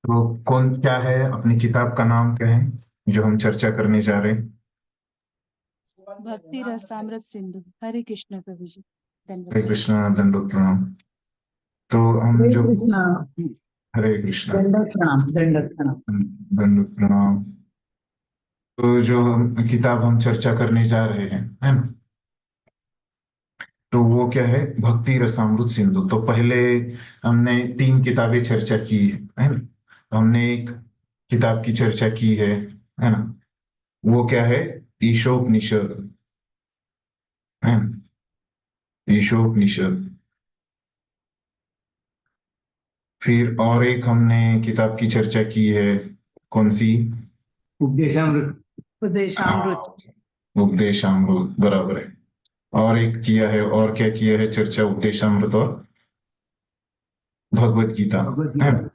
तो कौन क्या है, अपनी किताब का नाम क्या है जो हम चर्चा करने जा रहे हैं? भक्ति रसामृत सिंधु। हरे कृष्ण प्रभु जी, धन्यवाद। हरे कृष्णा, दंडोत प्रणाम। तो हम हरे जो कृष्णा। हरे कृष्णा, दंडवत प्रणाम, दंडवत प्रणाम। दंडोत प्रणाम। तो जो हम किताब हम चर्चा करने जा रहे हैं, है ना, तो वो क्या है? भक्ति रसामृत सिंधु। तो पहले हमने तीन किताबें चर्चा की है ना। तो हमने एक किताब की चर्चा की है ना। वो क्या है? ईशोपनिषद, है ना, ईशोपनिषद। फिर और एक हमने किताब की चर्चा की है, कौन सी? उपदेशामृत। उपदेशामृत। हाँ, उपदेशामृत, बराबर है। और एक किया है, और क्या किया है चर्चा? उपदेशामृत और भगवत गीता, भगवत है गीता। ना,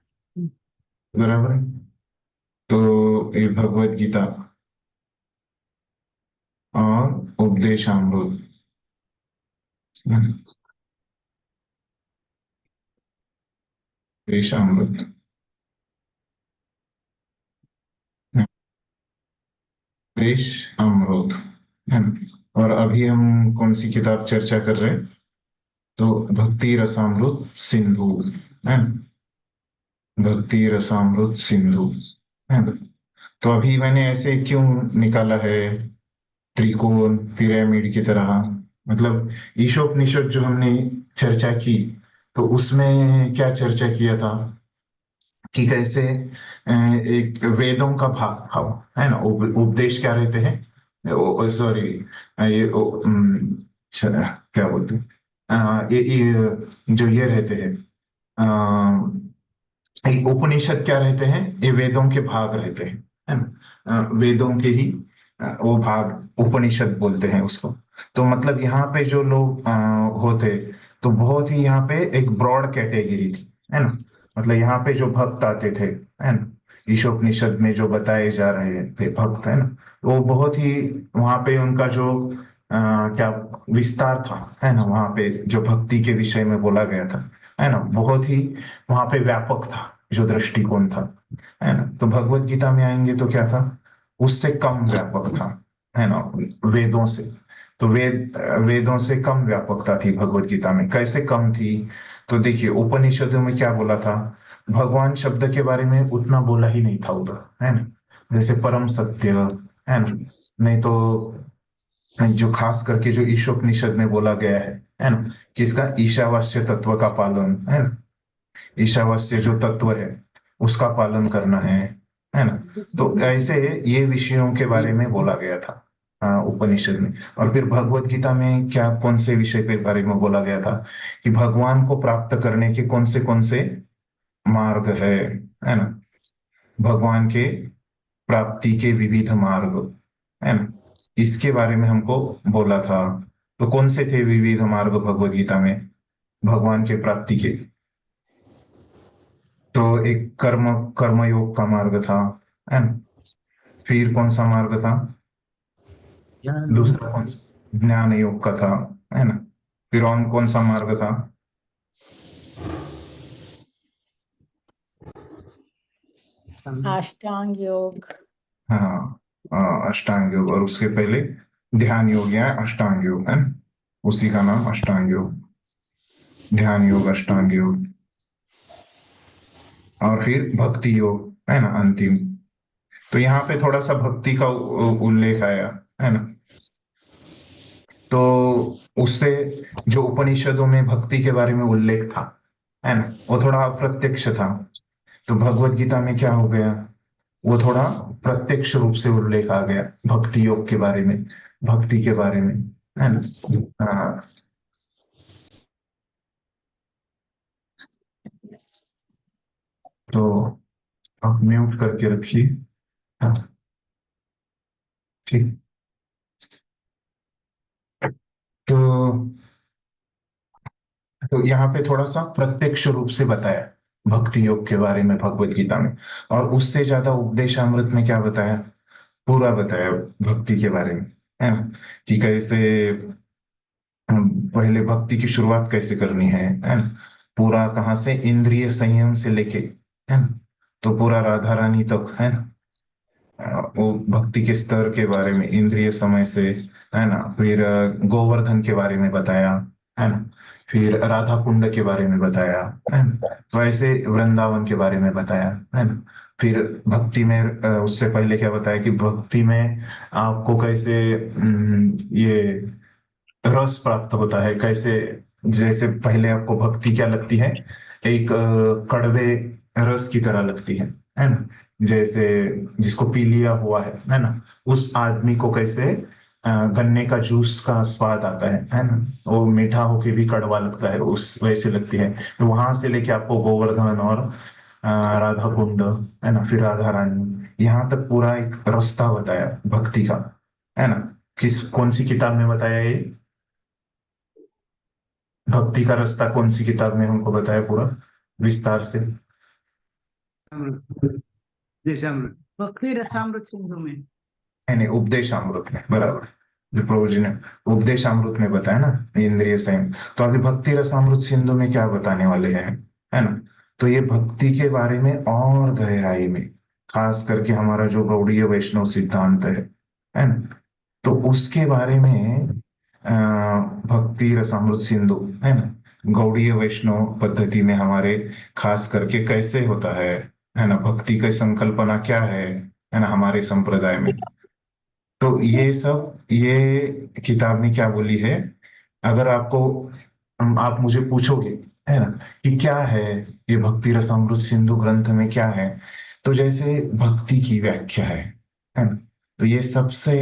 बराबर है। तो ये भगवत गीता और उपदेशामृत, है ना, उपदेशामृत, उपदेश अमृत, है ना। और अभी हम कौन सी किताब चर्चा कर रहे हैं? तो भक्ति रसामृत सिंधु, है ना, भक्ति रसामृत सिंधु, है ना। तो अभी मैंने ऐसे क्यों निकाला है, त्रिकोण पिरामिड की तरह? मतलब ईशोपनिषद जो हमने चर्चा की, तो उसमें क्या चर्चा किया था कि कैसे एक वेदों का भाग था वो, है ना। उपदेश क्या रहते हैं, सॉरी, ये क्या बोलते हैं, ये जो ये रहते हैं, एक उपनिषद क्या रहते हैं? ये वेदों के भाग रहते हैं, है ना। वेदों के ही वो भाग उपनिषद बोलते हैं उसको। तो मतलब यहाँ पे जो लोग होते, तो बहुत ही यहाँ पे एक ब्रॉड कैटेगरी थी, है ना। मतलब यहाँ पे जो भक्त आते थे, है ना, ईशोपनिषद में जो बताए जा रहे थे भक्त, है ना, वो बहुत ही वहाँ पे उनका जो क्या विस्तार था, है ना, वहाँ पे जो भक्ति के विषय में बोला गया था, है ना, बहुत ही वहां पे व्यापक था जो दृष्टिकोण था, है ना। तो भगवत गीता में आएंगे तो क्या था? उससे कम व्यापक था, है ना, वेदों से। तो वेदों से कम व्यापकता थी भगवत गीता में। कैसे कम थी? तो देखिए, उपनिषदों में क्या बोला था? भगवान शब्द के बारे में उतना बोला ही नहीं था उधर, है ना। जैसे परम सत्य, है ना, नहीं तो जो खास करके जो ईशोपनिषद में बोला गया है ना, किसका? ईशावास्य तत्व का पालन, है ना, ईशावास्य जो तत्व है उसका पालन करना है ना। तो ऐसे ये विषयों के बारे में बोला गया था उपनिषद में। और फिर भगवत गीता में क्या, कौन से विषय के बारे में बोला गया था कि भगवान को प्राप्त करने के कौन से मार्ग है ना, भगवान के प्राप्ति के विविध मार्ग, है ना, इसके बारे में हमको बोला था। तो कौन से थे विविध मार्ग भगवत गीता में भगवान के प्राप्ति के? तो एक कर्मयोग का मार्ग था, है ना। फिर कौन सा मार्ग था? ज्ञान योग। दूसरा कौन सा? ज्ञान योग का था, है ना। फिर और कौन सा मार्ग था? अष्टांग योग। हाँ, अष्टांग योग। और उसके पहले ध्यान योग या अष्टांग योग, है ना, उसी का नाम अष्टांग योग, ध्यान योग, अष्टांग योग। और फिर भक्ति योग, है ना, अंतिम। तो यहाँ पे थोड़ा सा भक्ति का उल्लेख आया, है ना। तो उससे जो उपनिषदों में भक्ति के बारे में उल्लेख था, है ना, वो थोड़ा अप्रत्यक्ष था। तो भगवत गीता में क्या हो गया? वो थोड़ा प्रत्यक्ष रूप से उल्लेख आ गया भक्ति योग के बारे में, भक्ति के बारे में, है ना। तो आप म्यूट करके रखिए। हाँ, ठीक। तो यहाँ पे थोड़ा सा प्रत्यक्ष रूप से बताया भक्ति योग के बारे में भगवत गीता में। और उससे ज्यादा उपदेशामृत में क्या बताया? पूरा बताया भक्ति के बारे में, है ना, कि कैसे पहले भक्ति की शुरुआत कैसे करनी है ना। पूरा कहाँ से? इंद्रिय संयम से लेके, है ना। तो पूरा राधा रानी तक है ना, वो भक्ति के स्तर के बारे में, इंद्रिय समय से, है ना, फिर गोवर्धन के बारे में बताया, है ना, फिर राधा कुंड के बारे में बताया, है ना, तो ऐसे वृंदावन के बारे में बताया, है ना। फिर भक्ति में उससे पहले क्या बताया कि भक्ति में आपको कैसे ये रस प्राप्त होता है, कैसे, जैसे पहले आपको भक्ति क्या लगती है, एक कड़वे रस की तरह लगती है ना, जैसे जिसको पी लिया हुआ है ना, उस आदमी को कैसे गन्ने का जूस का स्वाद आता है ना, वो मीठा होके भी कड़वा लगता है, उस वैसे लगती है। तो वहां से लेके आपको गोवर्धन और राधा कुंड, है ना, फिर राधा रानी, यहाँ तक पूरा एक रास्ता बताया भक्ति का, है ना। कौन सी किताब में बताया ये भक्ति का रास्ता, कौन सी किताब में हमको बताया पूरा विस्तार से? उपदेशामृत, भक्ति रसामृत सिंधु में। नहीं, उपदेशामृत में, बराबर, जो प्रभु जी ने उपदेशामृत में बताया ना, इंद्रिय संयम। तो अभी भक्ति रसामृत सिंधु में क्या बताने वाले हैं, है ना। तो ये भक्ति के बारे में और गहराई में, खास करके हमारा जो गौड़ीय वैष्णव सिद्धांत है ना, तो उसके बारे में भक्ति रसामृत सिंधु, है ना, गौड़ीय वैष्णव पद्धति में हमारे खास करके कैसे होता है ना, भक्ति की संकल्पना क्या है ना, हमारे संप्रदाय में। तो ये सब, ये किताब ने क्या बोली है, अगर आपको, आप मुझे पूछोगे, है ना, कि क्या है ये भक्ति रसामृत सिंधु ग्रंथ में क्या है, तो जैसे भक्ति की व्याख्या है ना, तो ये सबसे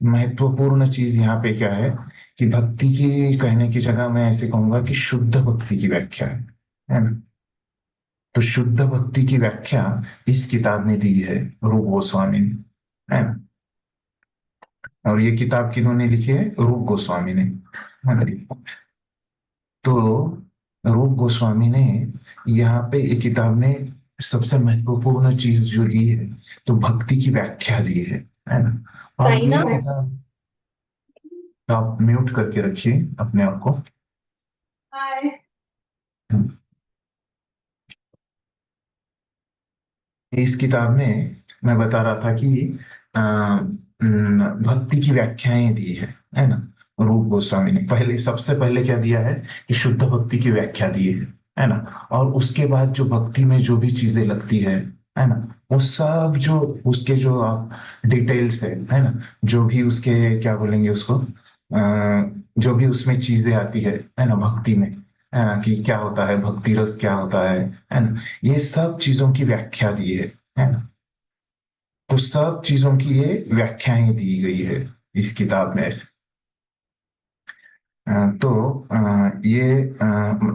महत्वपूर्ण चीज यहाँ पे क्या है कि भक्ति की कहने की जगह मैं ऐसे कहूंगा कि शुद्ध भक्ति की व्याख्या है ना। तो शुद्ध भक्ति की व्याख्या इस किताब ने दी है, रूप गोस्वामी ने, है ना। और ये किताब किन्होंने लिखी है? रूप गोस्वामी ने, है ना। तो रूप गोस्वामी ने यहाँ पे ये किताब में सबसे महत्वपूर्ण चीज जो दी है, तो भक्ति की व्याख्या दी है ना। और ये किताब, तो आप म्यूट करके रखिए अपने आप को। इस किताब में मैं बता रहा था कि भक्ति की व्याख्याएं दी है ना। रूप गोस्वामी ने पहले, सबसे पहले क्या दिया है कि शुद्ध भक्ति की व्याख्या दी है ना। और उसके बाद जो भक्ति में जो भी चीजें लगती है ना, वो सब जो उसके जो आप डिटेल्स है ना, जो भी उसके क्या बोलेंगे उसको, जो भी उसमें चीजें आती है ना भक्ति में, है ना, कि क्या होता है भक्ति रस, क्या होता है ना, ये सब चीजों की व्याख्या दी है ना। तो सब चीजों की ये व्याख्याएं दी गई है इस किताब में ऐसे। तो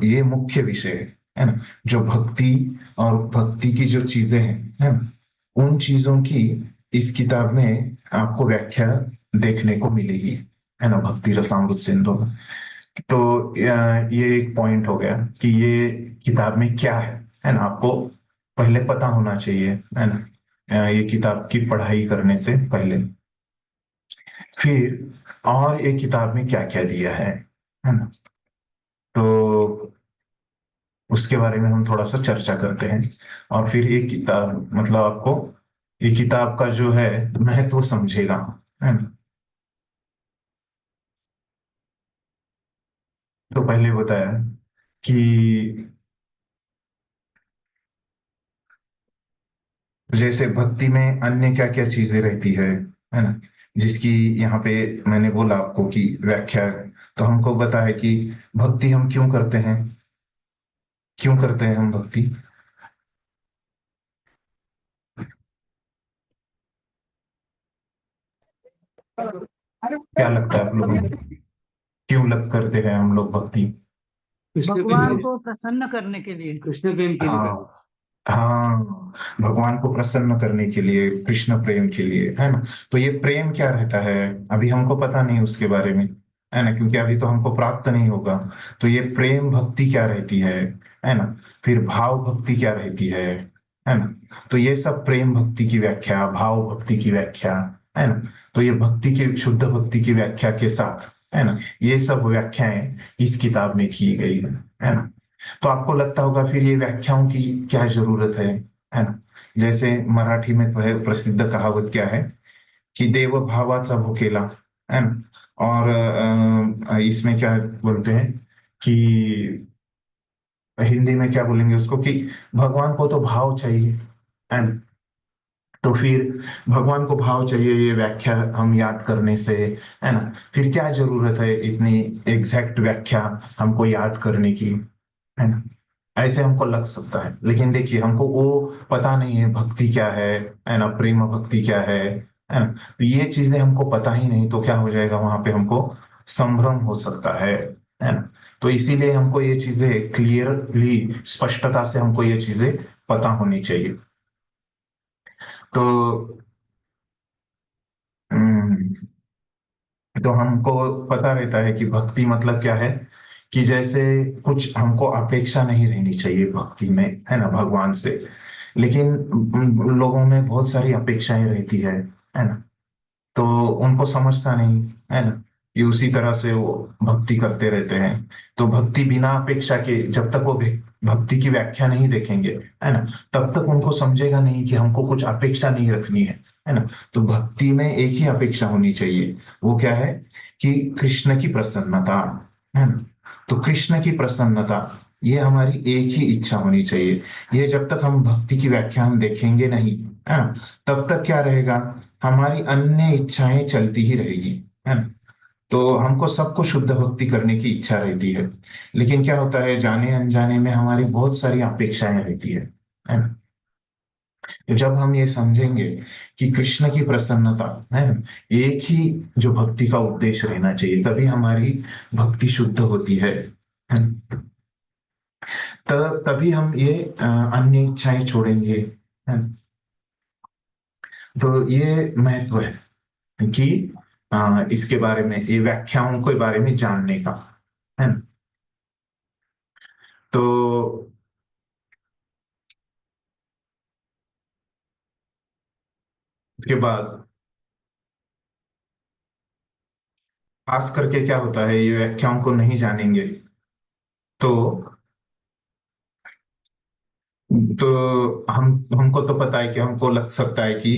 ये मुख्य विषय है ना, जो भक्ति और भक्ति की जो चीजें हैं, है ना, उन चीजों की इस किताब में आपको व्याख्या देखने को मिलेगी, है ना, भक्ति रसामृत सिंधु में। तो ये एक पॉइंट हो गया कि ये किताब में क्या है ना, आपको पहले पता होना चाहिए, है ना, ये किताब की पढ़ाई करने से पहले। फिर और ये किताब में क्या क्या दिया है ना, तो उसके बारे में हम थोड़ा सा चर्चा करते हैं। और फिर ये किताब, मतलब आपको ये किताब का जो है महत्व समझेगा, है ना। तो पहले बताया कि जैसे भक्ति में अन्य क्या क्या चीजें रहती है ना, जिसकी यहाँ पे मैंने बोला आपको कि व्याख्या। तो हमको पता है कि भक्ति हम क्यों करते हैं, क्यों करते हैं हम भक्ति, क्या लगता है आप लोगों को, क्यों लग करते हैं हम लोग भक्ति? भगवान को प्रसन्न करने के लिए, कृष्ण प्रेम के लिए। हाँ, हाँ, भगवान को प्रसन्न करने के लिए, कृष्ण प्रेम के लिए, है ना। तो ये प्रेम क्या रहता है, अभी हमको पता नहीं उसके बारे में, है ना, क्योंकि अभी तो हमको प्राप्त नहीं होगा। तो ये प्रेम भक्ति क्या रहती है ना। फिर भाव भक्ति क्या रहती है ना। तो ये सब प्रेम भक्ति की व्याख्या, भाव भक्ति की व्याख्या, है ना। तो ये भक्ति की, शुद्ध भक्ति की व्याख्या के साथ, है ना, ये सब व्याख्याएं इस किताब में की गई है ना। तो आपको लगता होगा फिर ये व्याख्याओं की क्या जरूरत है ना। जैसे मराठी में प्रसिद्ध कहावत क्या है कि देव भावाचा भुकेला, है ना। और इसमें क्या बोलते हैं कि हिंदी में क्या बोलेंगे उसको कि भगवान को तो भाव चाहिए, है ना। तो फिर भगवान को भाव चाहिए, ये व्याख्या हम याद करने से, है ना। फिर क्या जरूरत है इतनी एग्जैक्ट व्याख्या हमको याद करने की, है ना। ऐसे हमको लग सकता है, लेकिन देखिए हमको वो पता नहीं है भक्ति क्या है ना, प्रेम भक्ति क्या है ना। तो ये चीजें हमको पता ही नहीं, तो क्या हो जाएगा वहां पे हमको संभ्रम हो सकता है ना। तो इसीलिए हमको ये चीजें क्लियरली, स्पष्टता से हमको ये चीजें पता होनी चाहिए। तो हम्म, तो हमको पता रहता है कि भक्ति मतलब क्या है, कि जैसे कुछ हमको अपेक्षा नहीं रहनी चाहिए भक्ति में, है ना, भगवान से। लेकिन लोगों में बहुत सारी अपेक्षाएं रहती है ना। तो उनको समझता नहीं, है ना, कि उसी तरह से वो भक्ति करते रहते हैं। तो भक्ति बिना अपेक्षा के, जब तक वो भक्ति की व्याख्या नहीं देखेंगे, है ना, तब तक उनको समझेगा नहीं कि हमको कुछ अपेक्षा नहीं रखनी है ना। तो भक्ति में एक ही अपेक्षा होनी चाहिए, वो क्या है कि कृष्ण की प्रसन्नता, है ना। तो कृष्ण की प्रसन्नता, ये हमारी एक ही इच्छा होनी चाहिए। ये जब तक हम भक्ति की व्याख्या हम देखेंगे नहीं, है ना, तब तक क्या रहेगा, हमारी अन्य इच्छाएं चलती ही रहेगी, है ना। तो हमको सबको शुद्ध भक्ति करने की इच्छा रहती है, लेकिन क्या होता है, जाने अनजाने में हमारी बहुत सारी अपेक्षाएं रहती है ना। तो जब हम ये समझेंगे कि कृष्ण की प्रसन्नता, है ना, एक ही जो भक्ति का उद्देश्य रहना चाहिए, तभी हमारी भक्ति शुद्ध होती है ना? तभी हम ये अन्य इच्छाएं छोड़ेंगे, है ना? तो ये महत्व है कि इसके बारे में, ये व्याख्याओं के बारे में जानने का, है ना। तो इसके बाद खास करके क्या होता है, ये व्याख्याओं को नहीं जानेंगे तो हमको तो पता है कि हमको लग सकता है कि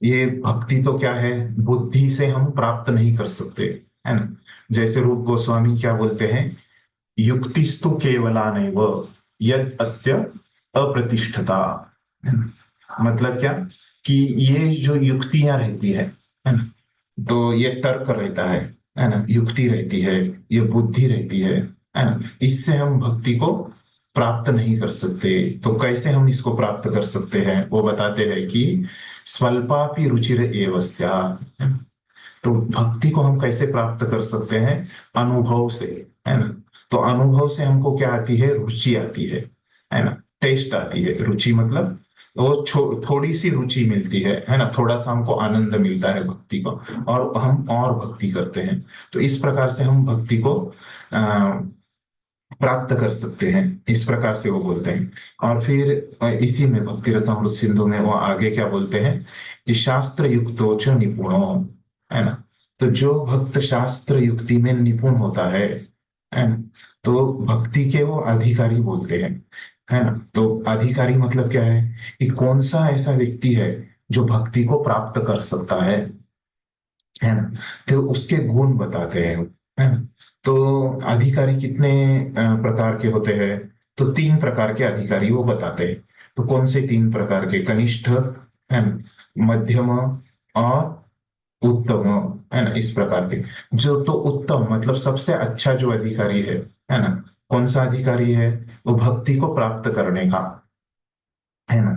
ये भक्ति तो क्या है, बुद्धि से हम प्राप्त नहीं कर सकते, है ना। जैसे रूप गोस्वामी क्या बोलते हैं, युक्तिस्तु केवला नैव यद अस्य अप्रतिष्ठता, है ना। मतलब क्या, कि ये जो युक्तियां रहती है ना, तो ये तर्क रहता है ना, युक्ति रहती है, ये बुद्धि रहती है ना, इससे हम भक्ति को प्राप्त नहीं कर सकते। तो कैसे हम इसको प्राप्त कर सकते हैं, वो बताते हैं कि स्वल्पापि रुचिर एव स्यात्, है ना। तो भक्ति को हम कैसे प्राप्त कर सकते हैं, अनुभव से, है ना। तो अनुभव से हमको क्या आती है, रुचि आती है ना, टेस्ट आती है। रुचि मतलब वो थोड़ी सी रुचि मिलती है ना, थोड़ा सा हमको आनंद मिलता है भक्ति को, और हम और भक्ति करते हैं। तो इस प्रकार से हम भक्ति को प्राप्त कर सकते हैं, इस प्रकार से वो बोलते हैं। और फिर इसी में भक्ति रसामृत सिंधु में वो आगे क्या बोलते हैं कि शास्त्र युक्तो च निपुणो, है ना। तो जो भक्त शास्त्र युक्ति में निपुण होता है ना, तो भक्ति के वो अधिकारी बोलते हैं, है ना। तो अधिकारी मतलब क्या है, कि कौन सा ऐसा व्यक्ति है जो भक्ति को प्राप्त कर सकता है ना। तो उसके गुण बताते हैं, है ना। तो अधिकारी कितने प्रकार के होते हैं, तो 3 प्रकार के अधिकारी वो बताते हैं। तो कौन से 3 प्रकार के, कनिष्ठ, है ना, मध्यम और उत्तम, है ना, इस प्रकार के। जो तो उत्तम मतलब सबसे अच्छा जो अधिकारी है ना, कौन सा अधिकारी है, वो भक्ति को प्राप्त करने का, है ना।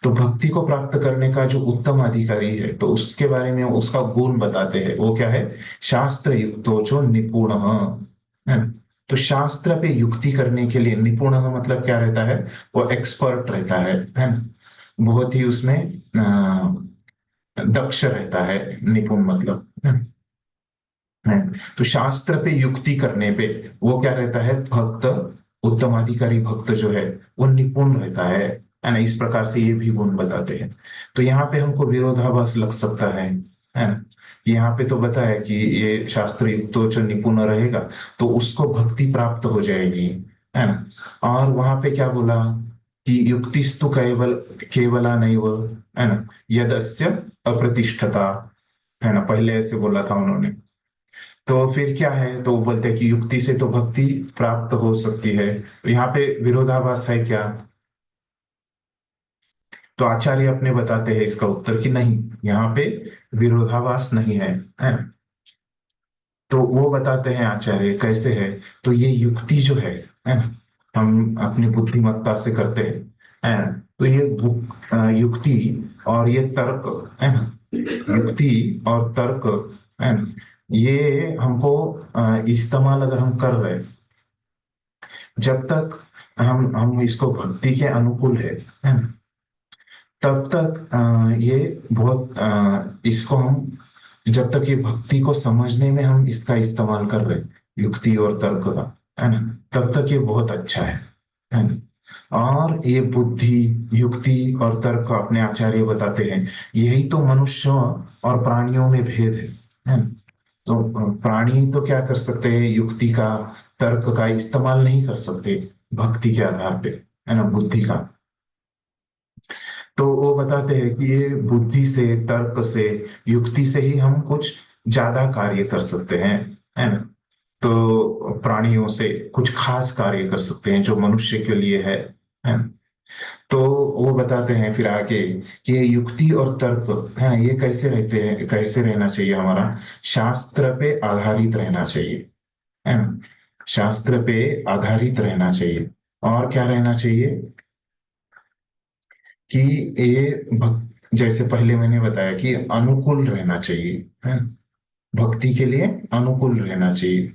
तो भक्ति को प्राप्त करने का जो उत्तम अधिकारी है, तो उसके बारे में उसका गुण बताते हैं, वो क्या है, शास्त्र युक्तो जो निपुण, है ना। तो शास्त्र पे युक्ति करने के लिए निपुण मतलब क्या रहता है, वो एक्सपर्ट रहता है ना, बहुत ही उसमें दक्ष रहता है, निपुण मतलब, है। तो शास्त्र पे युक्ति करने पे वो क्या रहता है, भक्त, उत्तम अधिकारी भक्त जो है वो निपुण रहता है ना। इस प्रकार से ये भी गुण बताते हैं। तो यहाँ पे हमको विरोधाभास लग सकता है ना। यहाँ पे तो बताया कि ये शास्त्र युक्त जो निपुण रहेगा तो उसको भक्ति प्राप्त हो जाएगी, है ना। और वहां पे क्या बोला कि युक्तिस्तु केवल केवला नहीं वो, है ना, यदस्य अप्रतिष्ठता, है ना, पहले ऐसे बोला था उन्होंने। तो फिर क्या है, तो वो बोलते हैं कि युक्ति से तो भक्ति प्राप्त हो सकती है। तो यहाँ पे विरोधाभास है क्या? तो आचार्य अपने बताते हैं इसका उत्तर कि नहीं, यहाँ पे विरोधाभास नहीं है ना। तो वो बताते हैं आचार्य कैसे है। तो ये युक्ति जो है ना, हम अपनी बुद्धिमत्ता से करते हैं, है ना। तो ये युक्ति और ये तर्क, है ना, युक्ति और तर्क, है ना, ये हमको इस्तेमाल अगर हम कर रहे हैं, जब तक हम इसको भक्ति के अनुकूल है ना, तब तक ये बहुत इसको हम, जब तक ये भक्ति को समझने में हम इसका इस्तेमाल कर रहे हैं, युक्ति और तर्क का, है ना, तब तक ये बहुत अच्छा है ना। और ये बुद्धि, युक्ति और तर्क अपने आचार्य बताते हैं, यही तो मनुष्यों और प्राणियों में भेद है ना। तो प्राणी तो क्या कर सकते हैं, युक्ति का, तर्क का इस्तेमाल नहीं कर सकते भक्ति के आधार पे, है ना, बुद्धि का। तो वो बताते हैं कि ये बुद्धि से, तर्क से, युक्ति से ही हम कुछ ज्यादा कार्य कर सकते हैं, है ना। तो प्राणियों से कुछ खास कार्य कर सकते हैं जो मनुष्य के लिए है ना। तो वो बताते हैं फिर आगे कि ये युक्ति और तर्क है ना, ये कैसे रहते हैं, कैसे रहना चाहिए हमारा, शास्त्र पे आधारित रहना चाहिए, है ना, शास्त्र पे आधारित रहना चाहिए। और क्या रहना चाहिए कि जैसे पहले मैंने बताया कि अनुकूल रहना चाहिए, है ना, भक्ति के लिए अनुकूल रहना चाहिए।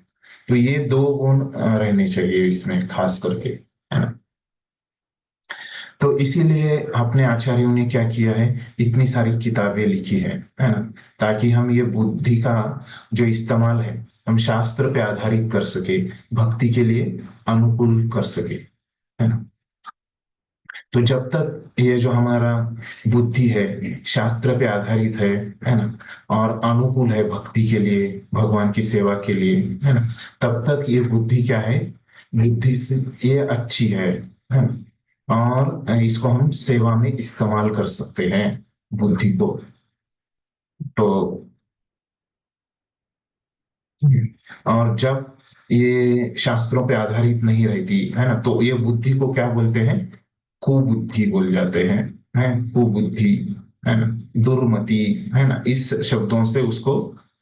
तो ये दो गुण रहने चाहिए इसमें खास करके, है ना। तो इसीलिए अपने आचार्यों ने क्या किया है, इतनी सारी किताबें लिखी है ना, ताकि हम ये बुद्धि का जो इस्तेमाल है, हम शास्त्र पे आधारित कर सके, भक्ति के लिए अनुकूल कर सके, है ना। तो जब तक ये जो हमारा बुद्धि है शास्त्र पे आधारित है ना, और अनुकूल है भक्ति के लिए, भगवान की सेवा के लिए, है ना, तब तक ये बुद्धि क्या है, बुद्धि से ये अच्छी है ना, और इसको हम सेवा में इस्तेमाल कर सकते हैं बुद्धि को। तो और जब ये शास्त्रों पे आधारित नहीं रहती है ना, तो ये बुद्धि को क्या बोलते हैं, कुबुद्धि बोल जाते हैं कुबुद्धि, है ना, दुर्मति, है ना, इस शब्दों से उसको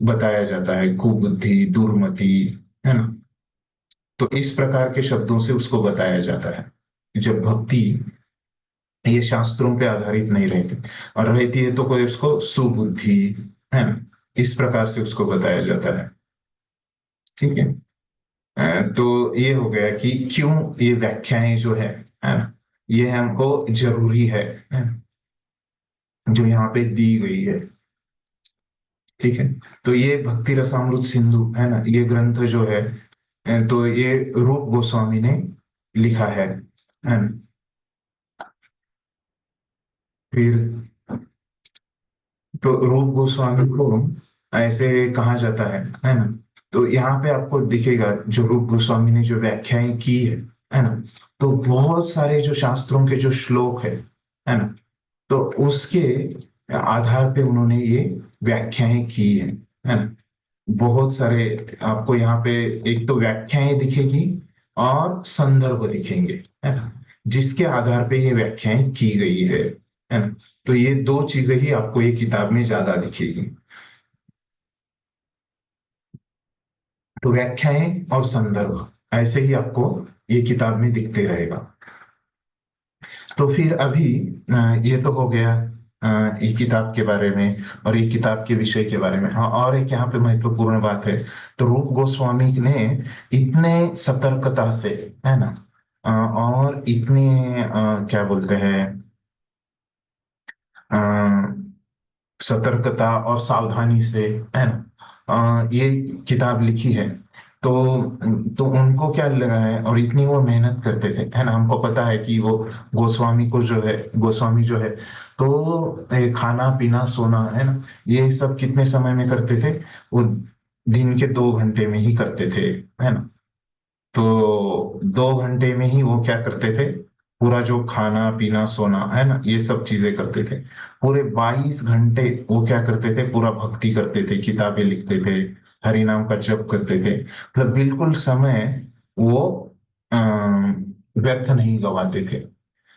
बताया जाता है, कुबुद्धि, दुर्मति, है ना। तो इस प्रकार के शब्दों से उसको बताया जाता है जब भक्ति ये शास्त्रों पे आधारित नहीं रहती, और रहती है तो कोई उसको सुबुद्धि, है ना, इस प्रकार से उसको बताया जाता है। ठीक है। तो ये हो गया कि क्यों ये व्याख्याएं जो है ना, ये हमको जरूरी है ना, जो यहाँ पे दी गई है। ठीक है। तो ये भक्ति रसामृत सिंधु है ना, ये ग्रंथ जो है, तो ये रूप गोस्वामी ने लिखा है ना। फिर तो रूप गोस्वामी को ऐसे कहा जाता है ना। तो यहाँ पे आपको दिखेगा जो रूप गोस्वामी ने जो व्याख्याएं की है ना, तो बहुत सारे जो शास्त्रों के जो श्लोक है ना, तो उसके आधार पे उन्होंने ये व्याख्याएं की है ना। बहुत सारे आपको यहाँ पे एक तो व्याख्याएं दिखेगी और संदर्भ दिखेंगे, है ना, जिसके आधार पे ये व्याख्याएं की गई है ना। तो ये दो चीजें ही आपको ये किताब में ज्यादा दिखेगी, तो व्याख्याएं और संदर्भ ऐसे ही आपको ये किताब में दिखते रहेगा। तो फिर अभी ये तो हो गया ये किताब के बारे में और ये किताब के विषय के बारे में। हाँ, और एक यहाँ पे महत्वपूर्ण बात है, तो रूप गोस्वामी ने इतने सतर्कता से, है ना, और इतने क्या बोलते हैं, सतर्कता और सावधानी से, है ना, ये किताब लिखी है। तो तो उनको क्या लगा है, और इतनी वो मेहनत करते थे, है ना, हमको पता है कि वो गोस्वामी जो है, तो खाना पीना सोना, है ना, ये सब कितने समय में करते थे, वो दिन के 2 घंटे में ही करते थे, है ना। तो 2 घंटे में ही वो क्या करते थे, पूरा जो खाना पीना सोना है ना, ये सब चीजें करते थे। पूरे 22 घंटे वो क्या करते थे, पूरा भक्ति करते थे, किताबें लिखते थे, हरि नाम का जप करते थे। मतलब बिल्कुल समय वो व्यर्थ नहीं गवाते थे।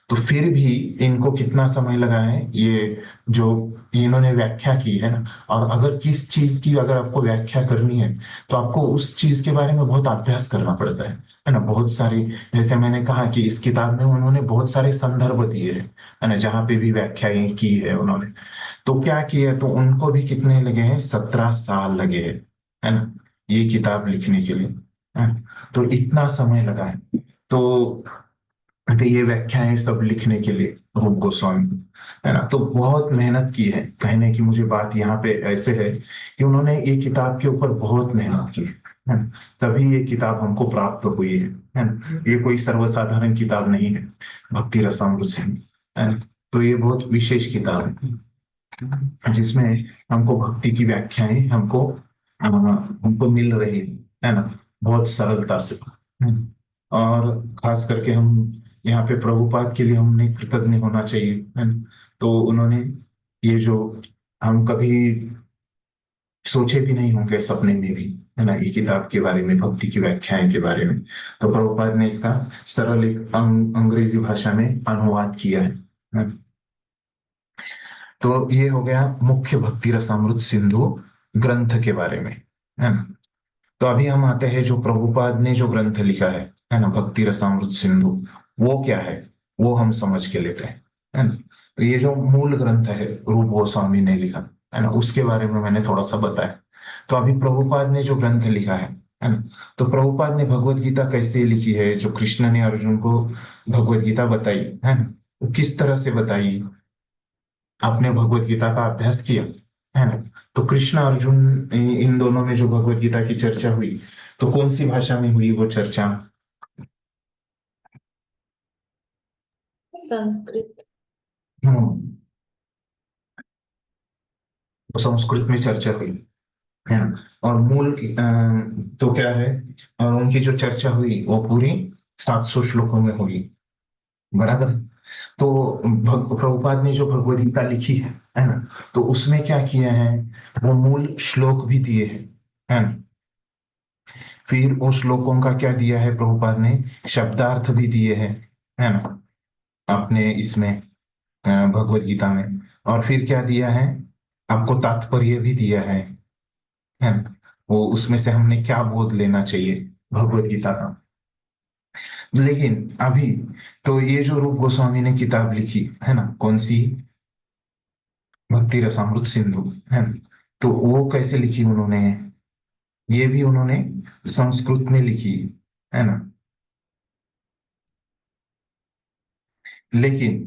तो फिर भी इनको कितना समय लगा है, ये जो इन्होंने व्याख्या की है ना। और अगर किस चीज की अगर आपको व्याख्या करनी है, तो आपको उस चीज के बारे में बहुत अभ्यास करना पड़ता है ना। बहुत सारी, जैसे मैंने कहा कि इस किताब में उन्होंने बहुत सारे संदर्भ दिए हैं, है ना, जहाँ पे भी व्याख्याएं की है उन्होंने। तो क्या किया, तो उनको भी कितने लगे हैं, 17 साल लगे हैं, है ना, ये किताब लिखने के लिए, है ना? तो इतना समय लगा है। तो ये व्याख्याएं सब लिखने के लिए रूप गोस्वामी, है ना, तो बहुत मेहनत की है। कहने की मुझे बात यहाँ पे ऐसे है कि उन्होंने ये किताब के ऊपर बहुत मेहनत की है ना, तभी ये किताब हमको प्राप्त हुई है ना। ये कोई सर्वसाधारण किताब नहीं है, भक्ति रसामृत सिंह, है ना। तो ये बहुत विशेष किताब है, जिसमें हमको भक्ति की व्याख्याएं हमको मिल रही है ना, बहुत सरलता से। और खास करके हम यहाँ पे प्रभुपाद के लिए हमने कृतज्ञ होना चाहिए, है ना। तो उन्होंने ये जो हम कभी सोचे भी नहीं होंगे सपने में भी, है ना, ये किताब के बारे में, भक्ति की व्याख्याएं के बारे में, तो प्रभुपाद ने इसका सरल एक अंग्रेजी भाषा में अनुवाद किया है। तो ये हो गया मुख्य भक्ति रसामृत सिंधु ग्रंथ के बारे में, है ना। तो अभी हम आते हैं जो प्रभुपाद ने जो ग्रंथ लिखा है ना, भक्ति रसामृत सिंधु, वो क्या है, वो हम समझ के लेते हैं, है ना। तो ये जो मूल ग्रंथ है रूप गोस्वामी ने लिखा, है ना, उसके बारे में मैंने थोड़ा सा बताया। तो अभी प्रभुपाद ने जो ग्रंथ लिखा है ना, तो प्रभुपाद ने भगवत गीता कैसे लिखी है, जो कृष्ण ने अर्जुन को भगवत गीता बताई, है ना, तो किस तरह से बताई, आपने भगवत गीता का अभ्यास किया, है ना। तो कृष्ण अर्जुन इन दोनों में जो भगवत गीता की चर्चा हुई, तो कौन सी भाषा में हुई वो चर्चा, संस्कृत। हम्म, तो संस्कृत में चर्चा हुई, है ना। और तो क्या है, और उनकी जो चर्चा हुई वो पूरी 700 श्लोकों में हुई, बराबर। तो प्रभुपाद ने जो भगवत गीता लिखी है ना, तो उसमें क्या किया है, वो मूल श्लोक भी दिए हैं, है ना। फिर उस श्लोकों का क्या दिया है प्रभुपाद ने, शब्दार्थ भी दिए हैं, है ना, अपने इसमें भगवत गीता में। और फिर क्या दिया है, आपको तात्पर्य भी दिया है ना, वो उसमें से हमने क्या बोध लेना चाहिए भगवत गीता का। लेकिन अभी तो ये जो रूप गोस्वामी ने किताब लिखी है ना, कौन सी, भक्ति रसामृत सिंधु, है ना, तो वो कैसे लिखी उन्होंने, ये भी उन्होंने संस्कृत में लिखी, है ना। लेकिन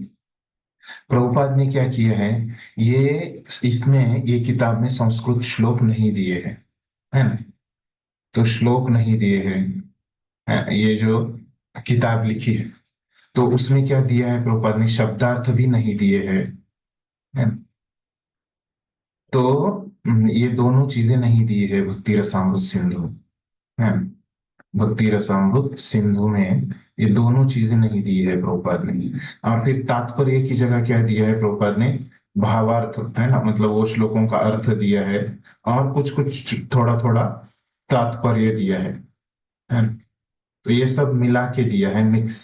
प्रभुपाद ने क्या किया है, ये इसमें ये किताब में संस्कृत श्लोक नहीं दिए हैं, है ना। तो श्लोक नहीं दिए हैं, ये जो किताब लिखी है, तो उसमें क्या दिया है प्रभुपाद ने, शब्दार्थ भी नहीं दिए हैं, है ना। तो ये दोनों चीजें नहीं दी है भक्ति रसामृत सिंधु, है। भक्ति रसामृत सिंधु में ये दोनों चीजें नहीं दी है प्रभुपाद ने। और फिर तात्पर्य की जगह क्या दिया है प्रभुपाद ने, भावार्थ, है ना, मतलब वो श्लोकों का अर्थ दिया है, और कुछ कुछ थोड़ा थोड़ा तात्पर्य दिया है ना? तो ये सब मिला के दिया है, मिक्स,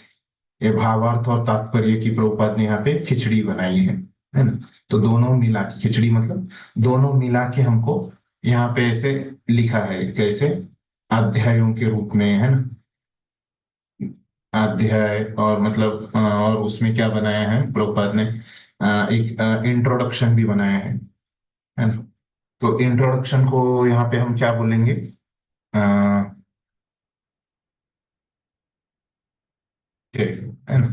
ये भावार्थ और तात्पर्य की प्रभुपाद ने यहाँ पे खिचड़ी बनाई है ना। तो दोनों मिला के खिचड़ी, मतलब दोनों मिला के हमको यहाँ पे ऐसे लिखा है, कैसे, अध्यायों के रूप में, है ना। अध्याय, और मतलब और उसमें क्या बनाया है प्रभुपाद ने, एक इंट्रोडक्शन भी बनाया है ना। तो इंट्रोडक्शन को यहाँ पे हम क्या बोलेंगे, है ना,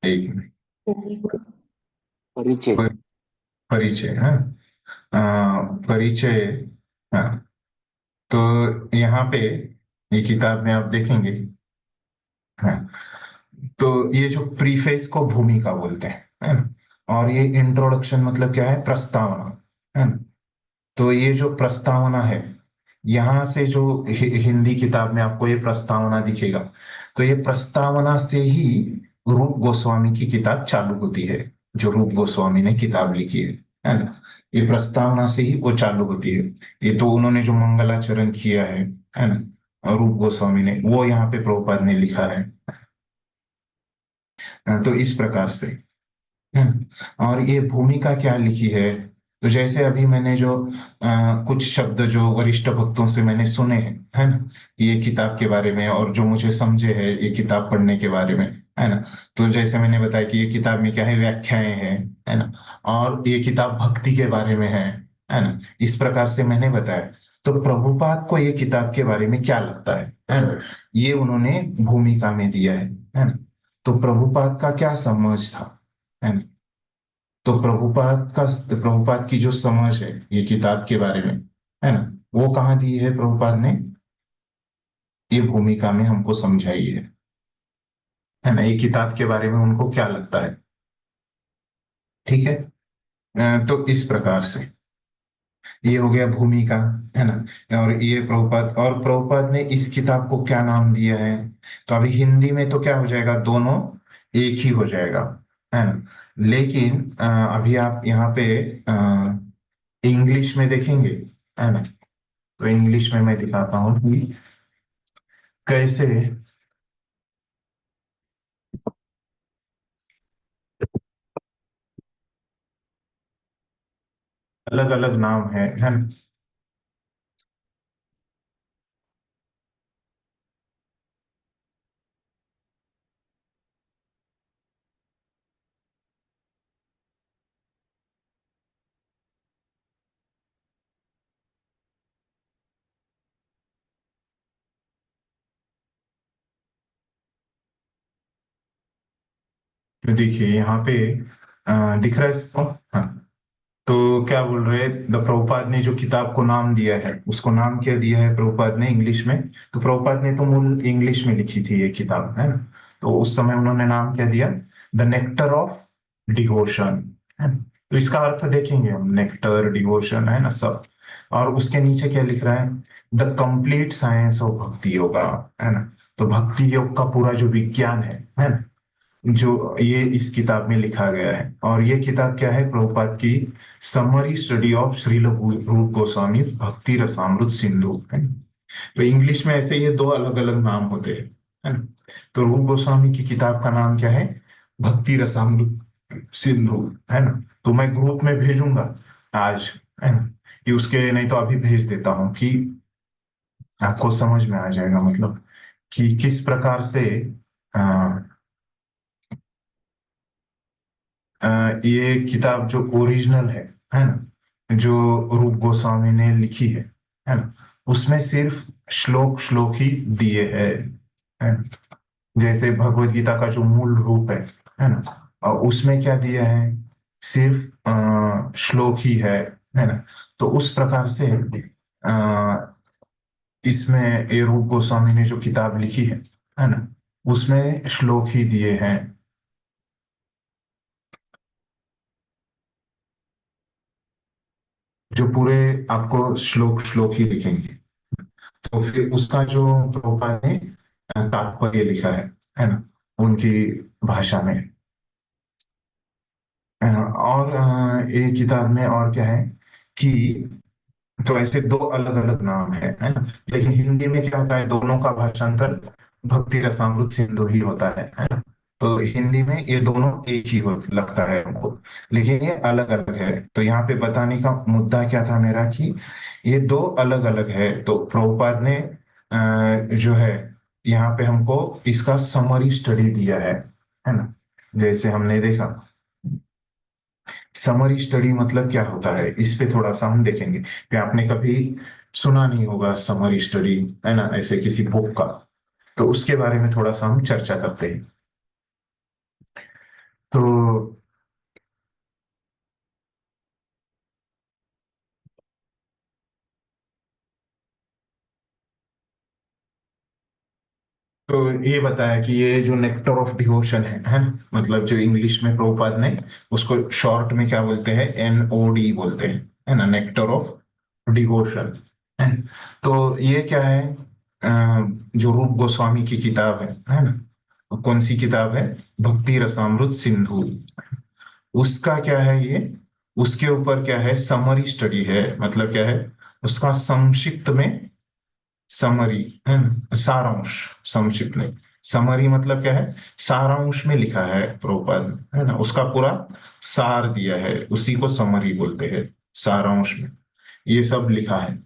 एक मिनट, परिचय। परिचय है, परिचय, हाँ। तो यहाँ पे ये किताब में आप देखेंगे, हाँ, तो ये जो प्रीफेस को भूमिका बोलते हैं, है ना। और ये इंट्रोडक्शन मतलब क्या है, प्रस्तावना, है ना। तो ये जो प्रस्तावना है, यहाँ से जो हिंदी किताब में आपको ये प्रस्तावना दिखेगा, तो ये प्रस्तावना से ही रूप गोस्वामी की किताब चालू होती है। जो रूप गोस्वामी ने किताब लिखी है ना, ये प्रस्तावना से ही वो चालू होती है। ये तो उन्होंने जो मंगलाचरण किया है ना, रूप गोस्वामी ने, वो यहाँ पे प्रभुपाद ने लिखा है। तो इस प्रकार से और ये भूमिका क्या लिखी है, तो जैसे अभी मैंने जो कुछ शब्द जो वरिष्ठ भक्तों से मैंने सुने हैं, है ना, ये किताब के बारे में, और जो मुझे समझे है ये किताब पढ़ने के बारे में, है ना। तो जैसे मैंने बताया कि ये किताब में क्या है, व्याख्याएं हैं, है ना, और ये किताब भक्ति के बारे में है ना, इस प्रकार से मैंने बताया। तो प्रभुपाद को ये किताब के बारे में क्या लगता है ना, ये उन्होंने भूमिका में दिया है ना। तो प्रभुपाद का क्या समझ था, है ना। तो प्रभुपाद की जो समझ है ये किताब के बारे में, है ना, वो कहाँ दी है प्रभुपाद ने, ये भूमिका में हमको समझाई है ना, ये किताब के बारे में उनको क्या लगता है। ठीक है। तो इस प्रकार से ये हो गया भूमिका, है ना। और ये प्रभुपाद ने इस किताब को क्या नाम दिया है, तो अभी हिंदी में तो क्या हो जाएगा, दोनों एक ही हो जाएगा, है ना। लेकिन अभी आप यहाँ पे इंग्लिश में देखेंगे, है ना। तो इंग्लिश में मैं दिखाता हूँ कि कैसे अलग अलग नाम है ना। तो देखिए यहाँ पे दिख रहा है इसको, हाँ। तो क्या बोल रहे हैं, द प्रभुपाद ने जो किताब को नाम दिया है, उसको नाम क्या दिया है प्रभुपाद ने इंग्लिश में, तो प्रभुपाद ने तो मूल इंग्लिश में लिखी थी ये किताब, है ना। तो उस समय उन्होंने नाम क्या दिया, द नेक्टर ऑफ डिवोशन, है ना। तो इसका अर्थ देखेंगे हम, नेक्टर, डिवोशन, है ना, सब। और उसके नीचे क्या लिख रहा है, द कंप्लीट साइंस ऑफ भक्ति योगा, है ना। तो भक्ति योग का पूरा जो विज्ञान है ना, जो ये इस किताब में लिखा गया है। और ये किताब क्या है, प्रभुपाद की समरी स्टडी ऑफ श्रील रूप गोस्वामी भक्ति रसामृत सिंधु, है ना। तो इंग्लिश में ऐसे ये दो अलग अलग नाम होते हैं, है ना। तो रूप गोस्वामी की किताब का नाम क्या है, भक्ति रसामृत सिंधु, है ना। तो मैं ग्रुप में भेजूंगा आज, है ना, कि उसके, नहीं तो अभी भेज देता हूँ कि आपको समझ में आ जाएगा, मतलब कि किस प्रकार से ये किताब जो ओरिजिनल है ना, जो रूप गोस्वामी ने लिखी है ना, उसमें सिर्फ श्लोक श्लोक ही दिए है ना? जैसे भगवत गीता का जो मूल रूप है ना, और उसमें क्या दिया है, सिर्फ श्लोक ही है ना। तो उस प्रकार से इसमें ये रूप गोस्वामी ने जो किताब लिखी है ना, उसमें श्लोक ही दिए हैं, जो पूरे आपको श्लोक श्लोक ही लिखेंगे। तो फिर उसका जो प्रभुपाद ने तात्पर्य लिखा है ना, उनकी भाषा में। और ये किताब में और क्या है कि, तो ऐसे दो अलग अलग नाम है ना। लेकिन हिंदी में क्या होता है, दोनों का भाषांतर भक्ति रसामृत सिंधु ही होता है ना। तो हिंदी में ये दोनों एक ही हो लगता है हमको, लेकिन ये अलग अलग है। तो यहाँ पे बताने का मुद्दा क्या था मेरा, कि ये दो अलग अलग है। तो प्रभुपाद ने जो है यहाँ पे हमको इसका समरी स्टडी दिया है ना। जैसे हमने देखा, समरी स्टडी मतलब क्या होता है, इस पे थोड़ा सा हम देखेंगे कि आपने कभी सुना नहीं होगा समरी स्टडी, है ना, ऐसे किसी बुक का। तो उसके बारे में थोड़ा सा हम चर्चा करते हैं। तो तो ये बताया कि ये जो नेक्टर ऑफ डिवोशन है ना? मतलब जो इंग्लिश में प्रभुपाद ने उसको शॉर्ट में क्या बोलते हैं, NOD बोलते हैं, है ना, नेक्टर ऑफ डिवोशन, है। तो ये क्या है, जो रूप गोस्वामी की किताब है ना, कौन सी किताब है? भक्ति रसामृत सिंधु। उसका क्या है ये, उसके ऊपर क्या है, समरी स्टडी है। मतलब क्या है उसका संक्षिप्त में, समरी है ना, सारांश। संक्षिप्त में समरी मतलब क्या है, सारांश में लिखा है प्रभुपाद ने, है ना, उसका पूरा सार दिया है, उसी को समरी बोलते हैं, सारांश में ये सब लिखा है।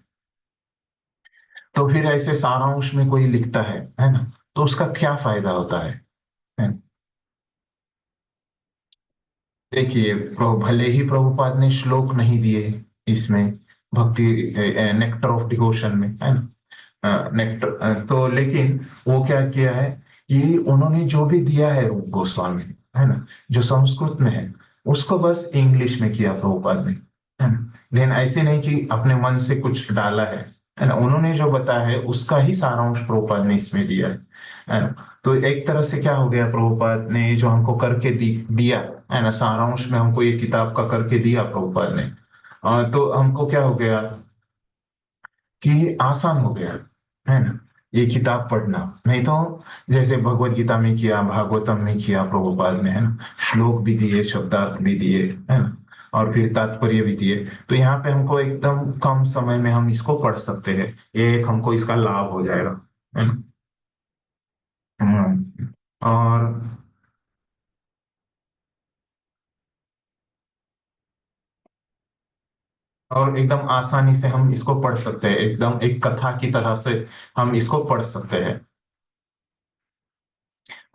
तो फिर ऐसे सारांश में कोई लिखता है ना, तो उसका क्या फायदा होता है? देखिए, भले ही प्रभुपाद ने श्लोक नहीं दिए इसमें, भक्ति नेक्टर ऑफ डिवोशन में, है ना, नेक्टर, तो लेकिन वो क्या किया है कि उन्होंने जो भी दिया है रूप गोस्वामी, है ना, जो संस्कृत में है, उसको बस इंग्लिश में किया प्रभुपाद ने, है ना। लेकिन ऐसे नहीं कि अपने मन से कुछ डाला है ना, उन्होंने जो बताया है उसका ही सारांश प्रभुपाद ने इसमें दिया है ना। तो एक तरह से क्या हो गया, प्रभुपाद ने जो हमको करके दिया है ना, सारांश में हमको ये किताब का करके दिया प्रभुपाद ने, तो हमको क्या हो गया कि आसान हो गया, है ना, ये किताब पढ़ना। नहीं तो जैसे भगवत गीता में किया, भागवतम में किया प्रभुपाद ने, है ना, श्लोक भी दिए, शब्दार्थ भी दिए, है ना, और फिर तात्पर्य भी दिए। तो यहाँ पे हमको एकदम कम समय में हम इसको पढ़ सकते हैं, ये एक हमको इसका लाभ हो जाएगा, है ना। और एकदम आसानी से हम इसको पढ़ सकते हैं, एकदम एक कथा की तरह से हम इसको पढ़ सकते हैं।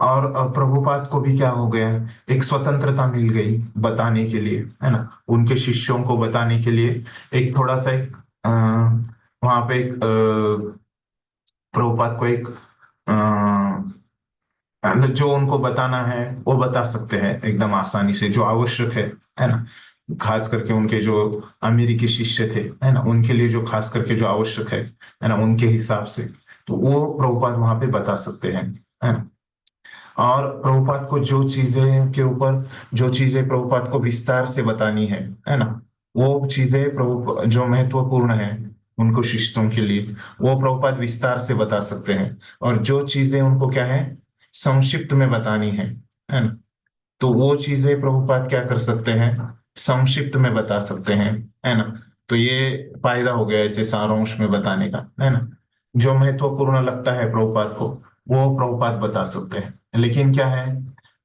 और प्रभुपाद को भी क्या हो गया, एक स्वतंत्रता मिल गई बताने के लिए, है ना, उनके शिष्यों को बताने के लिए। एक थोड़ा सा एक वहां पे एक प्रभुपाद को एक मतलब जो उनको बताना है वो बता सकते हैं एकदम आसानी से, जो आवश्यक है ना। खास करके उनके जो अमेरिकी शिष्य थे, है ना, उनके लिए जो खास करके जो आवश्यक है ना, उनके हिसाब से, तो वो प्रभुपाद वहां पे बता सकते हैं, है ना। और प्रभुपाद को जो चीजें के ऊपर, जो चीजें प्रभुपाद को विस्तार से बतानी है ना, वो चीजें प्रभु जो महत्वपूर्ण है उनको शिष्यों के लिए, वो प्रभुपाद विस्तार से बता सकते हैं। और जो चीजें उनको क्या है, संक्षिप्त में बतानी है ना, तो वो चीजें प्रभुपाद क्या कर सकते हैं, संक्षिप्त में बता सकते हैं, है ना। तो ये फायदा हो गया ऐसे सारांश में बताने का, है ना। जो महत्वपूर्ण लगता है प्रभुपाद को, वो प्रभुपाद बता सकते हैं। लेकिन क्या है,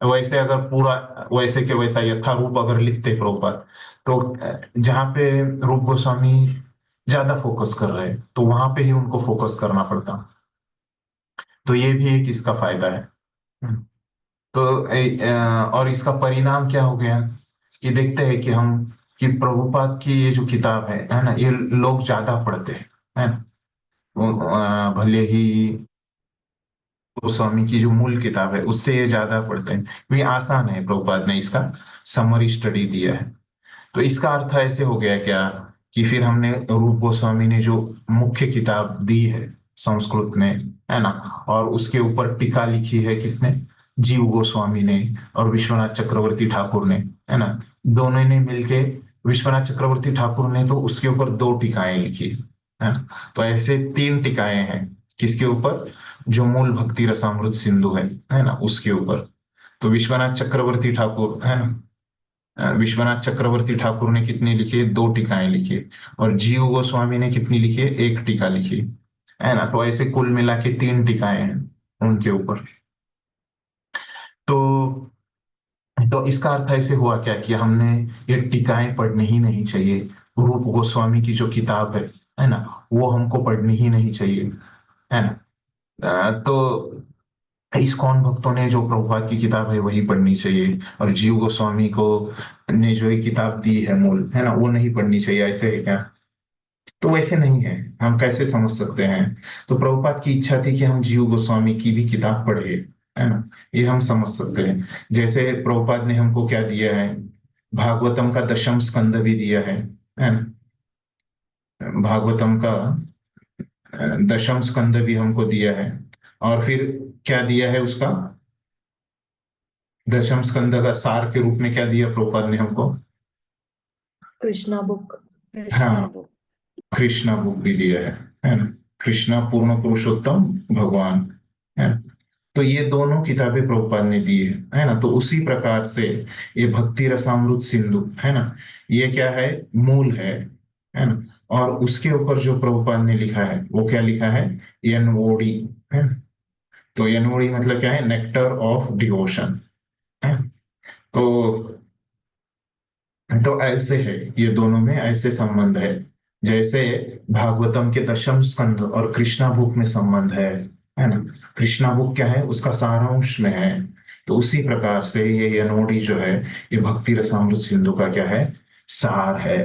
वैसे अगर पूरा वैसे के वैसा यथारूप अगर लिखते प्रभुपाद, तो जहाँ पे रूप गोस्वामी ज्यादा फोकस कर रहे हैं, तो वहां पे ही उनको फोकस करना पड़ता। तो ये भी एक इसका फायदा है। तो और इसका परिणाम क्या हो गया कि देखते हैं कि हम, कि प्रभुपाद की ये जो किताब है ना, ये लोग ज्यादा पढ़ते हैं, है ना। भले ही गोस्वामी की जो मूल किताब है उससे ये ज्यादा पढ़ते हैं, भी आसान है, प्रभुपाद ने इसका समरी स्टडी दिया है। तो इसका अर्थ ऐसे हो गया क्या, कि फिर हमने रूप गोस्वामी ने जो मुख्य किताब दी है संस्कृत में, है ना, और उसके ऊपर टीका लिखी है किसने, जीव गोस्वामी ने और विश्वनाथ चक्रवर्ती ठाकुर ने, है ना, दोनों ने मिलके, विश्वनाथ चक्रवर्ती ठाकुर ने तो उसके ऊपर दो टीकाएं लिखी, है ना। तो ऐसे तीन टीकाएं हैं, किसके ऊपर, जो मूल भक्ति रसामृत सिंधु है ना, उसके ऊपर। तो विश्वनाथ चक्रवर्ती ठाकुर, है ना, विश्वनाथ चक्रवर्ती ठाकुर ने कितनी लिखी है, दो टीकाएं लिखी है। और जीव गोस्वामी ने कितनी लिखी है, एक टीका लिखी है ना। तो ऐसे कुल मिला के तीन टीकाएं हैं उनके ऊपर। तो इसका अर्थ ऐसे हुआ क्या कि हमने ये टीकाएं पढ़नी ही नहीं चाहिए, रूप गोस्वामी की जो किताब है ना, वो हमको पढ़नी ही नहीं चाहिए, है ना। तो इस्कॉन भक्तों ने जो प्रभुपाद की किताब है वही पढ़नी चाहिए, और जीव गोस्वामी को ने जो ये किताब दी है मूल, है ना, वो नहीं पढ़नी चाहिए, ऐसे है क्या? तो वैसे नहीं है, हम कैसे समझ सकते हैं? तो प्रभुपाद की इच्छा थी कि हम जीव गोस्वामी की भी किताब पढ़े, है ना, ये हम समझ सकते हैं। जैसे प्रभुपाद ने हमको क्या दिया है, भागवतम का दशम स्कंद भी दिया है ना, भागवतम का दशम स्कंद भी हमको दिया है। और फिर क्या दिया है उसका, दशम स्कंद का सार के रूप में क्या दिया प्रभुपाद ने हमको? कृष्णा बुक। हाँ, कृष्णा बुक भी दिया है ना। कृष्णा पूर्ण पुरुषोत्तम भगवान, है ना। तो ये दोनों किताबें प्रभुपाद ने दी है ना। तो उसी प्रकार से ये भक्ति रसामृत सिंधु, है ना, ये क्या है, मूल है ना। और उसके ऊपर जो प्रभुपाद ने लिखा है वो क्या लिखा है, एनओडी, है ना। तो एनओडी मतलब क्या है, नेक्टर ऑफ डिवोशन, है। तो तो ऐसे है, ये दोनों में ऐसे संबंध है, जैसे भागवतम के दशम स्कंद और कृष्णा बुक में संबंध है ना। कृष्णा बुक क्या है, उसका सारांश में है। तो उसी प्रकार से ये यनोडी जो है, ये भक्ति रसामृत सिंधु का क्या है, सार है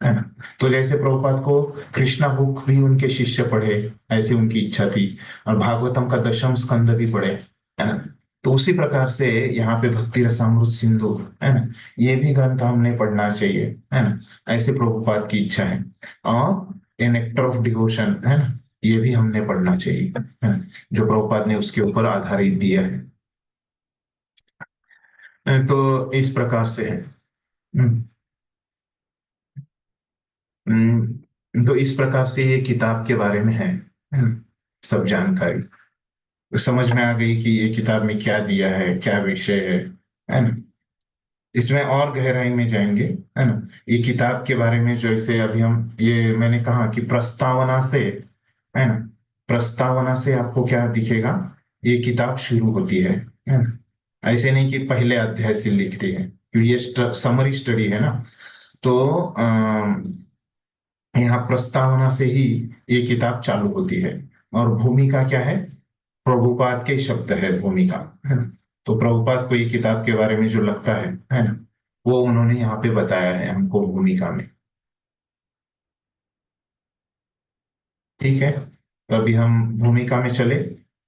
ना। तो जैसे प्रभुपाद को कृष्णा बुक भी उनके शिष्य पढ़े, ऐसी उनकी इच्छा थी, और भागवतम का दशम स्कंद भी पढ़े, है ना। तो उसी प्रकार से यहाँ पे भक्ति रसामृत सिंधु, है ना, ये भी ग्रंथ हमने पढ़ना चाहिए, है ना। ऐसे प्रभुपाद की इच्छा है। और एन एक्टर ऑफ डिवोशन, है ना, ये भी हमने पढ़ना चाहिए, है ना, जो प्रभुपाद ने उसके ऊपर आधारित दिया है। तो इस प्रकार से है। हम्म, तो इस प्रकार से ये किताब के बारे में है ना, सब जानकारी। तो समझ में आ गई कि ये किताब में क्या दिया है, क्या विषय है ना। इसमें और गहराई में जाएंगे, है ना। ये किताब के बारे में जैसे अभी हम, ये मैंने कहा कि प्रस्तावना से, है ना, प्रस्तावना से आपको क्या दिखेगा, ये किताब शुरू होती है ना। ऐसे नहीं कि पहले अध्याय से लिखती है, क्योंकि ये समरी स्टडी है ना। तो यहाँ प्रस्तावना से ही ये किताब चालू होती है। और भूमिका क्या है, प्रभुपाद के शब्द है भूमिका, है ना। तो प्रभुपाद को ये किताब के बारे में जो लगता है ना, वो उन्होंने यहाँ पे बताया है हमको भूमिका में। ठीक है, तो अभी हम भूमिका में चले।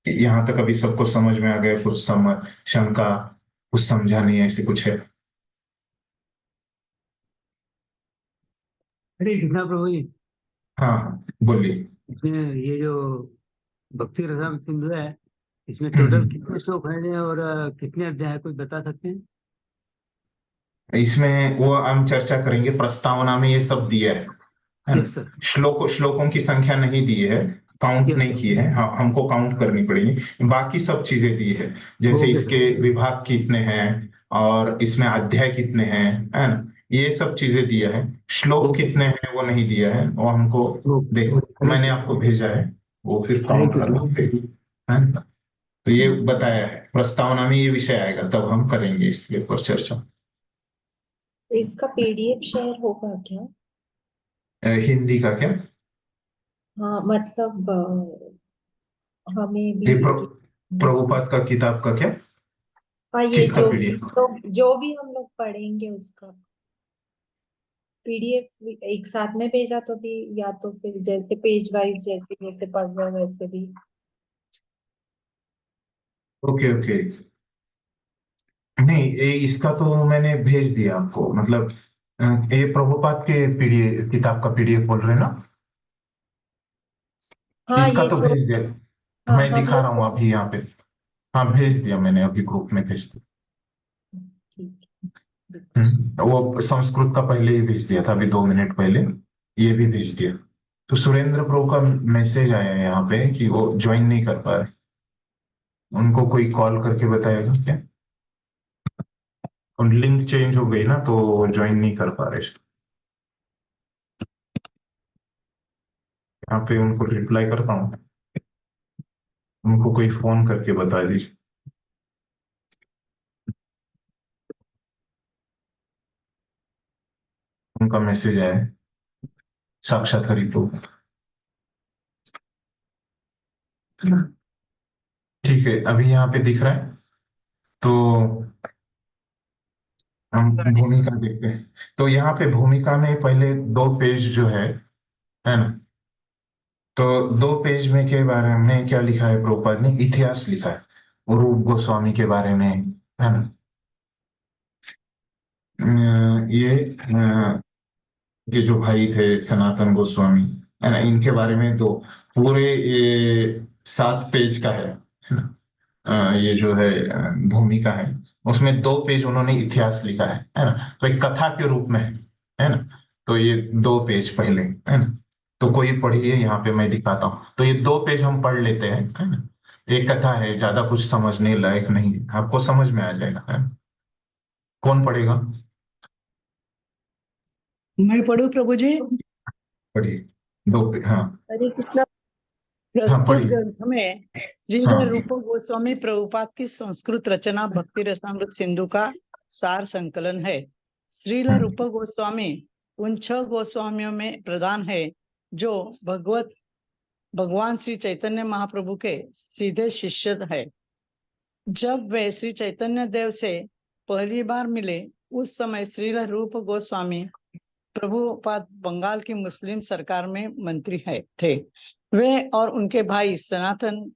यहाँ तक अभी सबको समझ में आ गया, कुछ शंका, कुछ समझा नहीं, ऐसे कुछ है। हरे कृष्णा प्रभु जी। हाँ हाँ, बोलिए। इसमें ये जो भक्ति रसायन सिंधु है, इसमें टोटल हम्म। कितने श्लोक हैं और कितने अध्याय है, कुछ बता सकते हैं? इसमें वो हम चर्चा करेंगे, प्रस्तावना में ये सब दिया है ना। Yes sir. श्लोकों की संख्या नहीं दी है, काउंट यस नहीं सर। की है, हाँ, हमको काउंट करनी पड़ेगी। बाकी सब चीजें दी है, जैसे ओके इसके सर। विभाग कितने हैं, और इसमें अध्याय कितने हैं, है ना, ये सब चीजें दिया है। श्लोक ओके कितने हैं वो नहीं दिया है, वो हमको ओके। देखो, हरे मैंने कृष्ण। आपको भेजा है, वो फिर हरे काउंट कृष्ण। करना पड़ेगा, है ना। तो ये बताया है, प्रस्तावना में ये विषय आएगा, तब हम करेंगे इसके ऊपर चर्चा। तो इसका पीडीएफ शेयर होगा क्या? हिंदी का क्या, हाँ मतलब हमें भी ये प्रभुपाद का किताब का क्या, हाँ ये किसका जो पीडीएफ। तो जो भी हम लोग पढ़ेंगे उसका पीडीएफ एक साथ में भेजा तो भी, या तो फिर जैसे पेज वाइज जैसे जैसे पढ़ रहे हैं वैसे भी। ओके ओके, नहीं ये इसका तो मैंने भेज दिया आपको, मतलब ये प्रभुपाद के पीडीएफ, किताब का पीडीएफ बोल रहे हैं ना। हाँ इसका ये तो जो भेज दिया, हाँ मैं हम दिखा रहा लोग हूँ अभी यहाँ पे। हाँ भेज दिया मैंने, अभी ग्रुप में भेज दिया। ठीक है बिल्कुल सही। वो संस्कृत का पहले ही भेज दिया था, अभी 2 मिनट पहले ये भी भेज दिया। तो सुरेंद्र प्रभु का मैसेज आया है यहाँ पे कि वो ज्वाइन नहीं कर पा रहे, उनको कोई कॉल करके बताएगा क्या। और लिंक चेंज हो गई ना, तो वो ज्वाइन नहीं कर पा रहे। यहाँ पे उनको रिप्लाई करता हूँ, उनको कोई फोन करके बता दीजिए। उनका मैसेज आया है, साक्षात हरि तो। ठीक है, अभी यहाँ पे दिख रहा है। तो हम भूमिका देखते हैं। तो यहाँ पे भूमिका में पहले 2 पेज जो है ना। तो 2 पेज में के बारे में क्या लिखा है, प्रभुपाद ने इतिहास लिखा है रूप गोस्वामी के बारे में, है ना। ये जो भाई थे सनातन गोस्वामी, है ना, इनके बारे में तो पूरे ये 7 पेज का है ना। ये जो है भूमिका है, उसमें 2 पेज उन्होंने इतिहास लिखा है ना। तो एक कथा के रूप में है ना। तो ये 2 पेज पहले, है ना। तो कोई पढ़िए, यहाँ पे मैं दिखाता हूँ। तो ये 2 पेज हम पढ़ लेते हैं, है ना। एक कथा है, ज्यादा कुछ समझने लायक नहीं है, आपको समझ में आ जाएगा, है ना? कौन पढ़ेगा? मैं पढ़ू प्रभु जी। पढ़िए। हाँ। हरे कृष्णा। हाँ प्रस्तुत पढ़िए। ग्रंथ में श्रील हाँ रूप गोस्वामी प्रभुपाद की संस्कृत रचना भक्ति रसामृत सिंधु का सार संकलन है। श्रील रूप गोस्वामी उन 6 गोस्वामियों में प्रधान है जो भगवान श्री चैतन्य महाप्रभु के सीधे शिष्य है। जब वे श्री चैतन्य देव से पहली बार मिले उस समय श्रील रूप गोस्वामी प्रभुपाद बंगाल की मुस्लिम सरकार में मंत्री थे। वे और उनके भाई सनातन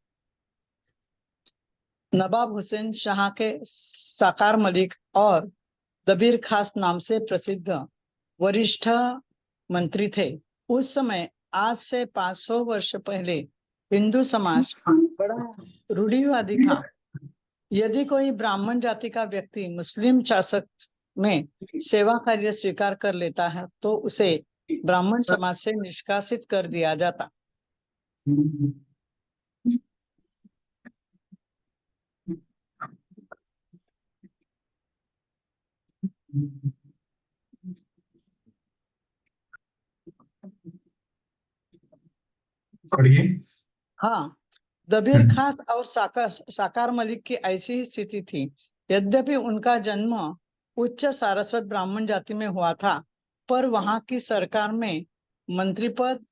नवाब हुसैन शाह के साकार मलिक और दबीर खास नाम से प्रसिद्ध वरिष्ठ मंत्री थे। उस समय आज से 500 वर्ष पहले हिंदू समाज बड़ा रूढ़िवादी था। यदि कोई ब्राह्मण जाति का व्यक्ति मुस्लिम शासक में सेवा कार्य स्वीकार कर लेता है तो उसे ब्राह्मण समाज से निष्कासित कर दिया जाता। पढ़िए। हाँ, दबीर खास और साकार मलिक की ऐसी स्थिति थी। यद्यपि उनका जन्म उच्च सारस्वत ब्राह्मण जाति में हुआ था, पर वहां की सरकार में मंत्री पद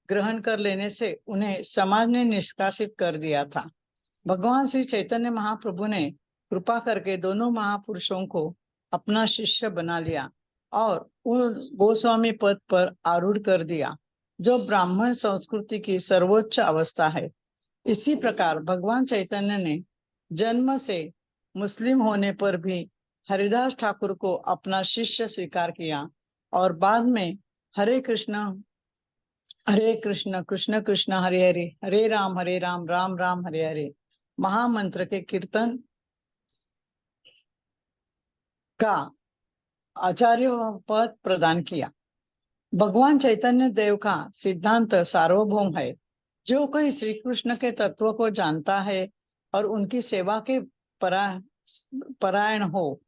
ग्रहण कर लेने से उन्हें समाज ने निष्कासित कर दिया था। भगवान श्री चैतन्य महाप्रभु ने कृपा करके दोनों महापुरुषों को अपना शिष्य बना लिया और उन गोस्वामी पद पर आरूढ़ कर दिया, जो ब्राह्मण संस्कृति की सर्वोच्च अवस्था है। इसी प्रकार भगवान चैतन्य ने जन्म से मुस्लिम होने पर भी हरिदास ठाकुर को अपना शिष्य स्वीकार किया और बाद में हरे कृष्ण कृष्ण कृष्ण हरे हरे, हरे राम राम राम हरे हरे महामंत्र के कीर्तन का आचार्य पद प्रदान किया। भगवान चैतन्य देव का सिद्धांत सार्वभौम है। जो कोई श्री कृष्ण के तत्व को जानता है और उनकी सेवा के परायण हो,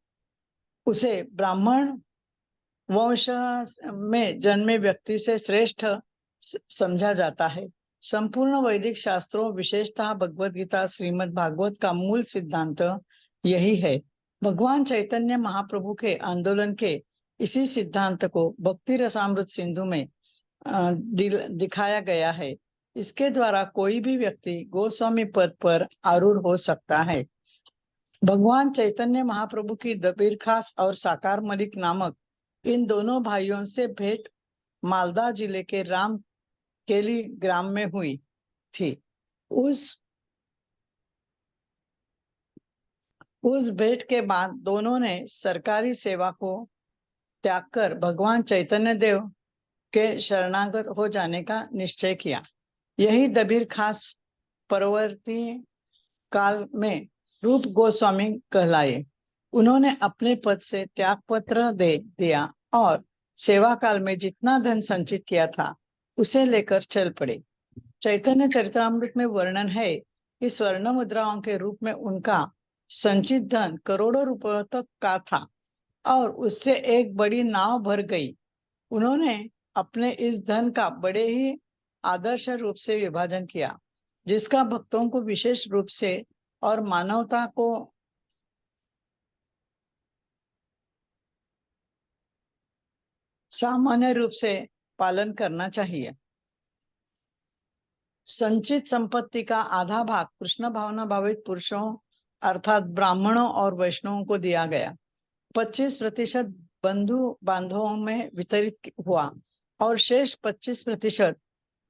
उसे ब्राह्मण वंश में जन्मे व्यक्ति से श्रेष्ठ समझा जाता है। संपूर्ण वैदिक शास्त्रों, विशेषतः भगवद गीता, श्रीमद् भागवत का मूल सिद्धांत यही है। भगवान चैतन्य महाप्रभु के आंदोलन के इसी सिद्धांत को भक्ति रसामृत सिंधु में दिखाया गया है। इसके द्वारा कोई भी व्यक्ति गोस्वामी पद पर आरूढ़ हो सकता है। भगवान चैतन्य महाप्रभु की दबीर खास और साकार मलिक नामक इन दोनों भाइयों से भेंट मालदा जिले के रामकेली ग्राम में हुई थी। उस भेंट के बाद दोनों ने सरकारी सेवा को त्याग कर भगवान चैतन्य देव के शरणागत हो जाने का निश्चय किया। यही दबीर खास परवर्ती काल में रूप गोस्वामी कहलाए। उन्होंने अपने पद से त्याग पत्र दे दिया और सेवा काल में जितना धन संचित किया था उसे लेकर चल पड़े। चैतन्य चरितामृत में वर्णन है कि स्वर्ण मुद्राओं के रूप में उनका संचित धन करोड़ों रुपयों तक का था और उससे एक बड़ी नाव भर गई। उन्होंने अपने इस धन का बड़े ही आदर्श रूप से विभाजन किया, जिसका भक्तों को विशेष रूप से और मानवता को सामान्य रूप से पालन करना चाहिए। संचित संपत्ति का आधा भाग कृष्ण भावना भावित पुरुषों अर्थात ब्राह्मणों और वैष्णवों को दिया गया। 25% बंधु बांधवों में वितरित हुआ और शेष 25%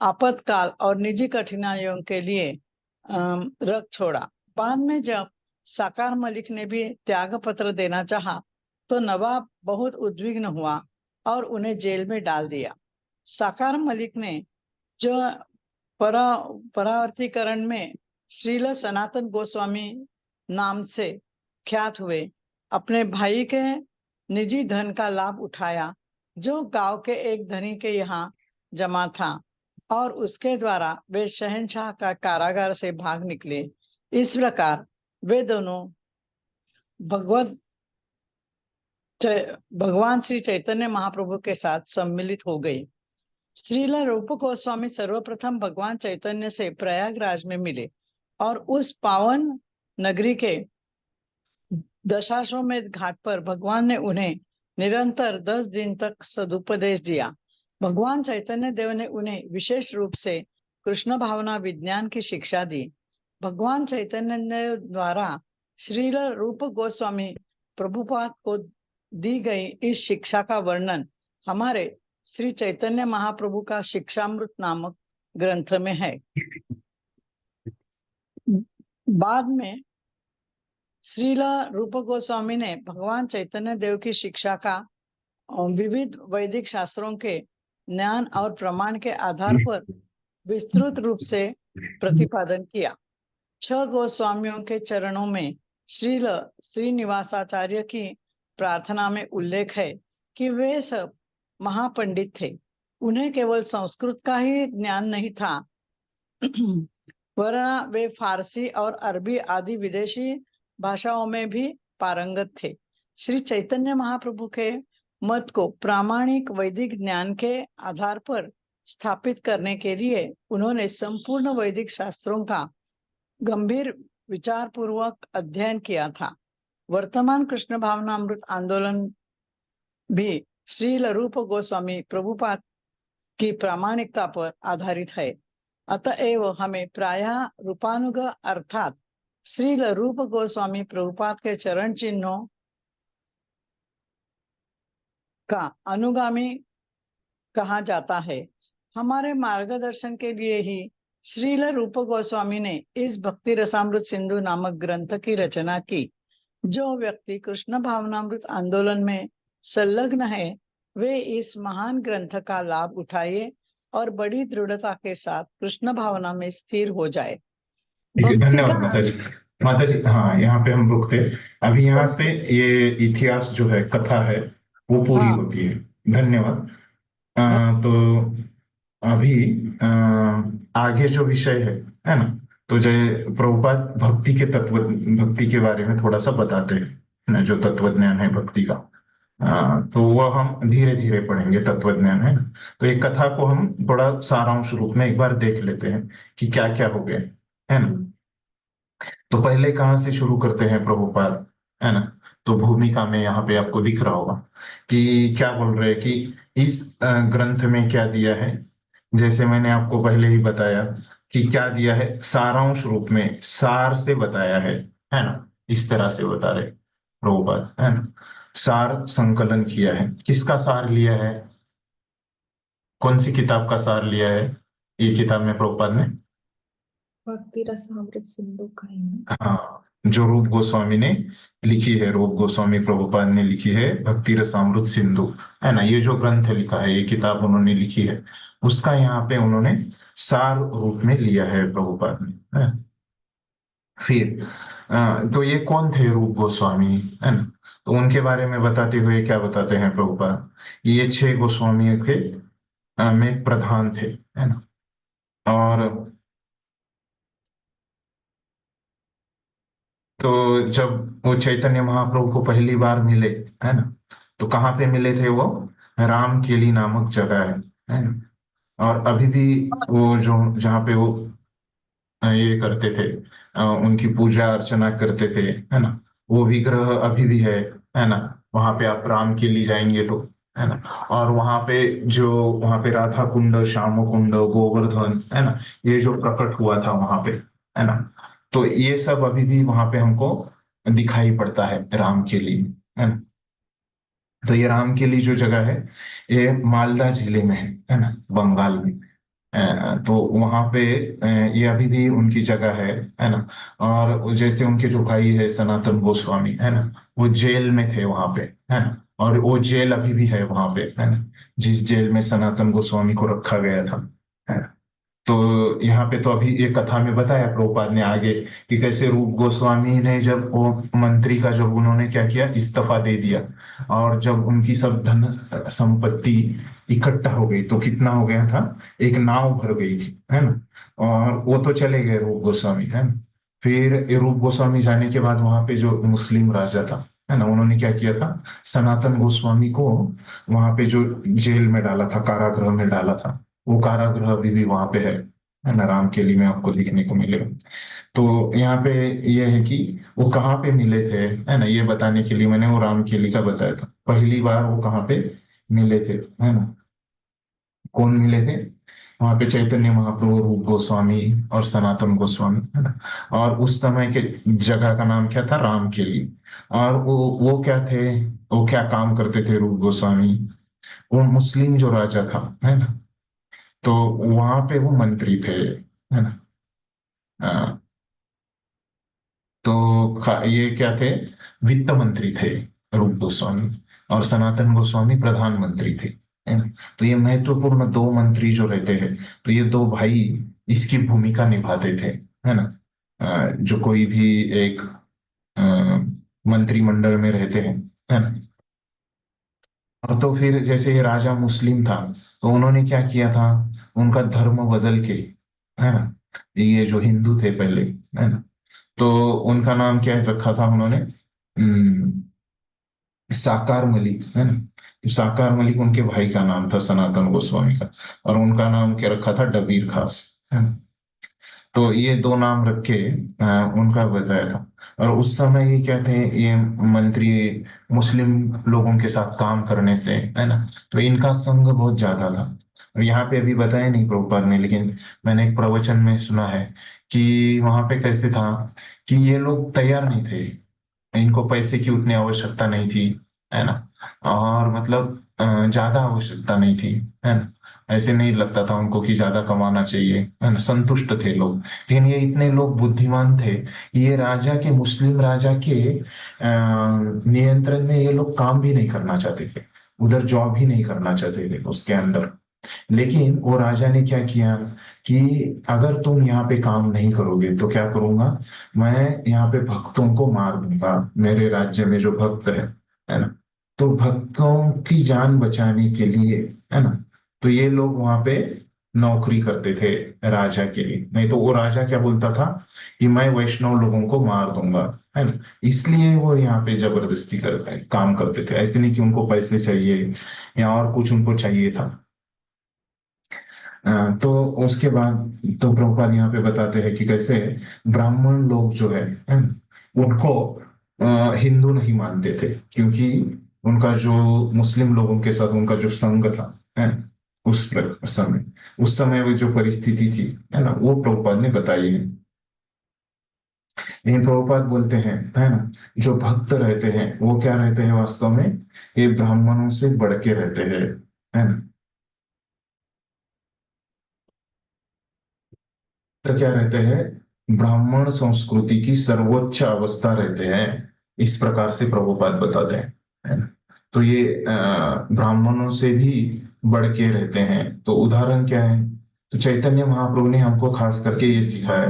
आपातकाल और निजी कठिनाइयों के लिए रख छोड़ा। बाद में जब साकार मलिक ने भी त्याग पत्र देना चाहा तो नवाब बहुत उद्विग्न हुआ और उन्हें जेल में डाल दिया। साकार मलिक ने जो परावर्तीकरण में श्रील सनातन गोस्वामी नाम से ख्यात हुए, अपने भाई के निजी धन का लाभ उठाया जो गांव के एक धनी के यहाँ जमा था और उसके द्वारा वे शहंशाह का कारागार से भाग निकले। इस प्रकार वे दोनों भगवान श्री चैतन्य महाप्रभु के साथ सम्मिलित हो गए। श्रील रूप गोस्वामी सर्वप्रथम भगवान चैतन्य से प्रयागराज में मिले और उस पावन नगरी के दशाश्वमेध घाट पर भगवान ने उन्हें निरंतर 10 दिन तक सदुपदेश दिया। भगवान चैतन्य देव ने उन्हें विशेष रूप से कृष्ण भावना विज्ञान की शिक्षा दी। भगवान चैतन्य देव द्वारा श्रील रूप गोस्वामी प्रभुपाद को दी गई इस शिक्षा का वर्णन हमारे श्री चैतन्य महाप्रभु का शिक्षामृत नामक ग्रंथ में है। बाद में श्रील रूप गोस्वामी ने भगवान चैतन्य देव की शिक्षा का विविध वैदिक शास्त्रों के ज्ञान और प्रमाण के आधार पर विस्तृत रूप से प्रतिपादन किया। 6 गोस्वामियों के चरणों में श्रील श्रीनिवासाचार्य की प्रार्थना में उल्लेख है कि वे सब महापंडित थे। उन्हें केवल संस्कृत का ही ज्ञान नहीं था, वरना वे फारसी और अरबी आदि विदेशी भाषाओं में भी पारंगत थे। श्री चैतन्य महाप्रभु के मत को प्रामाणिक वैदिक ज्ञान के आधार पर स्थापित करने के लिए उन्होंने संपूर्ण वैदिक शास्त्रों का गंभीर विचार पूर्वक अध्ययन किया था। वर्तमान कृष्ण भावनामृत आंदोलन भी श्रील रूप गोस्वामी प्रभुपाद की प्रामाणिकता पर आधारित है। अतएव हमें प्रायः रूपानुग अर्थात श्रील रूप गोस्वामी प्रभुपाद के चरण चिन्हों का अनुगामी कहा जाता है। हमारे मार्गदर्शन के लिए ही श्रील रूप गोस्वामी ने इस भक्ति रसामृत सिंधु नामक ग्रंथ की रचना की। जो व्यक्ति कृष्ण भावनामृत आंदोलन में संलग्न है वे इस महान ग्रंथ का लाभ उठाइए और बड़ी दृढ़ता के साथ कृष्ण भावना में स्थिर हो जाए। धन्यवाद माता जी। माता जी, हाँ, यहाँ पे हम रुकते। अभी यहाँ से ये इतिहास जो है, कथा है, वो पूरी होती है। धन्यवाद। तो अभी आगे जो विषय है ना, तो जय प्रभुपाद भक्ति के तत्व, भक्ति के बारे में थोड़ा सा बताते हैं ना, जो तत्व ज्ञान है भक्ति का। तो वह हम धीरे धीरे पढ़ेंगे, तत्व ज्ञान है ना। तो एक कथा को हम थोड़ा सारांश रूप में एक बार देख लेते हैं कि क्या क्या हो गया है ना। तो पहले कहाँ से शुरू करते हैं प्रभुपाद, है ना। तो भूमिका में यहाँ पे आपको दिख रहा होगा कि क्या बोल रहे हैं कि इस ग्रंथ में क्या दिया है। जैसे मैंने आपको पहले ही बताया कि क्या दिया है, सारांश रूप में सार से बताया है ना। इस तरह से बता रहे प्रभुपाद, है ना। सार संकलन किया है। किसका सार लिया है, कौन सी किताब का सार लिया है ये किताब में प्रभुपाद ने? भक्ति रसामृत सिंधु का है ना? हाँ, जो रूप गोस्वामी ने लिखी है, रूप गोस्वामी प्रभुपाद ने लिखी है भक्ति रसामृत सिंधु, है ना। ये जो ग्रंथ लिखा है, ये किताब उन्होंने लिखी है, उसका यहाँ पे उन्होंने सार रूप में लिया है प्रभुपाद ने, है। फिर तो ये कौन थे रूप गोस्वामी, है ना। तो उनके बारे में बताते हुए क्या बताते हैं प्रभुपाद, ये 6 गोस्वामियों के में प्रधान थे, है ना। और तो जब वो चैतन्य महाप्रभु को पहली बार मिले, है ना, तो कहाँ पे मिले थे वो? रामकेली नामक जगह है ना। और अभी भी वो जो जहाँ पे वो ये करते थे, उनकी पूजा अर्चना करते थे, है ना, वो विग्रह अभी भी है ना। वहां पे आप रामकेली जाएंगे तो, है ना। और वहां पे जो वहां पे राधा कुंड, श्याम कुंड, गोवर्धन, है ना, ये जो प्रकट हुआ था वहां पे, है ना। तो ये सब अभी भी वहां पे हमको दिखाई पड़ता है रामकेली में, है ना। तो ये रामकेली जो जगह है ये मालदा जिले में है ना, बंगाल में। तो वहां पे ये अभी भी उनकी जगह है ना। और जैसे उनके जो भाई है सनातन गोस्वामी, है ना, वो जेल में थे वहां पे, है ना। और वो जेल अभी भी है वहां पे, है ना, जिस जेल में सनातन गोस्वामी को रखा गया था, है ना। तो यहाँ पे तो अभी एक कथा में बताया प्रभुपाद ने आगे कि कैसे रूप गोस्वामी ने जब वो मंत्री का जब उन्होंने क्या किया, इस्तीफा दे दिया, और जब उनकी सब धन संपत्ति इकट्ठा हो गई तो कितना हो गया था, एक नाव भर गई थी, है ना। और वो तो चले गए रूप गोस्वामी, है ना। फिर ये रूप गोस्वामी जाने के बाद वहां पे जो मुस्लिम राजा था, है ना, उन्होंने क्या किया था, सनातन गोस्वामी को वहां पे जो जेल में डाला था, कारागृह में डाला था, वो कारागृह अभी भी वहां पे है ना, रामकेली में आपको देखने को मिलेगा। तो यहाँ पे ये है कि वो कहाँ पे मिले थे, है ना, ये बताने के लिए मैंने वो रामकेली का बताया था। पहली बार वो कहाँ पे मिले थे, है ना, कौन मिले थे, वहां पे चैतन्य महाप्रभु, रूप गोस्वामी और सनातन गोस्वामी, है ना। और उस समय के जगह का नाम क्या था, रामकेली। और वो क्या थे, वो क्या काम करते थे रूप गोस्वामी, वो मुस्लिम जो राजा था, है ना, तो वहां पे वो मंत्री थे, है ना। अ, तो ये क्या थे, वित्त मंत्री थे रूप गोस्वामी, और सनातन गोस्वामी प्रधानमंत्री थे, है ना। तो ये महत्वपूर्ण दो मंत्री जो रहते हैं, तो ये दो भाई इसकी भूमिका निभाते थे, है ना। जो कोई भी एक अ, मंत्रिमंडल में रहते हैं, है ना। और तो फिर जैसे ये राजा मुस्लिम था, तो उन्होंने क्या किया था, उनका धर्म बदल के, है ना, ये जो हिंदू थे पहले, है ना, तो उनका नाम क्या रखा था उन्होंने, साकार मलिक, है ना। तो साकार मलिक उनके भाई का नाम था, सनातन गोस्वामी का। और उनका नाम क्या रखा था, डबीर खास, है ना। तो ये दो नाम रख के उनका बताया था। और उस समय ये क्या थे, ये मंत्री मुस्लिम लोगों के साथ काम करने से, है ना, तो इनका संग बहुत ज्यादा था। और यहाँ पे अभी बताया नहीं प्रभुपाद ने, लेकिन मैंने एक प्रवचन में सुना है कि वहां पे कैसे था कि ये लोग तैयार नहीं थे, इनको पैसे की उतनी आवश्यकता नहीं थी, है ना। और मतलब ज्यादा आवश्यकता नहीं थी, है ना। ऐसे नहीं लगता था उनको कि ज्यादा कमाना चाहिए, है ना, संतुष्ट थे लोग। लेकिन ये इतने लोग बुद्धिमान थे, ये राजा के, मुस्लिम राजा के नियंत्रण में ये लोग काम भी नहीं करना चाहते थे, उधर जॉब ही नहीं करना चाहते थे उसके अंदर। लेकिन वो राजा ने क्या किया कि अगर तुम यहाँ पे काम नहीं करोगे तो क्या करूंगा, मैं यहाँ पे भक्तों को मार दूंगा, मेरे राज्य में जो भक्त है ना। तो भक्तों की जान बचाने के लिए, है ना, तो ये लोग वहां पे नौकरी करते थे राजा के लिए। नहीं तो वो राजा क्या बोलता था कि मैं वैष्णव लोगों को मार दूंगा, है ना। इसलिए वो यहाँ पे जबरदस्ती करते काम करते थे, ऐसे नहीं कि उनको पैसे चाहिए या और कुछ उनको चाहिए था। तो उसके बाद तो प्रभुपाद यहाँ पे बताते हैं कि कैसे ब्राह्मण लोग जो है ना, उनको हिंदू नहीं मानते थे, क्योंकि उनका जो मुस्लिम लोगों के साथ उनका जो संग था, है ना, समय, उस समय वो जो परिस्थिति थी, है ना, वो प्रभुपाद ने बताई है। लेकिन प्रभुपाद बोलते हैं, है ना, जो भक्त रहते हैं वो क्या रहते हैं वास्तव में, ये ब्राह्मणों से बढ़ के रहते हैं, है ना। तो क्या रहते हैं, ब्राह्मण संस्कृति की सर्वोच्च अवस्था रहते हैं, इस प्रकार से प्रभुपाद बताते हैं, है ना। तो ये ब्राह्मणों से भी बढ़ के रहते हैं। तो उदाहरण क्या है, तो चैतन्य महाप्रभु ने हमको खास करके ये सिखाया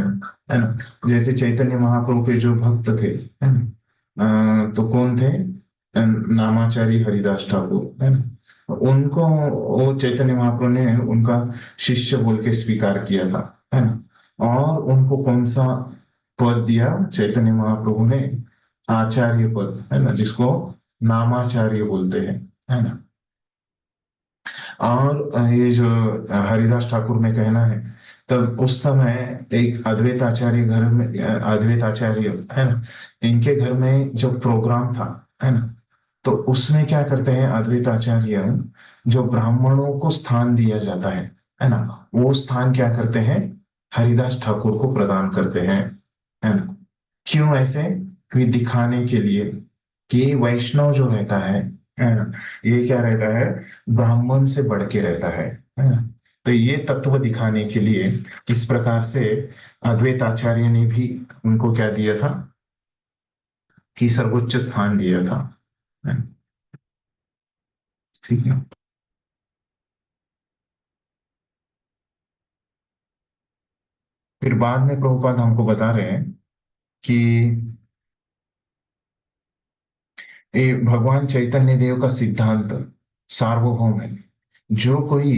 है ना। जैसे चैतन्य महाप्रभु के जो भक्त थे, है ना, तो कौन थे, नामाचारी हरिदास ठाकुर, है ना। उनको वो चैतन्य महाप्रभु ने उनका शिष्य बोल के स्वीकार किया था, है ना। और उनको कौन सा पद दिया चैतन्य महाप्रभु ने, आचार्य पद, है ना, जिसको नामाचार्य बोलते हैं, है ना। और ये जो हरिदास ठाकुर ने कहना है, तब उस समय एक अद्वैत आचार्य घर में, अद्वैत आचार्य, है ना, इनके घर में जो प्रोग्राम था, है ना, तो उसमें क्या करते हैं अद्वैत आचार्य, जो ब्राह्मणों को स्थान दिया जाता है ना, वो स्थान क्या करते हैं, हरिदास ठाकुर को प्रदान करते हैं, है ना। क्यों ऐसे, कि दिखाने के लिए कि वैष्णव जो रहता है ना, ये क्या रहता है, ब्राह्मण से बढ़ के रहता है ना। तो ये तत्व दिखाने के लिए किस प्रकार से अद्वैत आचार्य ने भी उनको क्या दिया था, कि सर्वोच्च स्थान दिया था, है ना? ठीक है। फिर बाद में प्रभुपाद हमको बता रहे हैं कि ये भगवान चैतन्य देव का सिद्धांत सार्वभौम है। जो कोई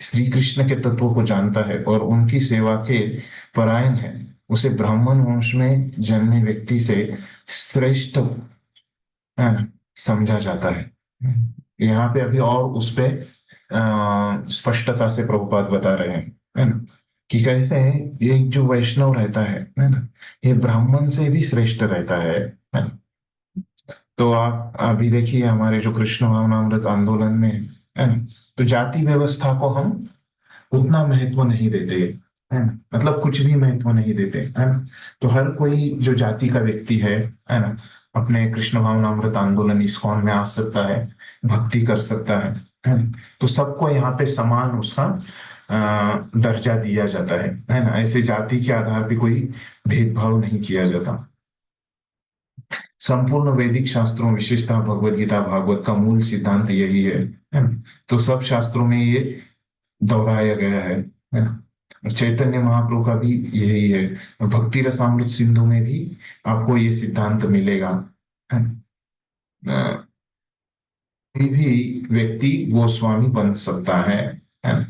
श्री कृष्ण के तत्वों को जानता है और उनकी सेवा के परायण है, उसे ब्राह्मण वंश में जन्मे व्यक्ति से श्रेष्ठ समझा जाता है। यहाँ पे अभी और उस पे स्पष्टता से प्रभुपाद बता रहे हैं, है ना, कि कैसे ये जो वैष्णव रहता है ना, ये ब्राह्मण से भी श्रेष्ठ रहता है ना। तो आप अभी देखिए हमारे जो कृष्ण भावनामृत आंदोलन में है ना, तो जाति व्यवस्था को हम उतना महत्व नहीं देते, है ना, मतलब कुछ भी महत्व नहीं देते, है ना। तो हर कोई जो जाति का व्यक्ति है ना, अपने कृष्ण भावनामृत आंदोलन इस्कॉन में आ सकता है, भक्ति कर सकता है ना। तो सबको यहाँ पे समान उसका दर्जा दिया जाता है ना। ऐसे जाति के आधार पे कोई भेदभाव नहीं किया जाता। संपूर्ण वैदिक शास्त्रों, विशेषतः भगवद गीता भागवत का मूल सिद्धांत यही है ना। तो सब शास्त्रों में ये दोहराया गया है ना। और चैतन्य महाप्रभु का भी यही है। भक्ति रसामृत सिंधु में भी आपको ये सिद्धांत मिलेगा, है ना। कोई भी व्यक्ति गोस्वामी बन सकता है ना।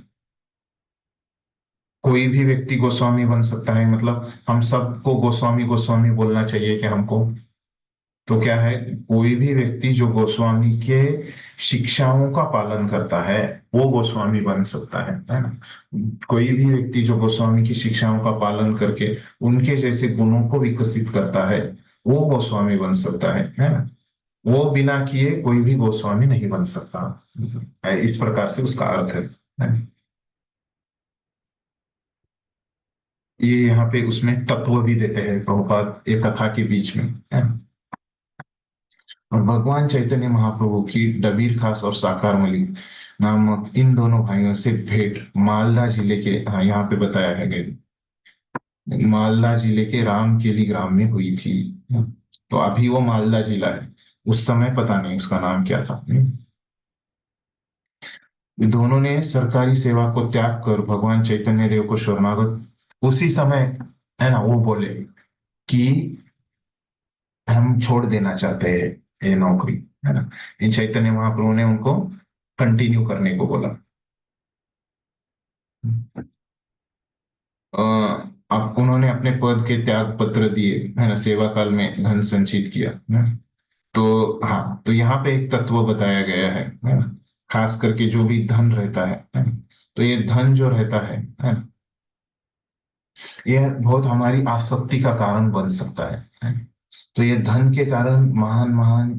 कोई भी व्यक्ति गोस्वामी बन सकता है, मतलब हम सबको गोस्वामी गोस्वामी बोलना चाहिए कि हमको, तो क्या है, कोई भी व्यक्ति जो गोस्वामी के शिक्षाओं का पालन करता है वो गोस्वामी बन सकता है ना। कोई भी व्यक्ति जो गोस्वामी की शिक्षाओं का पालन करके उनके जैसे गुणों को विकसित करता है वो गोस्वामी बन सकता है ना। वो बिना किए कोई भी गोस्वामी नहीं बन सकता। इस प्रकार से उसका अर्थ है ना? ये यहाँ पे उसमें तत्व भी देते हैं प्रभुपाद एक कथा के बीच में, है ना। और भगवान चैतन्य महाप्रभु की डबीर खास और साकार मली नामक इन दोनों भाइयों से भेंट मालदा जिले के, हाँ यहाँ पे बताया है गया, मालदा जिले के रामकेली ग्राम में हुई थी। तो अभी वो मालदा जिला है, उस समय पता नहीं उसका नाम क्या था। ये दोनों ने सरकारी सेवा को त्याग कर भगवान चैतन्य देव को शरणागत उसी समय, है ना, वो बोले कि हम छोड़ देना चाहते हैं ये नौकरी, है ना। इन चैतन्य महाप्रभु ने उनको कंटिन्यू करने को बोला। अब उन्होंने अपने पद के त्याग पत्र दिए, है ना, सेवा काल में धन संचित किया, है ना। तो हाँ, तो यहाँ पे एक तत्व बताया गया है ना। खास करके जो भी धन रहता है ना, तो ये धन जो रहता है ना, यह बहुत हमारी आसक्ति का कारण बन सकता है ना। तो ये धन के कारण महान महान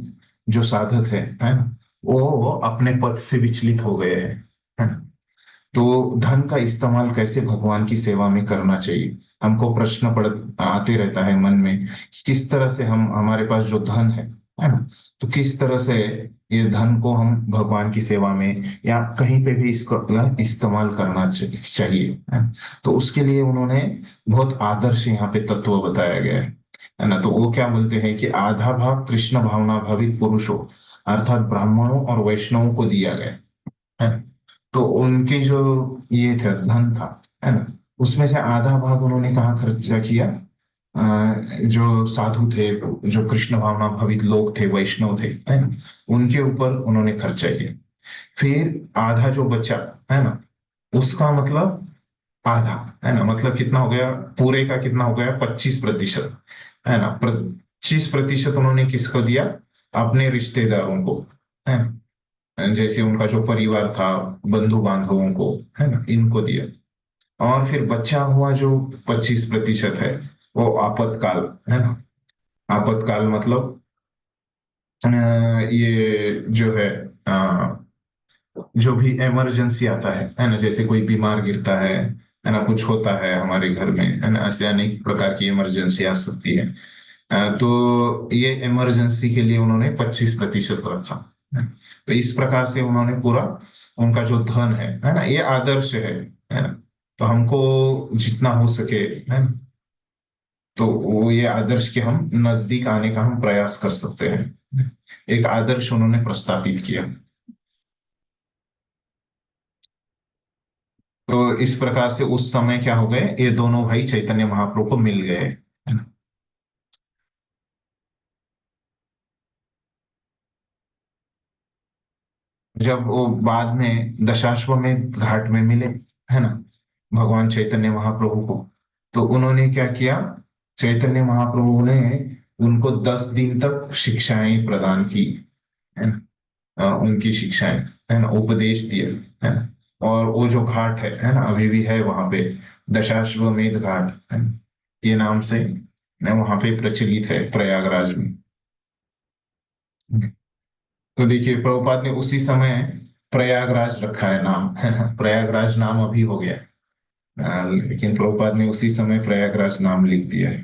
जो साधक है ना, वो अपने पद से विचलित हो गए हैं, है ना। तो धन का इस्तेमाल कैसे भगवान की सेवा में करना चाहिए, हमको प्रश्न पड़ आते रहता है मन में कि किस तरह से हम, हमारे पास जो धन है ना, तो किस तरह से ये धन को हम भगवान की सेवा में या कहीं पे भी इसको इस्तेमाल करना चाहिए, है ना? तो उसके लिए उन्होंने बहुत आदर्श यहाँ पे तत्व बताया गया है ना। तो वो क्या बोलते हैं कि आधा भाग कृष्ण भावना भावित पुरुषों अर्थात ब्राह्मणों और वैष्णवों को दिया गया है। तो उनके जो ये था धन था, है ना, उसमें से आधा भाग उन्होंने कहाँ खर्चा किया, जो साधु थे, जो कृष्ण भावना भावित लोग थे, वैष्णव थे, है ना, उनके ऊपर उन्होंने खर्चा किया। फिर आधा जो बचा, है ना, उसका मतलब आधा, है ना, मतलब कितना हो गया, पूरे का कितना हो गया, 25%, है ना। 25% उन्होंने किसको दिया, अपने रिश्तेदारों को, है ना, जैसे उनका जो परिवार था, बंधु बांधवों को, है ना, इनको दिया। और फिर बचा हुआ जो 25% है वो आपातकाल, है ना। आपातकाल मतलब ये जो जो भी इमरजेंसी आता है ना, जैसे कोई बीमार गिरता है ना, कुछ होता है हमारे घर में, है ना, ऐसे अनेक प्रकार की इमरजेंसी आ सकती है। तो ये इमरजेंसी के लिए उन्होंने 25% रखा, है। तो इस प्रकार से उन्होंने पूरा उनका जो धन है ना, ये आदर्श है ना। तो हमको जितना हो सके, है ना, तो वो ये आदर्श के हम नजदीक आने का हम प्रयास कर सकते हैं। एक आदर्श उन्होंने प्रस्तावित किया। तो इस प्रकार से उस समय क्या हो गए, ये दोनों भाई चैतन्य महाप्रभु को मिल गए, है ना। जब वो बाद में दशाश्वमेध घाट में मिले, है ना, भगवान चैतन्य महाप्रभु को, तो उन्होंने क्या किया, चैतन्य महाप्रभु ने उनको 10 दिन तक शिक्षाएं प्रदान की, है ना, उनकी शिक्षाएं, है ना, उपदेश दिए, है ना। और वो जो घाट है ना, अभी भी है वहां पे, दशाश्वमेध घाट, है ना, ये नाम से वहां पे प्रचलित है प्रयागराज में। तो देखिए प्रभुपाद ने उसी समय प्रयागराज रखा है नाम, है ना, प्रयागराज नाम अभी हो गया, लेकिन प्रभुपाद ने उसी समय प्रयागराज नाम लिख दिया है,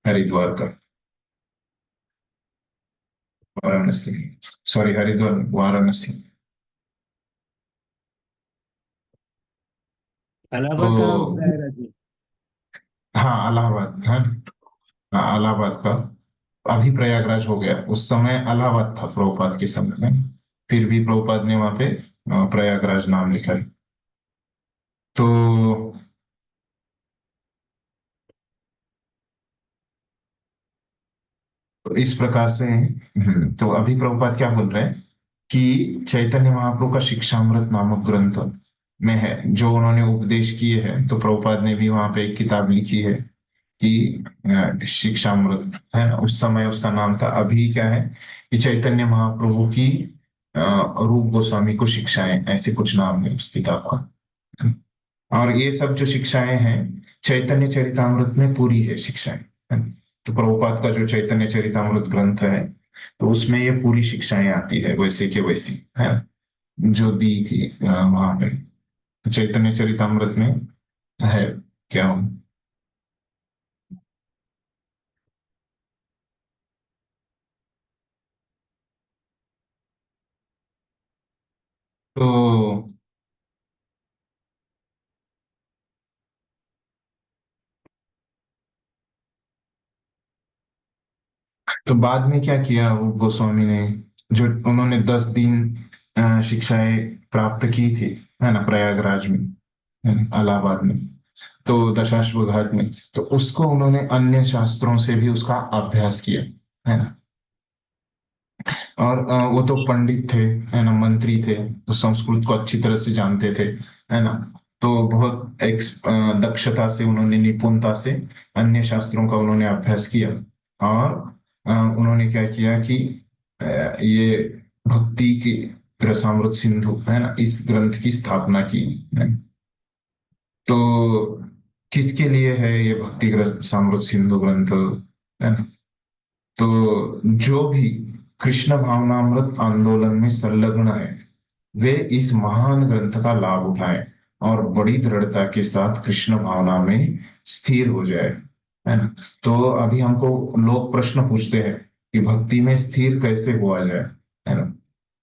हरिद्वार का, वाराणसी, सॉरी हरिद्वार, वाराणसी। इलाहाबाद का तो प्रयागराज में। हाँ इलाहाबाद, हाँ इलाहाबाद का, अभी प्रयागराज हो गया, उस समय इलाहाबाद था प्रभुपाद के समय में, फिर भी प्रभुपाद ने वहां पे प्रयागराज नाम लिखा है। तो इस प्रकार से तो अभी प्रभुपाद क्या बोल रहे हैं कि चैतन्य महाप्रभु का शिक्षामृत नामक ग्रंथ में है जो उन्होंने उपदेश किए हैं, तो प्रभुपाद ने भी वहां पे एक किताब लिखी है कि शिक्षामृत, है ना, उस समय उसका नाम था। अभी क्या है कि चैतन्य महाप्रभु की रूप गोस्वामी को शिक्षाएं, ऐसे कुछ नाम है उस किताब का। और ये सब जो शिक्षाएं हैं चैतन्य चरितामृत में पूरी है शिक्षाएं, है ना। तो प्रभुपाद का जो चैतन्य चरितामृत ग्रंथ है, तो उसमें ये पूरी शिक्षाएं आती है वैसे के वैसी, है ना, जो दी थी वहां पे। तो चैतन्य चरितामृत में है क्या, तो तो बाद में क्या किया वो गोस्वामी ने, जो उन्होंने 10 दिन शिक्षाएं प्राप्त की थी, है ना, प्रयागराज में, है ना, इलाहाबाद में, तो दशाश्वघात में, तो उसको उन्होंने अन्य शास्त्रों से भी उसका अभ्यास किया, है ना। और वो तो पंडित थे, है ना, मंत्री थे, तो संस्कृत को अच्छी तरह से जानते थे, है ना। तो बहुत दक्षता से उन्होंने, निपुणता से अन्य शास्त्रों का उन्होंने अभ्यास किया, और उन्होंने क्या किया कि ये भक्ति की रसामृत सिंधु, है ना, इस ग्रंथ की स्थापना की, है। तो किसके लिए है ये भक्ति रसामृत सिंधु ग्रंथ, है ना। तो जो भी कृष्ण भावनामृत आंदोलन में संलग्न है, वे इस महान ग्रंथ का लाभ उठाएं और बड़ी दृढ़ता के साथ कृष्ण भावना में स्थिर हो जाए, है ना। तो अभी हमको लोग प्रश्न पूछते हैं कि भक्ति में स्थिर कैसे हुआ जाए, है ना।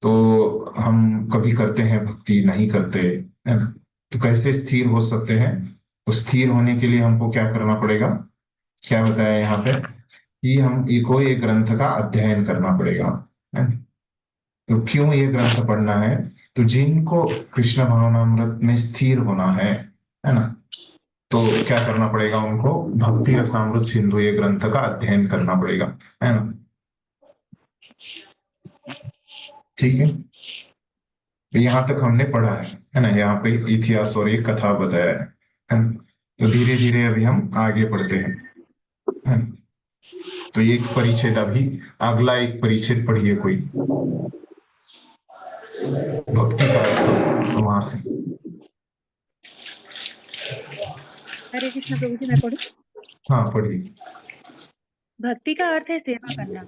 तो हम कभी करते हैं भक्ति, नहीं करते, है ना। तो कैसे स्थिर हो सकते हैं, तो स्थिर होने के लिए हमको क्या करना पड़ेगा, क्या बताया यहाँ पे कि हम को ये ग्रंथ का अध्ययन करना पड़ेगा, है। तो क्यों ये ग्रंथ पढ़ना है, तो जिनको कृष्ण भावनामृत में स्थिर होना है ना, तो क्या करना पड़ेगा उनको, भक्ति रसामृत सिंधु ये ग्रंथ का अध्ययन करना पड़ेगा, है ना। ठीक है, तो यहाँ तक हमने पढ़ा है ना, यहाँ पे इतिहास और एक कथा बताया है ना? तो धीरे धीरे अभी हम आगे बढ़ते हैं, है ना? तो एक परिच्छेद, अभी अगला एक परिच्छेद पढ़िए कोई, भक्ति का अर्थ, तो वहां से। हरे कृष्ण प्रभु जी, मैं पढ़ूं? हाँ पढ़िए। भक्ति का अर्थ है सेवा करना।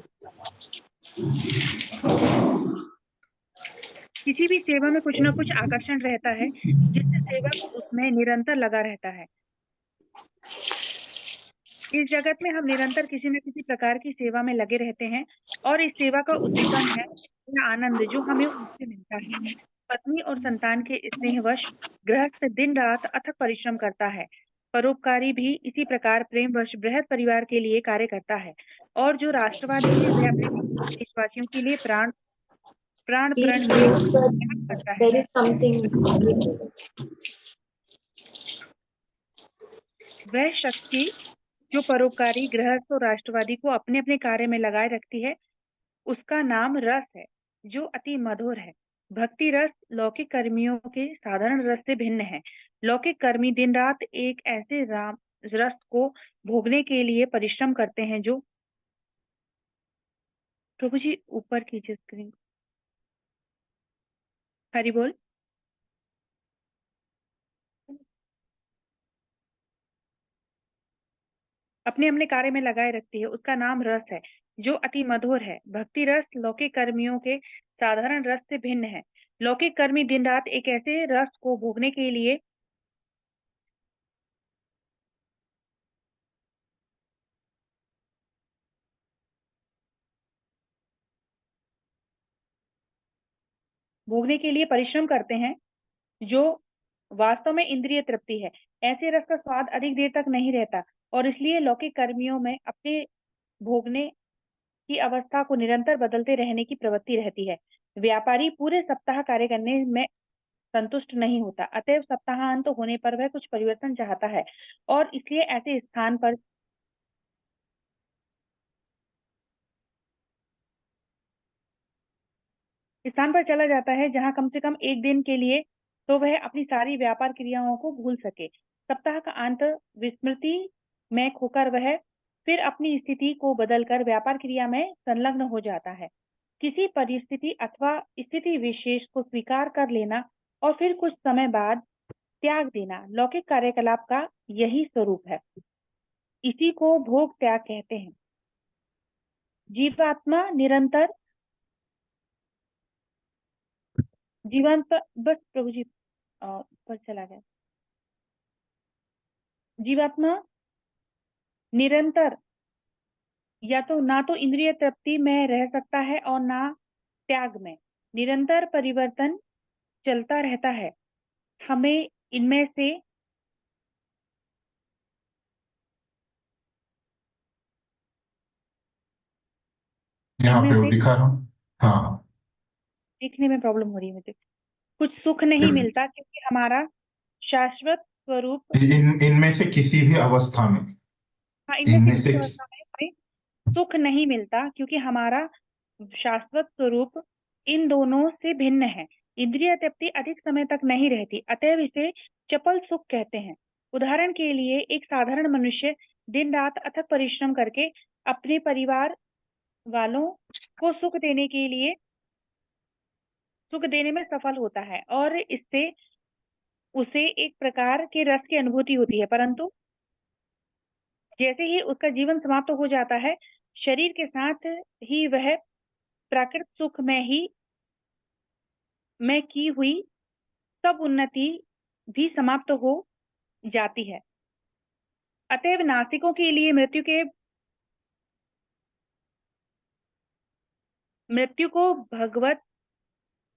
किसी भी सेवा में कुछ ना कुछ आकर्षण रहता है जिससे सेवक उसमें निरंतर लगा रहता है। इस जगत में हम निरंतर किसी न किसी प्रकार की सेवा में लगे रहते हैं और इस सेवा का उद्दीपन है यह आनंद जो हमें उससे मिलता है। पत्नी और संतान के स्नेहवश गृहस्थ दिन रात अथक परिश्रम करता है। परोपकारी भी इसी प्रकार प्रेमवश बृहद परिवार के लिए कार्य करता है। और जो राष्ट्रवादी है वह अपने देशवासियों के लिए प्राण Please प्रण mute, देकर but त्याग करता है। there is something. वह शक्ति जो परोपकारी, गृहस्थ और राष्ट्रवादी को अपने अपने कार्य में लगाए रखती है, उसका नाम रस है, जो अति मधुर है। भक्ति रस लौकिक कर्मियों के साधारण रस से भिन्न है। लौकिक कर्मी दिन रात एक ऐसे रस को भोगने के लिए परिश्रम करते हैं जो, प्रभु जी ऊपर कीजिए स्क्रीन, हरि बोल। अपने अपने कार्य में लगाए रखती है, उसका नाम रस है, जो अति मधुर है। भक्ति रस लौकिक कर्मियों के साधारण रस से भिन्न है। लौकिक कर्मी दिन रात एक ऐसे रस को भोगने के लिए परिश्रम करते हैं, जो वास्तव में इंद्रिय तृप्ति है। ऐसे रस का स्वाद अधिक देर तक नहीं रहता और इसलिए लौकिक कर्मियों में अपने भोगने की अवस्था को निरंतर बदलते रहने की प्रवृत्ति रहती है। व्यापारी पूरे सप्ताह कार्य करने में संतुष्ट नहीं होता, अतएव सप्ताहांत होने पर वह कुछ परिवर्तन चाहता है और इसलिए ऐसे स्थान पर चला जाता है जहां कम से कम एक दिन के लिए तो वह अपनी सारी व्यापार क्रियाओं को भूल सके। सप्ताह का अंत विस्मृति में खोकर वह फिर अपनी स्थिति को बदलकर व्यापार क्रिया में संलग्न हो जाता है। किसी परिस्थिति अथवा स्थिति विशेष को स्वीकार कर लेना और फिर कुछ समय बाद त्याग देना लौकिक कार्यकलाप का यही स्वरूप है। इसी को भोग त्याग कहते हैं। जीवात्मा निरंतर जीवन पर, बस प्रभु जी पर चला गया। जीवात्मा निरंतर या तो ना तो इंद्रिय तृप्ति में रह सकता है और ना त्याग में। निरंतर परिवर्तन चलता रहता है। हमें इनमें से यहाँ पे वो दिखा रहा हूँ। हाँ, देखने में प्रॉब्लम हो रही है मुझे। कुछ सुख नहीं मिलता क्योंकि हमारा शाश्वत स्वरूप इनमें से किसी भी अवस्था में, हाँ, इनमें इनमें से से किसी अवस्था में हमें सुख नहीं मिलता क्योंकि हमारा शाश्वत स्वरूप इन दोनों से भिन्न है। इंद्रिय तृप्ति अधिक समय तक नहीं रहती, अतएव इसे चपल सुख कहते हैं। उदाहरण के लिए एक साधारण मनुष्य दिन रात अथक परिश्रम करके अपने परिवार वालों को सुख देने में सफल होता है और इससे उसे एक प्रकार के रस की अनुभूति होती है, परंतु जैसे ही उसका जीवन समाप्त हो जाता है, शरीर के साथ ही वह प्राकृत सुख में की हुई सब उन्नति भी समाप्त हो जाती है। अतएव नास्तिकों के लिए मृत्यु को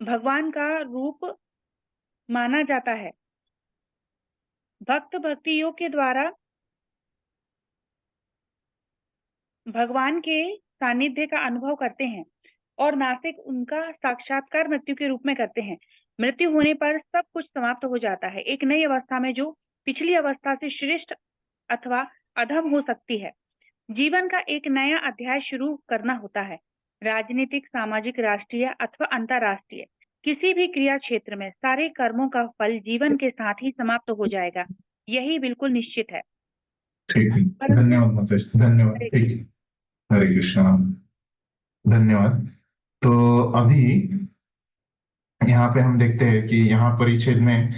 भगवान का रूप माना जाता है। भक्त भक्ति योग के द्वारा भगवान के सानिध्य का अनुभव करते हैं और नास्तिक उनका साक्षात्कार मृत्यु के रूप में करते हैं। मृत्यु होने पर सब कुछ समाप्त हो जाता है, एक नई अवस्था में जो पिछली अवस्था से श्रेष्ठ अथवा अधम हो सकती है। जीवन का एक नया अध्याय शुरू करना होता है। राजनीतिक, सामाजिक, राष्ट्रीय अथवा अंतरराष्ट्रीय किसी भी क्रिया क्षेत्र में सारे कर्मों का फल जीवन के साथ ही समाप्त हो जाएगा, यही बिल्कुल निश्चित है। ठीक है, धन्यवाद माता जी, धन्यवाद। ठीक है, हरे कृष्णा, धन्यवाद। तो अभी यहाँ पे हम देखते हैं कि यहाँ परिच्छेद में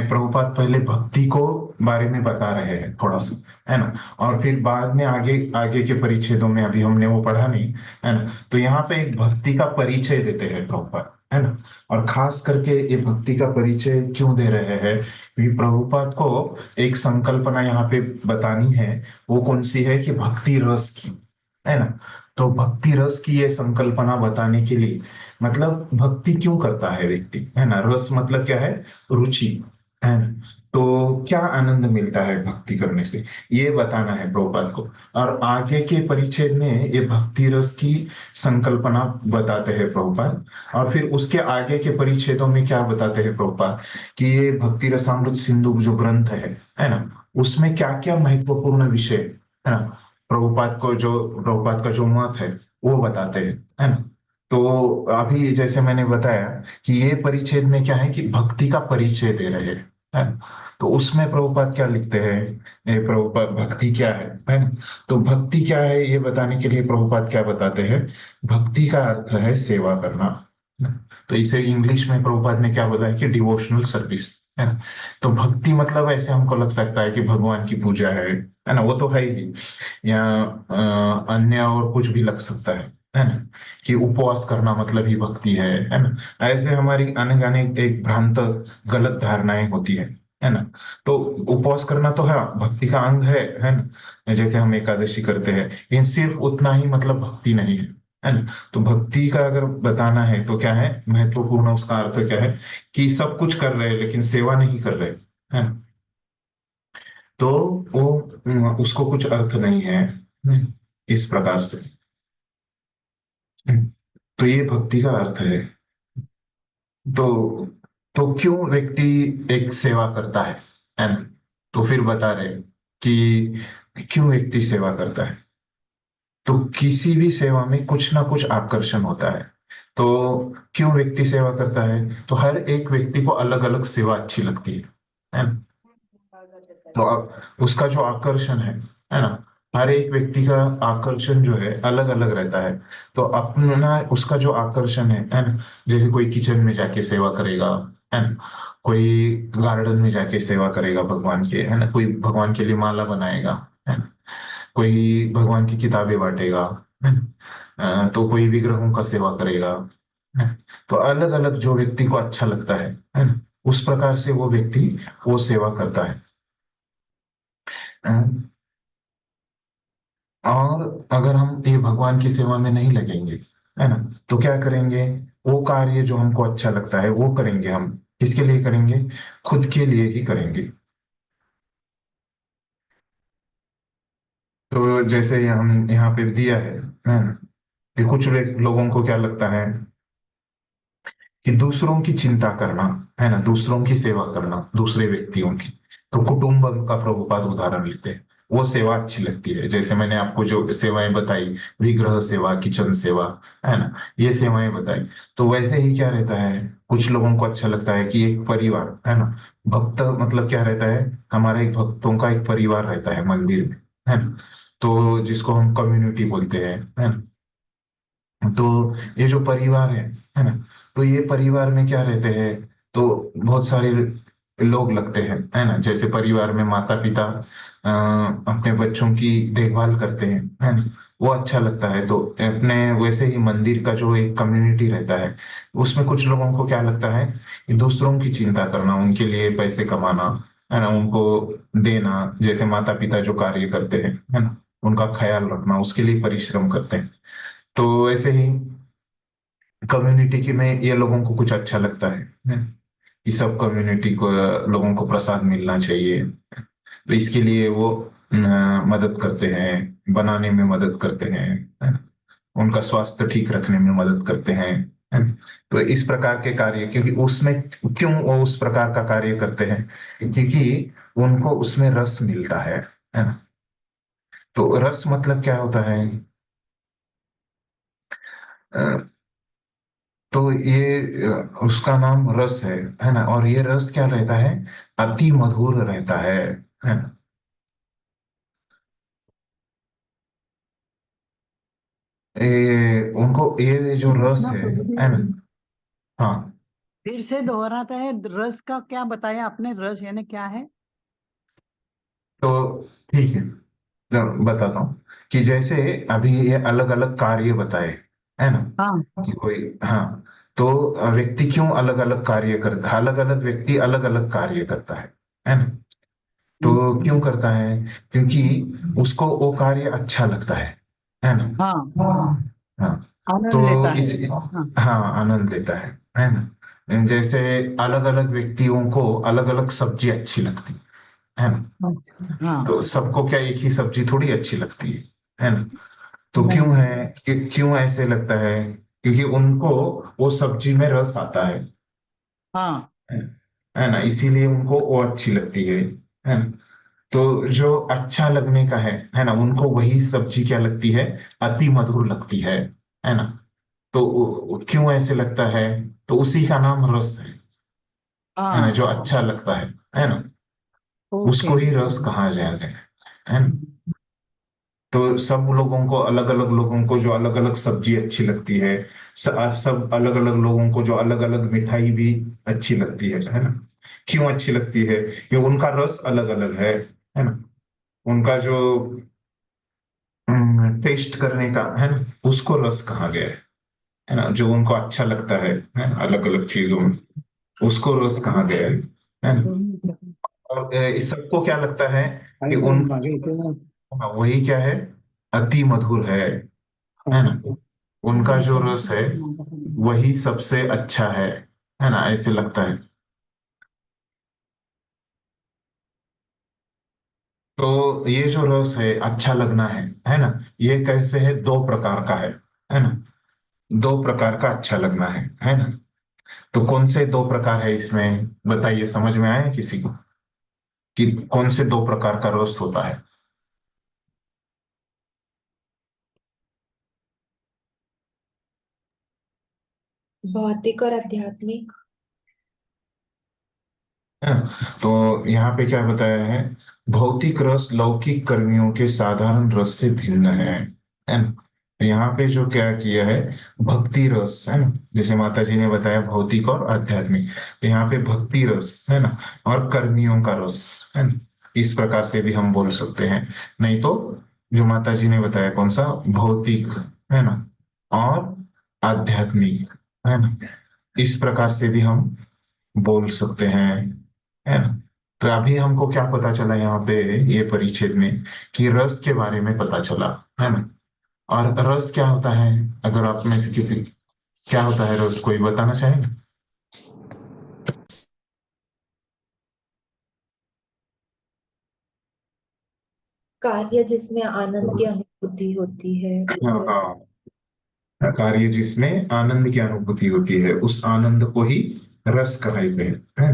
प्रभुपाद पहले भक्ति को बारे में बता रहे हैं थोड़ा सा, है ना, और फिर बाद में आगे आगे के परिच्छेदों में अभी हमने वो पढ़ा नहीं, है ना, तो यहाँ पे एक भक्ति का परिचय देते हैं प्रभुपाद, है ना। और खास करके ये भक्ति का परिचय क्यों दे रहे हैं, क्योंकि प्रभुपाद को एक संकल्पना यहाँ पे बतानी है। वो कौन सी है कि भक्ति रस की, है ना। तो भक्ति रस की ये संकल्पना बताने के लिए, मतलब भक्ति क्यों करता है व्यक्ति, है ना। रस मतलब क्या है, रुचि, है ना। तो क्या आनंद मिलता है भक्ति करने से, ये बताना है प्रभुपाद को। और आगे के परिच्छेद में ये भक्ति रस की संकल्पना बताते हैं प्रभुपाद, और फिर उसके आगे के परिच्छेदों में क्या बताते हैं प्रभुपाद कि ये भक्ति रसामृत सिंधु जो ग्रंथ है ना, उसमें क्या क्या महत्वपूर्ण विषय है ना, प्रभुपाद का जो मत है वो बताते हैं, है ना। तो अभी जैसे मैंने बताया कि ये परिच्छेद में क्या है कि भक्ति का परिचय दे रहे हैं, है ना। तो उसमें प्रभुपाद क्या लिखते हैं, ये प्रभुपाद भक्ति क्या है ना। तो भक्ति क्या है ये बताने के लिए प्रभुपाद क्या बताते हैं, भक्ति का अर्थ है सेवा करना। तो इसे इंग्लिश में प्रभुपाद ने क्या बताया कि डिवोशनल सर्विस, है ना। तो भक्ति मतलब ऐसे हमको लग सकता है कि भगवान की पूजा है ना, वो तो है ही, या अन्य और कुछ भी लग सकता है ना, कि उपवास करना मतलब ही भक्ति है ना। ऐसे हमारी अनेक अनेक एक भ्रांत गलत धारणाएं होती है ना। तो उपवास करना तो है भक्ति का अंग है ना, जैसे हम एकादशी करते हैं, लेकिन सिर्फ उतना ही मतलब भक्ति नहीं है ना। तो भक्ति का अगर बताना है तो क्या है महत्वपूर्ण, उसका अर्थ क्या है कि सब कुछ कर रहे हैं लेकिन सेवा नहीं कर रहे, है ना। तो वो उसको कुछ अर्थ नहीं है, इस प्रकार से। तो ये भक्ति का अर्थ तो तो क्यों व्यक्ति एक सेवा करता है ना। तो फिर बता रहे कि क्यों व्यक्ति सेवा करता है। तो किसी भी सेवा में कुछ ना कुछ आकर्षण होता है। तो क्यों व्यक्ति सेवा करता है, तो हर एक व्यक्ति को अलग अलग सेवा अच्छी लगती है ना। तो अब उसका जो आकर्षण है ना, हर एक व्यक्ति का आकर्षण जो है अलग अलग रहता है। तो अपना उसका जो आकर्षण है ना, जैसे कोई किचन में जाके सेवा करेगा, है ना, कोई गार्डन में जाके सेवा करेगा भगवान के, है ना, कोई भगवान के लिए माला बनाएगा, है ना, कोई भगवान की किताबें बांटेगा, है ना, तो कोई विग्रहों का सेवा करेगा, है ना। तो अलग अलग जो व्यक्ति को अच्छा लगता है ना, उस प्रकार से वो व्यक्ति वो सेवा करता है। और अगर हम ये भगवान की सेवा में नहीं लगेंगे, है ना, तो क्या करेंगे, वो कार्य जो हमको अच्छा लगता है वो करेंगे हम, किसके लिए करेंगे, खुद के लिए ही करेंगे। तो जैसे हम यहाँ पे दिया है ना, कि कुछ लोगों को क्या लगता है कि दूसरों की चिंता करना, है ना, दूसरों की सेवा करना, दूसरे व्यक्तियों की, तो कुटुंब का प्रभुपाद उदाहरण लेते हैं, वो सेवा अच्छी लगती है। जैसे मैंने आपको जो सेवाएं बताई, विग्रह सेवा, किचन सेवा, है ना, ये सेवाएं बताई। तो वैसे ही क्या रहता है, कुछ लोगों को अच्छा लगता है कि एक परिवार, है ना, भक्त मतलब क्या रहता है, हमारा एक भक्तों का एक परिवार रहता है मंदिर में, है ना। तो जिसको हम कम्युनिटी बोलते हैं, है ना। तो ये जो परिवार है ना, तो ये परिवार में क्या रहते हैं, तो बहुत सारे लोग लगते हैं, है ना। जैसे परिवार में माता पिता अपने बच्चों की देखभाल करते हैं, है ना, वो अच्छा लगता है। तो अपने वैसे ही मंदिर का जो एक कम्युनिटी रहता है, उसमें कुछ लोगों को क्या लगता है कि दूसरों की चिंता करना, उनके लिए पैसे कमाना, है ना, उनको देना, जैसे माता पिता जो कार्य करते हैं, है ना, उनका ख्याल रखना, उसके लिए परिश्रम करते हैं। तो ऐसे ही कम्युनिटी की में ये लोगों को कुछ अच्छा लगता है कि सब कम्युनिटी को लोगों को प्रसाद मिलना चाहिए। तो इसके लिए वो मदद करते हैं, बनाने में मदद करते हैं, है ना? उनका स्वास्थ्य ठीक रखने में मदद करते हैं, है ना? तो इस प्रकार के कार्य, क्योंकि उसमें क्यों वो उस प्रकार का कार्य करते हैं, क्योंकि उनको उसमें रस मिलता है ना। तो रस मतलब क्या होता है, अ, तो ये उसका नाम रस है ना। और ये रस क्या रहता है, अति मधुर रहता है ना। उनको ये जो रस ना प्रभु है ना। जी, हाँ, फिर से दोहराता है, रस का क्या बताया आपने, रस यानी क्या है? तो ठीक है, मैं बताता हूँ कि जैसे अभी ये अलग अलग कार्य बताए, है ना, हाँ। कि कोई, हाँ, तो व्यक्ति क्यों अलग अलग कार्य करता है, अलग अलग व्यक्ति अलग अलग कार्य करता है ना। हम्म, तो क्यों करता है, क्योंकि उसको वो कार्य अच्छा लगता है ना। हाँ, हाँ, आनंद तो लेता है। इस, हाँ। हाँ, आनंद लेता है ना। जैसे अलग अलग व्यक्तियों को अलग अलग सब्जी अच्छी लगती है ना। अच्छा, हाँ। तो सबको क्या एक ही सब्जी थोड़ी अच्छी लगती है ना। तो नहीं। क्यों है क्यों ऐसे लगता है, क्योंकि उनको वो सब्जी में रस आता हाँ। है ना, इसीलिए उनको वो अच्छी लगती है ना। तो जो अच्छा लगने का है ना, उनको वही सब्जी क्या लगती है, अति मधुर लगती है ना। तो क्यों ऐसे लगता है, तो उसी का नाम रस है ना, जो हाँ। अच्छा लगता है ना, ओके। उसको ही रस कहा जाता है ना। तो सब लोगों को, अलग अलग लोगों को जो अलग अलग सब्जी अच्छी लगती है, सब अलग अलग लोगों को जो अलग अलग मिठाई भी अच्छी लगती है ना। क्यों अच्छी लगती है, क्योंकि उनका रस अलग अलग है ना। उनका जो टेस्ट करने का है ना, उसको रस कहा गया है ना। जो उनको अच्छा लगता है ना, अलग अलग चीजों में, उसको रस कहा गया है ना। और इस सबको क्या लगता है कि उनका जो रस, हाँ, वही क्या है, अति मधुर है ना। उनका जो रस है वही सबसे अच्छा है ना, ऐसे लगता है। तो ये जो रस है, अच्छा लगना है ना, ये कैसे है, दो प्रकार का है ना। दो प्रकार का अच्छा लगना है ना। तो कौन से दो प्रकार है इसमें, बताइए, समझ में आया किसी को कि कौन से दो प्रकार का रस होता है। भौतिक और आध्यात्मिक। है ना? तो यहाँ पे क्या बताया है, भौतिक रस लौकिक कर्मियों के साधारण रस से भिन्न है ना। तो यहाँ पे जो क्या किया है, भक्ति रस है ना, जैसे माता जी ने बताया भौतिक और आध्यात्मिक, तो यहाँ पे भक्ति रस है ना, और कर्मियों का रस है ना, इस प्रकार से भी हम बोल सकते हैं। नहीं तो जो माता जी ने बताया कौन सा, भौतिक है ना, और आध्यात्मिक है ना, इस प्रकार से भी हम बोल सकते हैं, है ना। तो अभी हमको क्या पता चला यहाँ पे, ये परिच्छेद में, कि रस के बारे में पता चला, है ना। और रस क्या होता है, अगर आप में से किसी, क्या होता है रस, कोई बताना चाहेगा। कार्य जिसमें आनंद की अनुभूति होती है उसे। हाँ, कार्य जिसमें आनंद की अनुभूति होती है, उस आनंद को ही रस कहते हैं, है।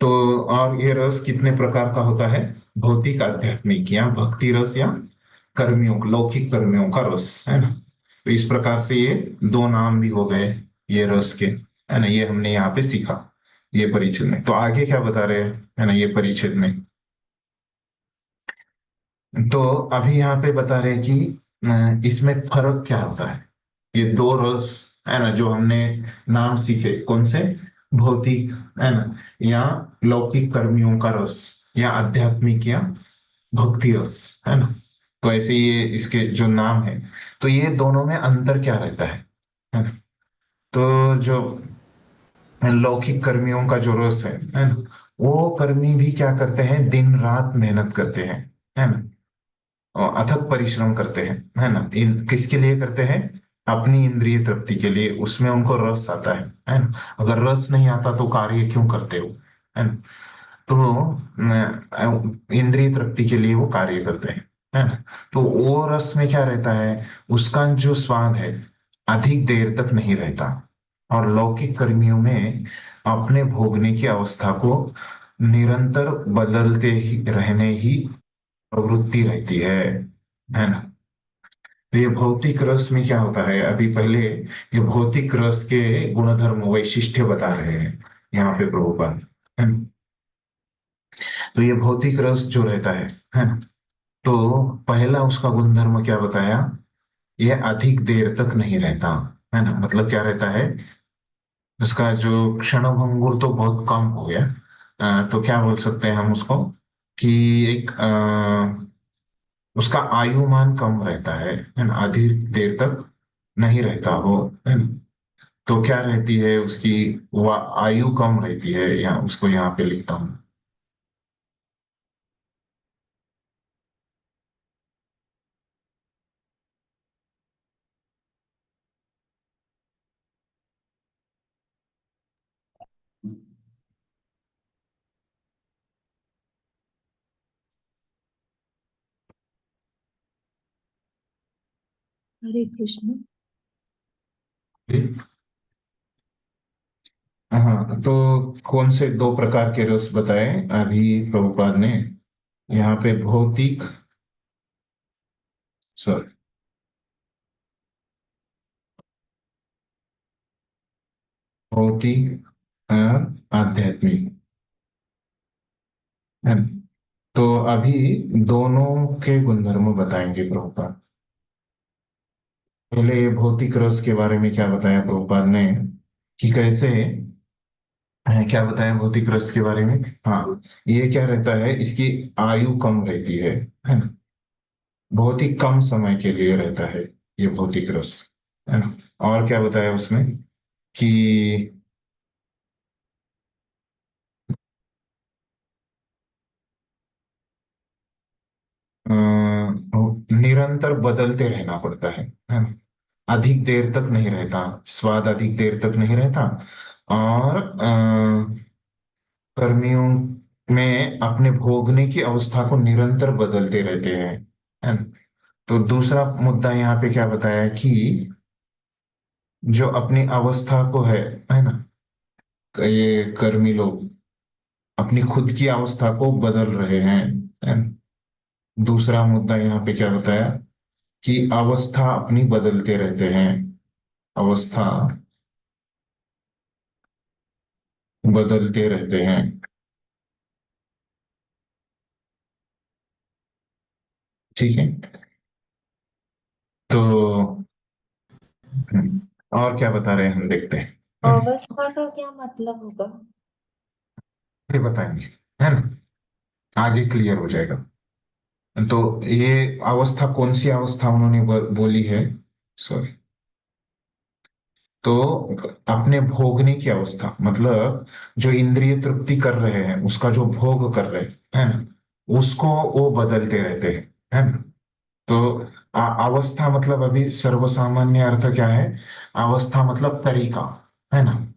तो और ये रस कितने प्रकार का होता है, भौतिक, आध्यात्मिक, या भक्ति रस, या कर्मियों, लौकिक कर्मियों का रस, है ना। तो इस प्रकार से ये दो नाम भी हो गए ये रस के, है ना। ये हमने यहाँ पे सीखा ये परिच्छेद में। तो आगे क्या बता रहे हैं, है ना, ये परिच्छेद में। तो अभी यहाँ पे बता रहे हैं कि इसमें फर्क क्या होता है। ये दो रस है ना, जो हमने नाम सीखे, कौन से, भौतिक है ना, या लौकिक कर्मियों का रस, या आध्यात्मिक, या भक्ति रस, है ना। तो ऐसे ये इसके जो नाम है, तो ये दोनों में अंतर क्या रहता है ना। तो जो लौकिक कर्मियों का जो रस है ना, वो कर्मी भी क्या करते हैं, दिन रात मेहनत करते हैं, है ना, और अथक परिश्रम करते हैं, है ना। इन किसके लिए करते हैं, अपनी इंद्रिय तृप्ति के लिए, उसमें उनको रस आता है ना। अगर रस नहीं आता तो कार्य क्यों करते हो, है ना। तो इंद्रिय तृप्ति के लिए वो कार्य करते हैं, है ना। तो वो रस में क्या रहता है, उसका जो स्वाद है अधिक देर तक नहीं रहता। और लौकिक कर्मियों में अपने भोगने की अवस्था को निरंतर बदलते ही रहने ही प्रवृत्ति रहती है ना। तो ये भौतिक रस में क्या होता है, अभी पहले ये भौतिक रस के गुणधर्म वैशिष्ट्य बता रहे हैं यहाँ पे प्रभुपाद, है ना। तो ये भौतिक रस जो रहता है ना, तो पहला उसका गुणधर्म क्या बताया, ये अधिक देर तक नहीं रहता, है ना। मतलब क्या रहता है, उसका जो क्षण भंगुर तो बहुत कम हो गया। तो क्या बोल सकते हैं हम उसको, कि एक उसका आयुमान कम रहता है ना, अधिक देर तक नहीं रहता वो, है ना। तो क्या रहती है उसकी, आयु कम रहती है, या उसको यहाँ पे लिखता हूँ। हरे कृष्ण। हाँ, तो कौन से दो प्रकार के रस बताए अभी प्रभुपाद ने? यहाँ पे भौतिक, सॉरी, भौतिक और आध्यात्मिक, है ना? तो अभी दोनों के गुणधर्म बताएंगे प्रभुपाद। पहले ये भौतिक रस के बारे में क्या बताया प्रभुपाद ने, कि कैसे क्या बताया भौतिक रस के बारे में? हाँ, ये क्या रहता है, इसकी आयु कम रहती है ना? बहुत ही कम समय के लिए रहता है ये भौतिक रस, है ना? और क्या बताया उसमें कि निरंतर बदलते रहना पड़ता है ना? अधिक देर तक नहीं रहता, स्वाद अधिक देर तक नहीं रहता, और कर्मियों में अपने भोगने की अवस्था को निरंतर बदलते रहते हैं, है ना? तो दूसरा मुद्दा यहाँ पे क्या बताया कि जो अपनी अवस्था को है ना, ये कर्मी लोग अपनी खुद की अवस्था को बदल रहे हैं, है ना? दूसरा मुद्दा यहाँ पे क्या बताया कि अवस्था अपनी बदलते रहते हैं, अवस्था बदलते रहते हैं, ठीक है? तो और क्या बता रहे हैं हम, देखते हैं। अवस्था का क्या मतलब होगा? ये बताएंगे, है ना? आगे क्लियर हो जाएगा। तो ये अवस्था, कौन सी अवस्था उन्होंने बोली है, सॉरी, तो अपने भोगने की अवस्था, मतलब जो इंद्रिय तृप्ति कर रहे हैं उसका जो भोग कर रहे हैं ना, उसको वो बदलते रहते हैं, है ना? तो अवस्था मतलब अभी सर्वसामान्य अर्थ क्या है? अवस्था मतलब तरीका, है ना?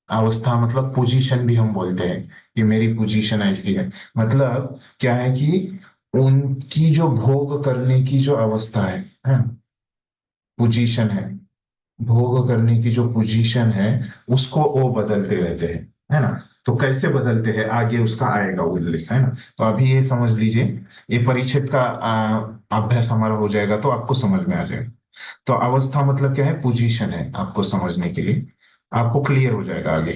अवस्था मतलब पोजीशन भी हम बोलते हैं कि मेरी पोजीशन ऐसी है। मतलब क्या है कि उनकी जो भोग करने की जो अवस्था है, पोजीशन है, भोग करने की जो पोजीशन है, उसको वो बदलते रहते हैं, है ना? तो कैसे बदलते हैं आगे उसका आएगा उल्लेख, है ना? तो अभी ये समझ लीजिए, ये परिच्छेद का अभ्यास हमारा हो जाएगा तो आपको समझ में आ जाएगा। तो अवस्था मतलब क्या है? पोजीशन है, आपको समझने के लिए आपको क्लियर हो जाएगा आगे।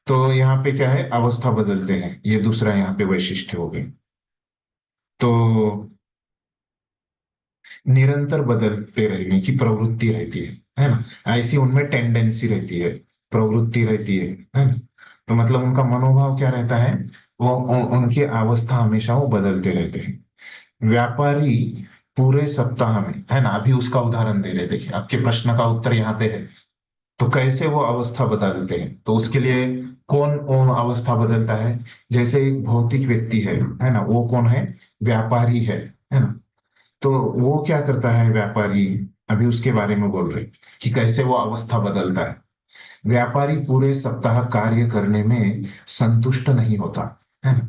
तो यहाँ पे क्या है? अवस्था बदलते हैं, ये दूसरा यहाँ पे वैशिष्ट्य हो गई। तो निरंतर बदलते रहने की प्रवृत्ति रहती है ना? ऐसी उनमें टेंडेंसी रहती है, प्रवृत्ति रहती है ना? तो मतलब उनका मनोभाव क्या रहता है, वो उनकी अवस्था हमेशा वो बदलते रहते हैं। व्यापारी पूरे सप्ताह में, है ना, अभी उसका उदाहरण दे रहे, देखिए आपके प्रश्न का उत्तर यहाँ पे है। तो कैसे वो अवस्था बदलते हैं, तो उसके लिए कौन कौन अवस्था बदलता है? जैसे एक भौतिक व्यक्ति है ना, वो कौन है? व्यापारी है ना? तो वो क्या करता है व्यापारी, अभी उसके बारे में बोल रहे कि कैसे वो अवस्था बदलता है। व्यापारी पूरे सप्ताह कार्य करने में संतुष्ट नहीं होता, है ना?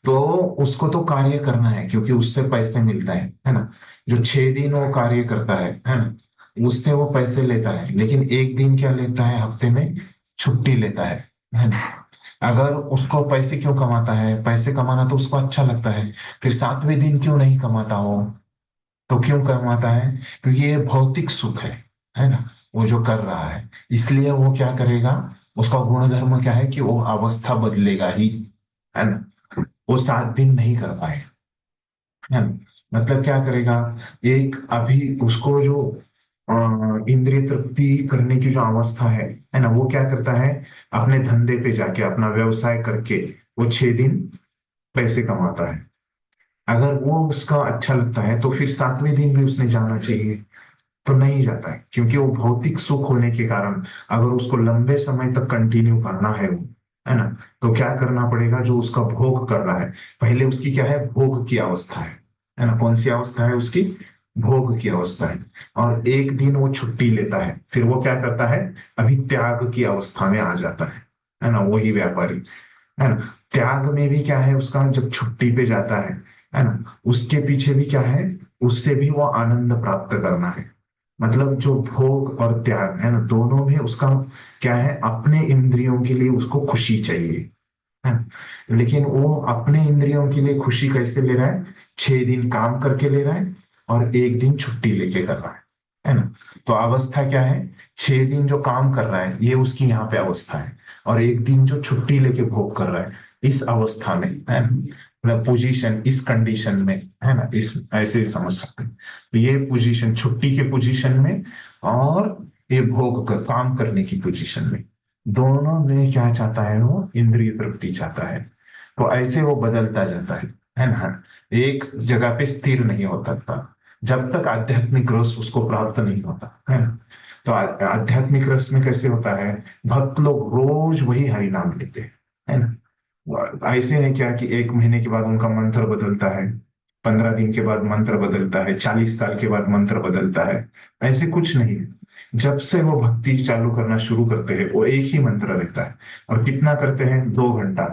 तो उसको तो कार्य करना है क्योंकि उससे पैसे मिलता है ना? जो 6 दिन वो कार्य करता है ना, उससे वो पैसे लेता है, लेकिन एक दिन क्या लेता है हफ्ते में? छुट्टी लेता है ना? अगर उसको पैसे क्यों कमाता है? पैसे कमाना तो उसको अच्छा लगता है, फिर 7वें दिन क्यों नहीं कमाता हो? तो क्यों कमाता है? क्योंकि ये भौतिक सुख है ना, वो जो कर रहा है, इसलिए वो क्या करेगा, उसका गुणधर्म क्या है कि वो अवस्था बदलेगा ही, है ना? वो 7 दिन नहीं कर पाए, है ना? मतलब क्या करेगा, एक अभी उसको जो इंद्रिय तृप्ति करने की जो अवस्था है ना, वो क्या करता है, अपने धंधे पे जाके अपना व्यवसाय करके वो 6 दिन पैसे कमाता है। अगर वो उसका अच्छा लगता है तो फिर 7वें दिन भी उसने जाना चाहिए, तो नहीं जाता है क्योंकि वो भौतिक सुख होने के कारण अगर उसको लंबे समय तक कंटिन्यू करना है वो, है ना, तो क्या करना पड़ेगा, जो उसका भोग कर रहा है, पहले उसकी क्या है, भोग की अवस्था है ना? कौन सी अवस्था है उसकी? भोग की अवस्था है। और एक दिन वो छुट्टी लेता है, फिर वो क्या करता है, अभी त्याग की अवस्था में आ जाता है ना? वही व्यापारी, है ना? त्याग में भी क्या है उसका, जब छुट्टी पे जाता है ना, उसके पीछे भी क्या है, उससे भी वो आनंद प्राप्त करना है। मतलब जो भोग और त्याग है ना, दोनों में उसका क्या है, अपने इंद्रियों के लिए उसको खुशी चाहिए है। लेकिन वो अपने इंद्रियों के लिए खुशी कैसे ले रहा है? 6 दिन काम करके ले रहा है और एक दिन छुट्टी लेके कर रहा है ना। तो अवस्था क्या है? 6 दिन जो काम कर रहा है ये उसकी यहाँ पे अवस्था है, और एक दिन जो छुट्टी लेके भोग कर रहा है इस अवस्था में है ना, पोजीशन, इस कंडीशन में है ना, इस ऐसे समझ सकते हैं। तो ये पोजीशन छुट्टी के पोजीशन में और ये भोग कर काम करने की पोजीशन में, दोनों में क्या चाहता है? वो इंद्रिय तृप्ति चाहता है। तो ऐसे वो बदलता जाता है ना, एक जगह पे स्थिर नहीं होता था जब तक आध्यात्मिक रस उसको प्राप्त नहीं होता है ना। तो आध्यात्मिक रस में कैसे होता है? भक्त लोग रोज वही हरि नाम लेते हैं है ना। ऐसे है क्या कि 1 महीने के बाद उनका मंत्र बदलता है, 15 दिन के बाद मंत्र बदलता है, 40 साल के बाद मंत्र बदलता है? ऐसे कुछ नहीं है। जब से वो भक्ति चालू करना शुरू करते हैं वो एक ही मंत्र रहता है। और कितना करते हैं? 2 घंटा।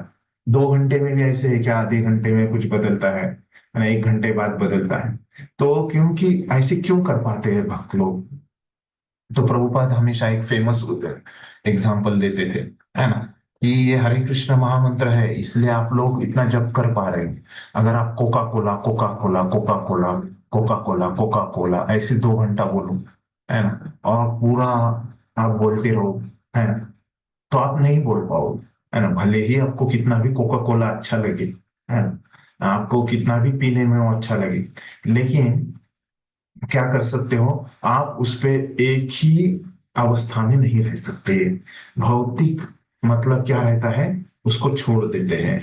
2 घंटे में भी ऐसे है क्या? आधे घंटे में कुछ बदलता है ना, 1 घंटे बाद बदलता है। तो क्योंकि ऐसे क्यों कर पाते हैं भक्त लोग? तो प्रभुपाद हमेशा एक फेमस एग्जाम्पल देते थे है ना, कि ये हरे कृष्ण महामंत्र है इसलिए आप लोग इतना जप कर पा रहे हैं। अगर आप Coca Cola Coca Cola Coca Cola Coca Cola Coca Cola ऐसे 2 घंटा बोलो है ना, और पूरा आप बोलते रहो है ना, तो आप नहीं बोल पाओगे है ना। भले ही आपको कितना भी कोका कोला अच्छा लगे है ना, आपको कितना भी पीने में वो अच्छा लगे, लेकिन क्या कर सकते हो? आप उस पे एक ही अवस्था में नहीं रह सकते। भौतिक मतलब क्या रहता है? उसको छोड़ देते हैं।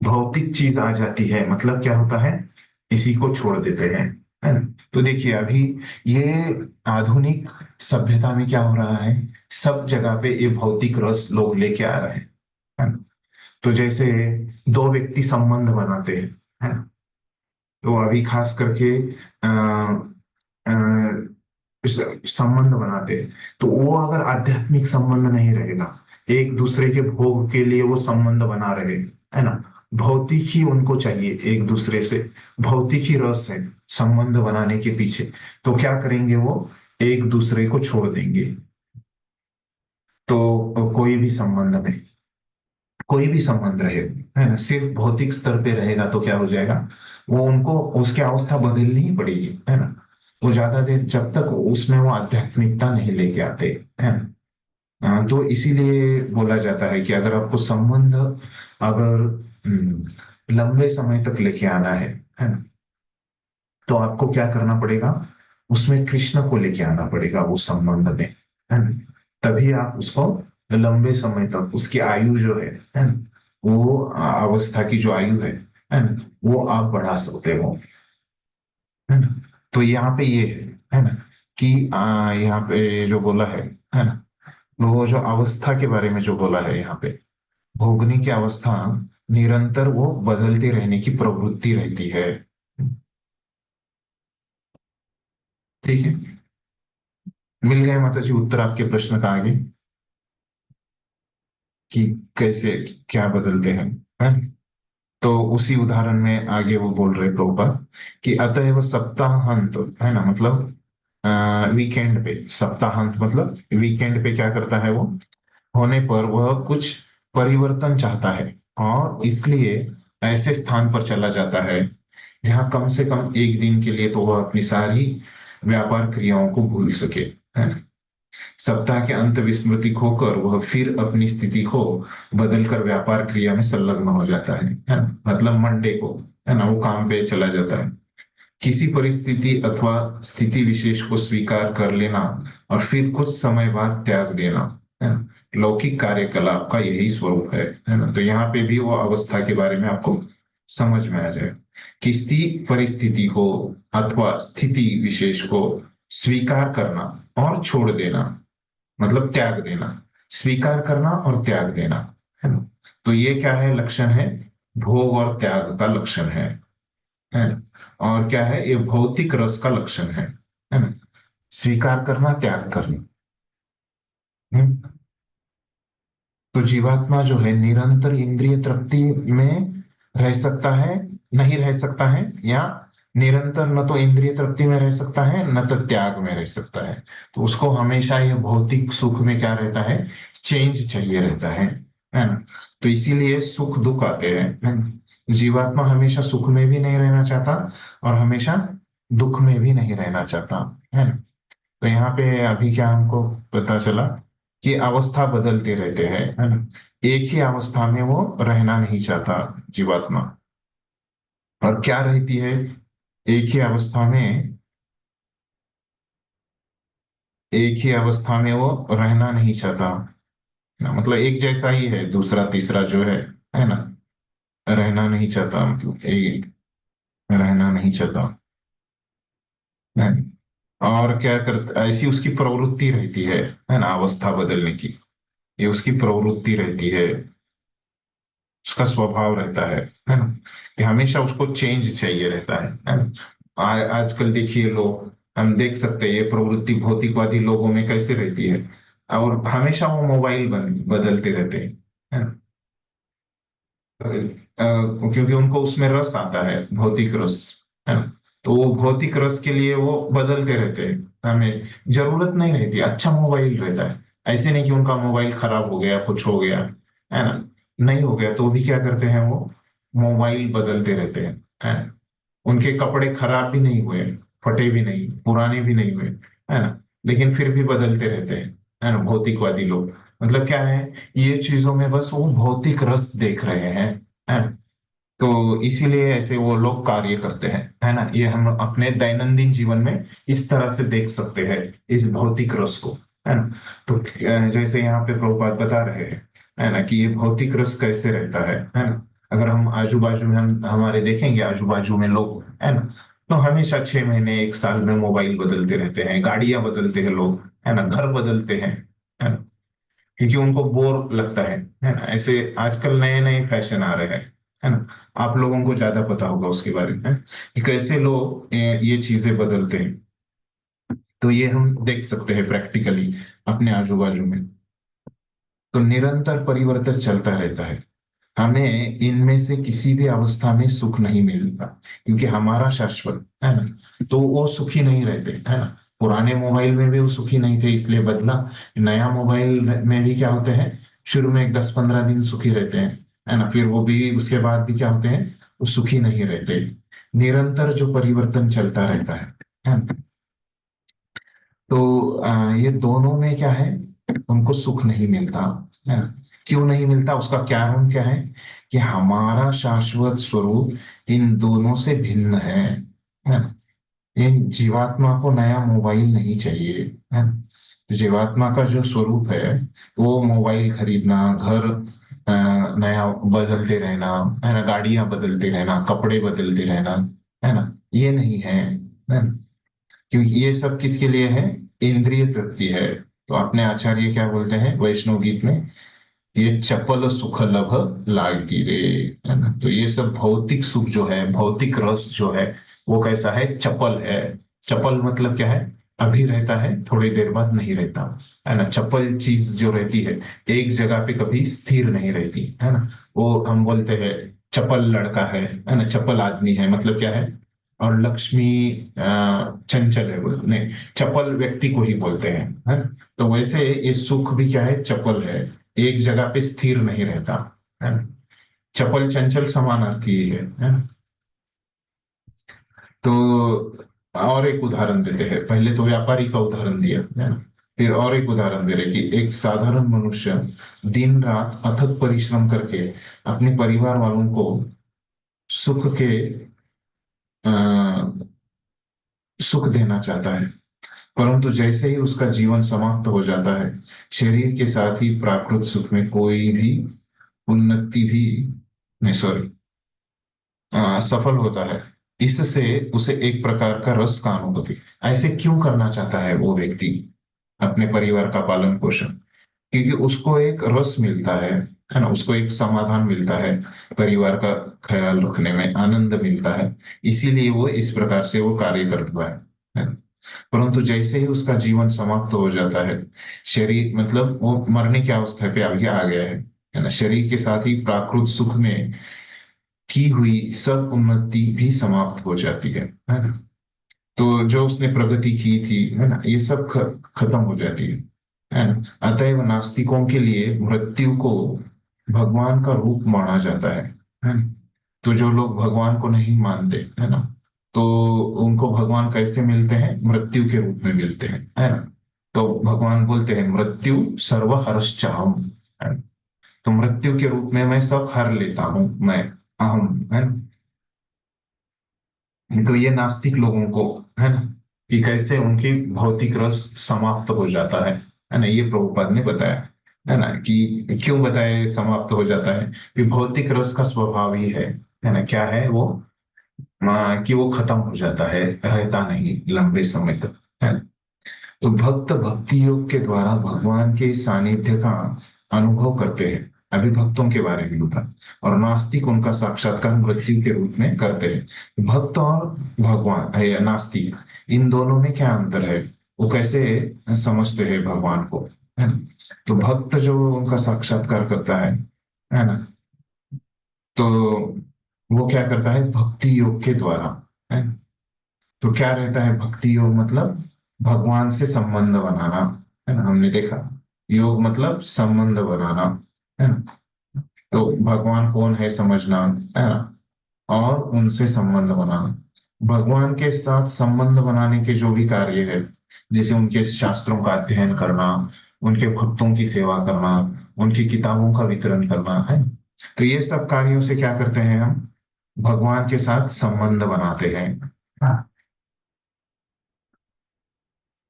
भौतिक चीज आ जाती है मतलब क्या होता है? इसी को छोड़ देते हैं है ना। तो देखिए अभी ये आधुनिक सभ्यता में क्या हो रहा है, सब जगह पे ये भौतिक रस लोग लेके आ रहे हैं है ना। तो जैसे दो व्यक्ति संबंध बनाते हैं है ना, तो अभी खास करके संबंध बनाते हैं, तो वो अगर आध्यात्मिक संबंध नहीं रहेगा, एक दूसरे के भोग के लिए वो संबंध बना रहे है ना, भौतिक ही उनको चाहिए एक दूसरे से, भौतिक ही रस है संबंध बनाने के पीछे, तो क्या करेंगे? वो एक दूसरे को छोड़ देंगे। तो कोई भी संबंध में, कोई भी संबंध रहे है ना, सिर्फ भौतिक स्तर पे रहेगा तो क्या हो जाएगा? वो उनको उसकी अवस्था बदलनी ही पड़ेगी है ना। वो ज्यादा देर जब तक उसमें वो आध्यात्मिकता नहीं लेके आते है ना। तो इसीलिए बोला जाता है कि अगर आपको संबंध अगर लंबे समय तक लेके आना है ना, तो आपको क्या करना पड़ेगा? उसमें कृष्ण को लेके आना पड़ेगा वो संबंध में है ना। तभी आप उसको लंबे समय तक उसकी आयु जो है ना, वो अवस्था की जो आयु है ना, वो आप बढ़ा सकते हो है ना। तो यहाँ पे ये है ना कि यहाँ पे जो बोला है ना, वो जो अवस्था के बारे में जो बोला है यहाँ पे, भोगने की अवस्था निरंतर वो बदलती रहने की प्रवृत्ति रहती है। ठीक है, मिल गए माता जी उत्तर आपके प्रश्न का आगे, कि कैसे क्या बदलते हैं। तो उसी उदाहरण में आगे वो बोल रहे प्रभुपाद कि अतएव सप्ताहांत है ना, मतलब वीकेंड पे, सप्ताहांत मतलब वीकेंड पे क्या करता है वो, होने पर वह कुछ परिवर्तन चाहता है और इसलिए ऐसे स्थान पर चला जाता है जहाँ कम से कम एक दिन के लिए तो वह अपनी सारी व्यापार क्रियाओं को भूल सके है ना। सप्ताह के अंत विस्मृति खोकर वह फिर अपनी स्थिति को बदलकर व्यापार क्रिया में संलग्न हो जाता है ना? मतलब मंडे को है ना वो काम पे चला जाता है। किसी परिस्थिति अथवा स्थिति विशेष को स्वीकार कर लेना और फिर कुछ समय बाद त्याग देना है ना, लौकिक कार्यकलाप का यही स्वरूप है ना। तो यहाँ पे भी वो अवस्था के बारे में आपको समझ में आ जाए। किसी परिस्थिति को अथवा स्थिति विशेष को स्वीकार करना और छोड़ देना, मतलब त्याग देना, स्वीकार करना और त्याग देना है ना। तो ये क्या है? लक्षण है भोग और त्याग का लक्षण है ना। और क्या है? ये भौतिक रस का लक्षण है ना, स्वीकार करना त्याग करना। तो जीवात्मा जो है निरंतर इंद्रिय तृप्ति में रह सकता है, नहीं रह सकता है, या निरंतर न तो इंद्रिय तृप्ति में रह सकता है न तो त्याग में रह सकता है। तो उसको हमेशा ये भौतिक सुख में क्या रहता है, चेंज चाहिए रहता है ना। तो इसीलिए सुख दुख आते हैं, है ना? जीवात्मा हमेशा सुख में भी नहीं रहना चाहता और हमेशा दुख में भी नहीं रहना चाहता, है ना। तो यहाँ पे अभी क्या हमको पता चला कि अवस्था बदलते रहते हैं, है ना। एक ही अवस्था में वो रहना नहीं चाहता जीवात्मा। और क्या रहती है एक ही अवस्था में, एक ही अवस्था में वो रहना नहीं चाहता ना, मतलब एक जैसा ही है, दूसरा तीसरा जो है ना, रहना नहीं चाहता, मतलब एक रहना नहीं चाहता है। और क्या करता, ऐसी उसकी प्रवृत्ति रहती है ना, अवस्था बदलने की, ये उसकी प्रवृत्ति रहती है, उसका स्वभाव रहता है ना। कि हमेशा उसको चेंज चाहिए रहता है ना। आजकल देखिए लोग, हम देख सकते हैं ये प्रवृत्ति भौतिकवादी लोगों में कैसे रहती है, और हमेशा वो मोबाइल बदलते रहते हैं, है ना। क्योंकि उनको उसमें रस आता है, भौतिक रस, है ना। तो वो भौतिक रस के लिए वो बदलते रहते हैं, हमें जरूरत नहीं रहती, अच्छा मोबाइल रहता है। ऐसे नहीं कि उनका मोबाइल खराब हो गया, कुछ हो गया, है ना, नहीं हो गया तो भी क्या करते हैं वो मोबाइल बदलते रहते हैं। उनके कपड़े खराब भी नहीं हुए, फटे भी नहीं, पुराने भी नहीं हुए, है ना, लेकिन फिर भी बदलते रहते हैं, है ना, भौतिकवादी लोग। मतलब क्या है, ये चीजों में बस वो भौतिक रस देख रहे हैं, है ना। तो इसीलिए ऐसे वो लोग कार्य करते हैं, है ना। ये हम अपने दैनंदिन जीवन में इस तरह से देख सकते हैं इस भौतिक रस को, है ना। तो जैसे यहाँ पे प्रभुपाद बता रहे हैं, है ना, कि ये भौतिक रस कैसे रहता है ना। अगर हम आजू बाजू में हम हमारे देखेंगे, आजू बाजू में लोग, है ना, तो हमेशा 6 महीने 1 साल में मोबाइल बदलते रहते हैं, गाड़ियां बदलते हैं लोग, है ना, घर बदलते हैं, है ना, क्योंकि उनको बोर लगता है ना। ऐसे आजकल नए नए फैशन आ रहे हैं, है ना। आप लोगों को ज्यादा पता होगा उसके बारे में, कि कैसे लोग ये चीजें बदलते हैं। तो ये हम देख सकते हैं प्रैक्टिकली अपने आजू बाजू में। तो निरंतर परिवर्तन चलता रहता है, हमें इनमें से किसी भी अवस्था में सुख नहीं मिलता, क्योंकि हमारा शाश्वत है ना, तो वो सुखी नहीं रहते, है ना। पुराने मोबाइल में भी वो सुखी नहीं थे, इसलिए बदला। नया मोबाइल में भी क्या होते हैं, शुरू में एक 10-15 दिन सुखी रहते हैं, है ना, फिर वो भी उसके बाद भी क्या होते हैं, वो सुखी नहीं रहते। निरंतर जो परिवर्तन चलता रहता है ना। तो ये दोनों में क्या है, उनको सुख नहीं मिलता, है ना। क्यों नहीं मिलता, उसका कारण क्या है, कि हमारा शाश्वत स्वरूप इन दोनों से भिन्न है ना। इन जीवात्मा को नया मोबाइल नहीं चाहिए, है ना। जीवात्मा का जो स्वरूप है, वो मोबाइल खरीदना, घर नया बदलते रहना, है ना, गाड़ियां बदलते रहना, कपड़े बदलते रहना, है ना, ये नहीं है ना। क्योंकि ये सब किसके लिए है, इंद्रिय तृप्ति है। तो अपने आचार्य क्या बोलते हैं वैष्णव गीत में, ये चपल सुख लभ लागी रे, है ना। तो ये सब भौतिक सुख जो है, भौतिक रस जो है, वो कैसा है, चपल है। चपल मतलब क्या है, अभी रहता है, थोड़ी देर बाद नहीं रहता, है ना। चपल चीज जो रहती है, एक जगह पे कभी स्थिर नहीं रहती, है ना। वो हम बोलते हैं चपल लड़का है ना, चपल आदमी है, मतलब क्या है। और लक्ष्मी चंचल है, नहीं, चपल व्यक्ति को ही बोलते हैं, है ना। तो वैसे ये सुख भी क्या है, चपल है, एक जगह पे स्थिर नहीं रहता, है ना। चपल चंचल समानार्थी ही है ना। तो और एक उदाहरण देते हैं, पहले तो व्यापारी का उदाहरण दिया है ना, फिर और एक उदाहरण दे रहे कि एक साधारण मनुष्य दिन रात अथक परिश्रम करके अपने परिवार वालों को सुख के अ, सुख देना चाहता है, परंतु जैसे ही उसका जीवन समाप्त हो जाता है, शरीर के साथ ही प्राकृत सुख में कोई भी उन्नति भी नहीं, सॉरी, सफल होता है। इससे उसे एक प्रकार का रस का अनुभूति। ऐसे क्यों करना चाहता है वो व्यक्ति अपने परिवार का पालन पोषण, क्योंकि उसको एक रस मिलता है ना, उसको एक समाधान मिलता है, परिवार का ख्याल रखने में आनंद मिलता है, इसीलिए वो इस प्रकार से वो कार्य करता है ना? परंतु जैसे ही उसका जीवन समाप्त हो जाता है, शरीर मतलब वो मरने की अवस्था पे आगे आ गया है ना, शरीर के साथ ही प्राकृत सुख में की हुई सब उन्नति भी समाप्त हो जाती है ना। तो जो उसने प्रगति की थी, है ना, ये सब खत्म हो जाती है ना। अतएव नास्तिकों के लिए मृत्यु को भगवान का रूप माना जाता है ना। तो जो लोग भगवान को नहीं मानते, है ना, तो उनको भगवान कैसे मिलते हैं? मृत्यु के रूप में मिलते हैं, है ना। तो भगवान बोलते हैं मृत्यु सर्वहरश्चाहम्, है ना? तो मृत्यु के रूप में मैं सब हर लेता हूं, मैं अहम, है ना। तो ये नास्तिक लोगों को, है ना, कि कैसे उनकी भौतिक रस समाप्त हो जाता है ना, ये प्रभुपाद ने बताया, है ना, कि क्यों बताया ये समाप्त हो जाता है। कि भौतिक रस का स्वभाव ही है ना, क्या है वो, कि वो खत्म हो जाता है, रहता नहीं लंबे समय तक, है ना। तो भक्त भक्ति योग के द्वारा भगवान के सानिध्य का अनुभव करते हैं। अभी भक्तों के बारे में बता, और नास्तिक उनका साक्षात्कार मृत्यु के रूप में करते हैं। भक्त और भगवान है या नास्तिक, इन दोनों में क्या अंतर है? वो कैसे समझते हैं भगवान को, है ना। तो भक्त जो उनका साक्षात्कार करता है ना, तो वो क्या करता है? भक्ति योग के द्वारा, है ना। तो क्या रहता है भक्ति योग? मतलब भगवान से संबंध बनाना, है ना। हमने देखा योग मतलब संबंध बनाना, है ना। तो भगवान कौन है समझना, है ना, और उनसे संबंध बनाना। भगवान के साथ संबंध बनाने के जो भी कार्य है, जैसे उनके शास्त्रों का अध्ययन करना, उनके भक्तों की सेवा करना, उनकी किताबों का वितरण करना, है। तो ये सब कार्यों से क्या करते हैं हम? भगवान के साथ संबंध बनाते हैं। हाँ।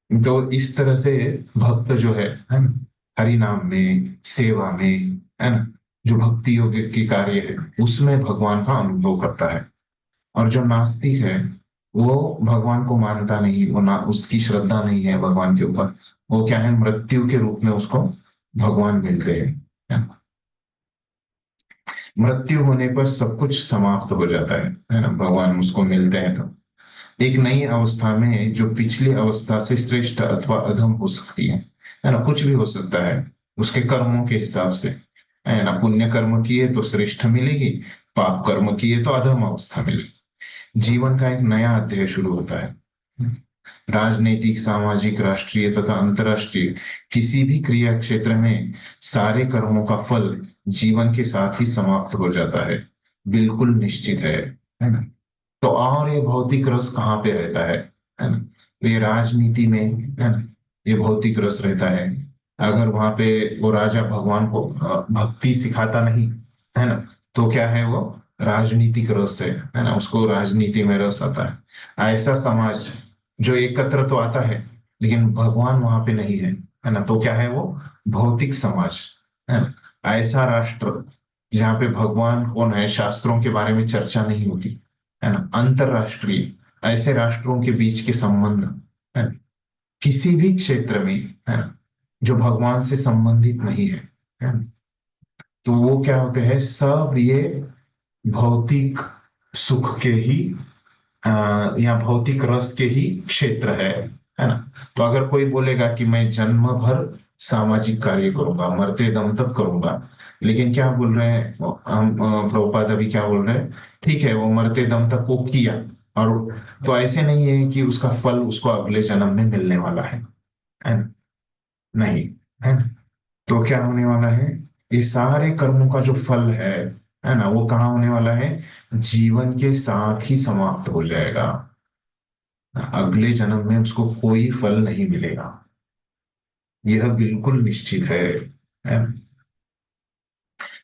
तो इस तरह से भक्त जो है ना, हरि नाम में, सेवा में, है ना, जो भक्ति योग की कार्य है उसमें भगवान का अनुभव करता है। और जो नास्तिक है वो भगवान को मानता नहीं, वो ना, उसकी श्रद्धा नहीं है भगवान के ऊपर, वो क्या है? मृत्यु के रूप में उसको भगवान मिलते हैं, है ना। मृत्यु होने पर सब कुछ समाप्त हो जाता है ना, भगवान उसको मिलते हैं तो एक नई अवस्था में जो पिछली अवस्था से श्रेष्ठ अथवा अधम हो सकती है ना, कुछ भी हो सकता है उसके कर्मों के हिसाब से, है ना। पुण्य कर्म किए तो श्रेष्ठ मिलेगी, पाप कर्म किए तो अधम अवस्था मिलेगी। जीवन का एक नया अध्याय शुरू होता है। राजनीतिक, सामाजिक, राष्ट्रीय तथा अंतरराष्ट्रीय किसी भी क्रिया क्षेत्र में सारे कर्मों का फल जीवन के साथ ही समाप्त हो जाता है, बिल्कुल निश्चित है ना। तो और ये भौतिक रस कहाँ पे रहता है ना। तो ये राजनीति में, है ना, ये भौतिक रस रहता है। अगर वहां पे वो राजा भगवान को भक्ति सिखाता नहीं, है ना, तो क्या है वो? राजनीतिक रस है ना, उसको राजनीति में रस आता है। ऐसा समाज जो एकत्र तो आता है लेकिन भगवान वहां पे नहीं है ना, तो क्या है वो? भौतिक समाज, है ना। ऐसा राष्ट्र जहाँ पे भगवान कौन है, शास्त्रों के बारे में चर्चा नहीं होती, है ना। अंतरराष्ट्रीय, ऐसे राष्ट्रों के बीच के संबंध, है ना, किसी भी क्षेत्र में, है ना, जो भगवान से संबंधित नहीं है ना, तो वो क्या होते हैं? सब ये भौतिक सुख के ही या भौतिक रस के ही क्षेत्र है ना। तो अगर कोई बोलेगा कि मैं जन्म भर सामाजिक कार्य करूंगा, मरते दम तक करूंगा, लेकिन क्या बोल रहे हैं हम, प्रभुपाद अभी क्या बोल रहे हैं? ठीक है, वो मरते दम तक वो किया, और तो ऐसे नहीं है कि उसका फल उसको अगले जन्म में मिलने वाला है ना? नहीं, है ना। तो क्या होने वाला है? ये सारे कर्मों का जो फल है ना, वो कहाँ होने वाला है? जीवन के साथ ही समाप्त हो जाएगा, अगले जन्म में उसको कोई फल नहीं मिलेगा, यह बिल्कुल निश्चित है ना?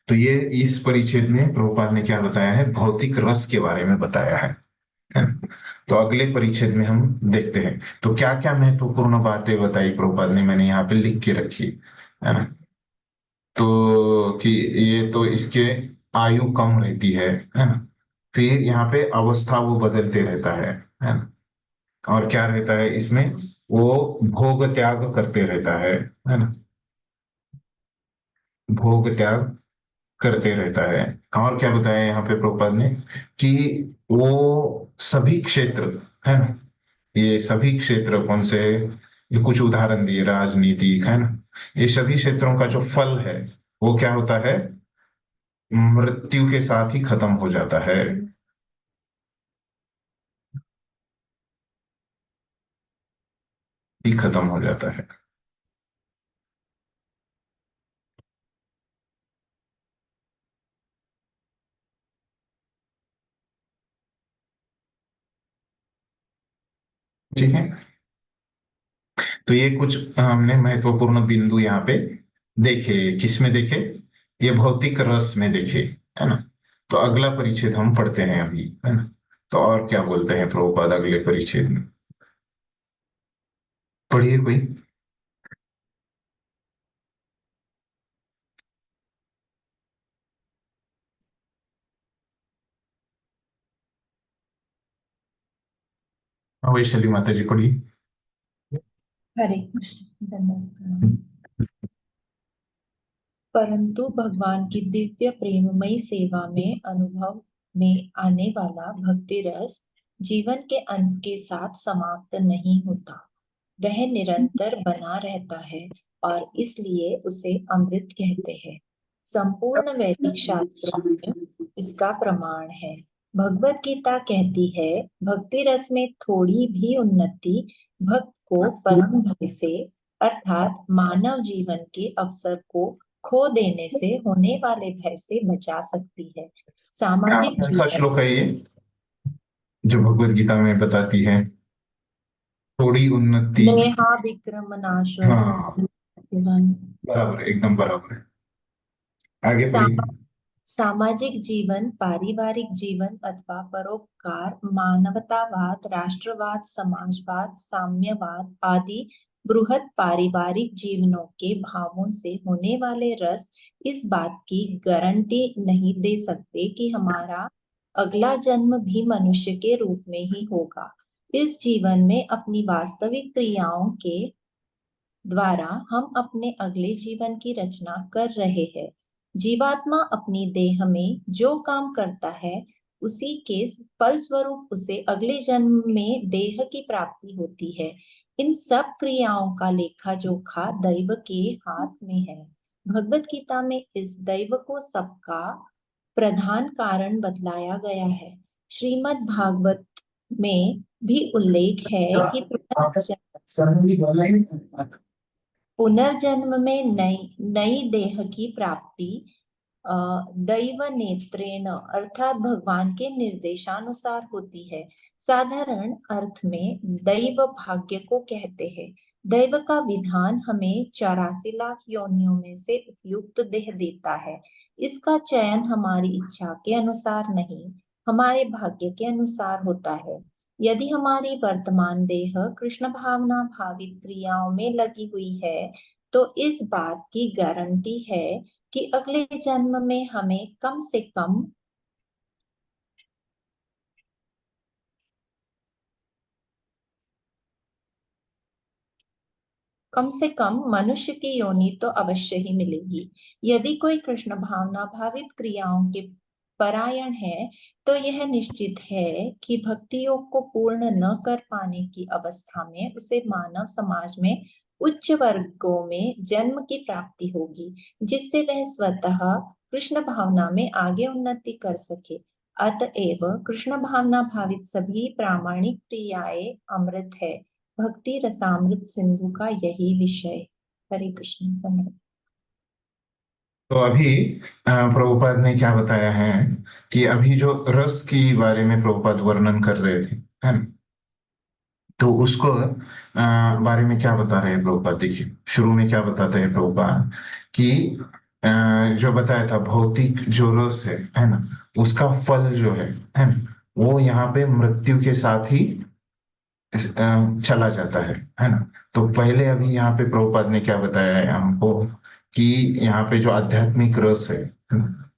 तो ये इस परिच्छेद में प्रभुपाद ने क्या बताया है? भौतिक रस के बारे में बताया है ना? तो अगले परिच्छेद में हम देखते हैं तो क्या क्या महत्वपूर्ण बातें बताई प्रभुपाद ने, मैंने यहाँ पे लिख के रखी है ना। तो कि ये तो इसके आयु कम रहती है ना। फिर यहाँ पे अवस्था वो बदलते रहता है ना। और क्या रहता है इसमें? वो भोग त्याग करते रहता है ना। भोग त्याग करते रहता है। और क्या बताया यहाँ पे प्रभुपाद ने? कि वो सभी क्षेत्र, है ना, ये सभी क्षेत्र कौन से? ये कुछ उदाहरण दिए, राजनीति, है ना, ये सभी क्षेत्रों का जो फल है वो क्या होता है? मृत्यु के साथ ही खत्म हो जाता है। ही खत्म हो जाता है। ठीक है, तो ये कुछ हमने महत्वपूर्ण बिंदु यहाँ पे देखे। किस में देखे? ये भौतिक रस में देखे, है ना। तो अगला परिच्छेद हम पढ़ते हैं अभी, है ना। तो और क्या बोलते हैं प्रभुपाद अगले परिच्छेद में? पढ़िए कोई। हाँ, वैशाली माता जी पढ़िए। हरे कृष्ण, धन्यवाद प्रणाम। परंतु भगवान की दिव्य प्रेममयी सेवा में अनुभव में आने वाला भक्ति रस जीवन के अंत के साथ समाप्त नहीं होता। वह निरंतर बना रहता है और इसलिए उसे अमृत कहते हैं। संपूर्ण वैदिक शास्त्रों में इसका प्रमाण है। भगवत गीता कहती है, भक्ति रस में थोड़ी भी उन्नति भक्त को परम भय से अर्थात मानव जीवन के अवसर को खो देने से होने वाले भय से बचा सकती है। सामाजिक कौन सा जीवन श्लोक है ये जो भगवत गीता में बताती है थोड़ी उन्नति? नेहा विक्रम नाशोस हाँ, बराबर है, एकदम बराबर है। आगे पढ़िए। सामाजिक जीवन, पारिवारिक जीवन अथवा परोपकार, मानवतावाद, राष्ट्रवाद, समाजवाद, साम्यवाद आदि बृहत पारिवारिक जीवनों के भावों से होने वाले रस इस बात की गारंटी नहीं दे सकते कि हमारा अगला जन्म भी मनुष्य के रूप में ही होगा। इस जीवन में अपनी वास्तविक क्रियाओं के द्वारा हम अपने अगले जीवन की रचना कर रहे हैं। जीवात्मा अपनी देह में जो काम करता है उसी के फल स्वरूप उसे अगले जन्म में देह की प्राप्ति होती है। इन सब क्रियाओं का लेखा जोखा दैव के हाथ में है। भगवत गीता में इस दैव को सबका प्रधान कारण बतलाया गया है। श्रीमद् भागवत में भी उल्लेख है कि पुनर्जन्म में नई देह की प्राप्ति दैव नेत्रेण अर्थात भगवान के निर्देशानुसार होती है। साधारण अर्थ में दैव भाग्य को कहते हैं। दैव का विधान हमें 84 लाख योनियों में से उपयुक्त देह देता है। इसका चयन हमारी इच्छा के अनुसार नहीं, हमारे भाग्य के अनुसार होता है। यदि हमारी वर्तमान देह कृष्ण भावना भावित क्रियाओं में लगी हुई है तो इस बात की गारंटी है कि अगले जन्म में हमें कम से कम मनुष्य की योनि तो अवश्य ही मिलेगी। यदि कोई कृष्ण भावना भावित क्रियाओं के परायण है तो यह निश्चित है कि भक्ति योग को पूर्ण न कर पाने की अवस्था में उसे मानव समाज में उच्च वर्गों में जन्म की प्राप्ति होगी, जिससे वह स्वतः कृष्ण भावना में आगे उन्नति कर सके। अतएव कृष्ण भावना भावित सभी प्रामाणिक क्रियाएं अमृत है। भक्ति रसामृत सिंधु का यही विषय। हरे कृष्ण। धन्यवाद। तो अभी प्रभुपाद ने क्या बताया है कि अभी जो रस की बारे में प्रभुपाद वर्णन कर रहे थे, है ना। तो उसको बारे में क्या बता रहे हैं प्रभुपाद? देखिए, शुरू में क्या बताते हैं प्रभुपाद कि जो बताया था भौतिक जो रस है ना, उसका फल जो है ना, वो यहाँ पे मृत्यु के साथ ही चला जाता है ना। तो पहले अभी यहाँ पे प्रभुपाद ने क्या बताया है हमको कि यहाँ पे जो आध्यात्मिक रस है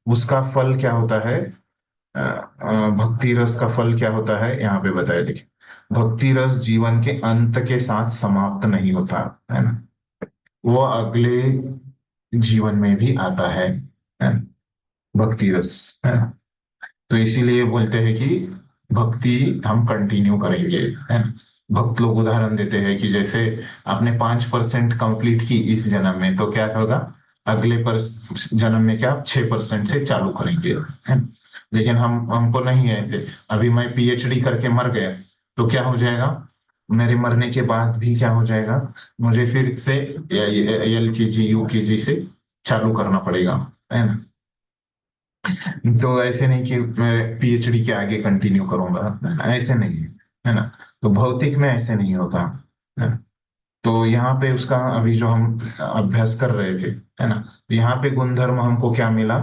उसका फल क्या होता है, भक्ति रस का फल क्या होता है यहाँ पे बताया। देखिए, भक्ति रस जीवन के अंत के साथ समाप्त नहीं होता, है ना। वो अगले जीवन में भी आता है ना? भक्ति रस, है ना। तो इसीलिए बोलते हैं कि भक्ति हम कंटिन्यू करेंगे, है ना। भक्त लोग उदाहरण देते हैं कि जैसे आपने 5% कंप्लीट की इस जन्म में तो क्या होगा, अगले पर जन्म में क्या 6% से चालू करेंगे, है ना। लेकिन हमको नहीं है ऐसे। अभी मैं पीएचडी करके मर गया तो क्या हो जाएगा, मेरे मरने के बाद भी क्या हो जाएगा, मुझे फिर से एलकेजी यूकेजी से चालू करना पड़ेगा, है ना। तो ऐसे नहीं कि मैं पीएचडी के आगे कंटिन्यू करूंगा, ऐसे नहीं है ना। तो भौतिक में ऐसे नहीं होता, है ना। तो यहाँ पे उसका अभी जो हम अभ्यास कर रहे थे, है ना, तो यहाँ पे गुणधर्म हमको क्या मिला,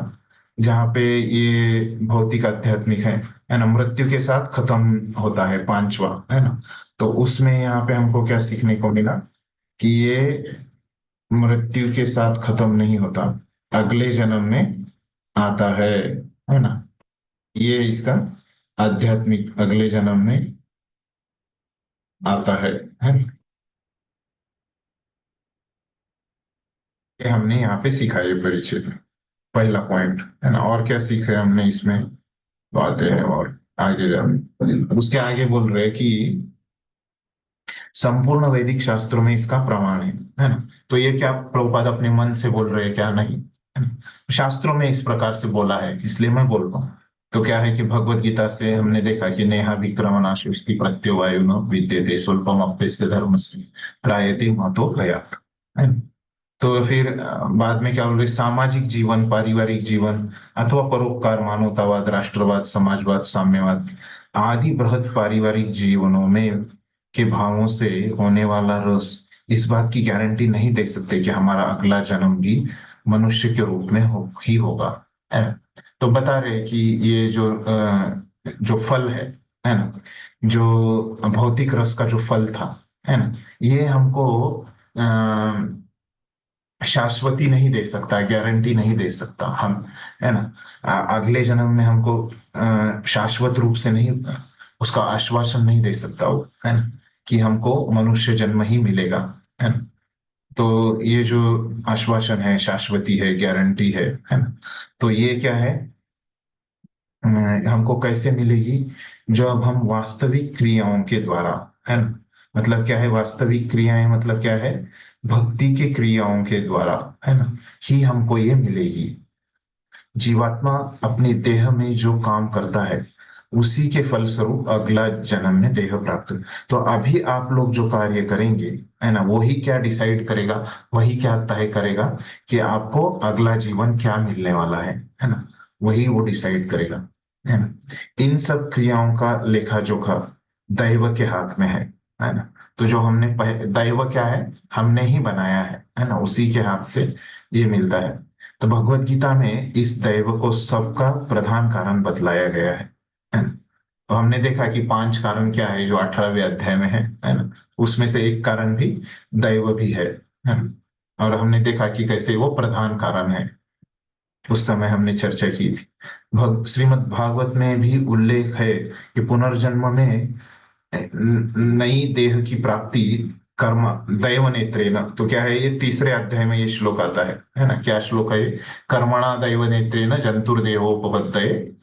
जहाँ पे ये भौतिक आध्यात्मिक है ना, मृत्यु के साथ खत्म होता है पांचवा, है ना। तो उसमें यहाँ पे हमको क्या सीखने को मिला कि ये मृत्यु के साथ खत्म नहीं होता, अगले जन्म में आता है ना। ये इसका आध्यात्मिक अगले जन्म में आता है ना। ये हमने यहाँ पे सीखा ये परिचय में, पहला पॉइंट, है ना। और क्या सीखे हमने इसमें, बातें हैं और आगे उसके आगे बोल रहे कि संपूर्ण वैदिक शास्त्रों में इसका प्रमाण है ना। तो ये क्या प्रभुपाद अपने मन से बोल रहे हैं क्या, नहीं, है ना। शास्त्रों में इस प्रकार से बोला है इसलिए मैं बोल रहा हूँ। तो क्या है कि भगवत गीता से हमने देखा कि नेहा विक्रमणाशुष्टि प्रत्योवायु न विद्यते स्वल्पम अप्यस्य धर्मस्य त्रायते महतो भयात्, है ना। तो फिर बाद में क्या बोल रहे, सामाजिक जीवन, पारिवारिक जीवन अथवा परोपकार, मानवतावाद, राष्ट्रवाद, समाजवाद, साम्यवाद आदि बृहद पारिवारिक जीवनों में के भावों से होने वाला रस इस बात की गारंटी नहीं दे सकते कि हमारा अगला जन्म भी मनुष्य के रूप में ही होगा, है ना। तो बता रहे कि ये जो फल है ना, जो भौतिक रस का जो फल था, है ना, ये हमको शाश्वती नहीं दे सकता, गारंटी नहीं दे सकता हम, है ना। अगले जन्म में हमको शाश्वत रूप से नहीं, उसका आश्वासन नहीं दे सकता वो, है ना, कि हमको मनुष्य जन्म ही मिलेगा, है ना। तो ये जो आश्वासन है, शाश्वती है, गारंटी है ना। तो ये क्या है, हमको कैसे मिलेगी, जब हम वास्तविक क्रियाओं के द्वारा, है ना। मतलब क्या है वास्तविक क्रियाएं, मतलब क्या है, भक्ति के क्रियाओं के द्वारा, है ना, ही हमको ये मिलेगी। जीवात्मा अपने देह में जो काम करता है उसी के फलस्वरूप अगला जन्म में देह प्राप्त। तो अभी आप लोग जो कार्य करेंगे, है ना, वही क्या डिसाइड करेगा, वही क्या तय करेगा कि आपको अगला जीवन क्या मिलने वाला है ना। वही वो डिसाइड करेगा, है ना। इन सब क्रियाओं का लेखा जोखा दैव के हाथ में है ना। तो जो हमने दैव क्या है, हमने ही बनाया है ना, उसी के हाथ से ये मिलता है। तो भगवत गीता में इस दैव को सबका प्रधान कारण बतलाया गया है ना। तो हमने देखा कि 5 कारण क्या है जो 18वें अध्याय में है ना। उसमें से एक कारण भी दैव भी है ना। और हमने देखा कि कैसे वो प्रधान कारण है, उस समय हमने चर्चा की थी। श्रीमद् भागवत में भी उल्लेख है कि पुनर्जन्म में नई देह की प्राप्ति कर्म दैव नेत्रेण। तो क्या है, ये तीसरे अध्याय में ये श्लोक आता है ना। क्या श्लोक है, कर्मणा दैव नेत्रेण जंतुर्देहोपपत्तये,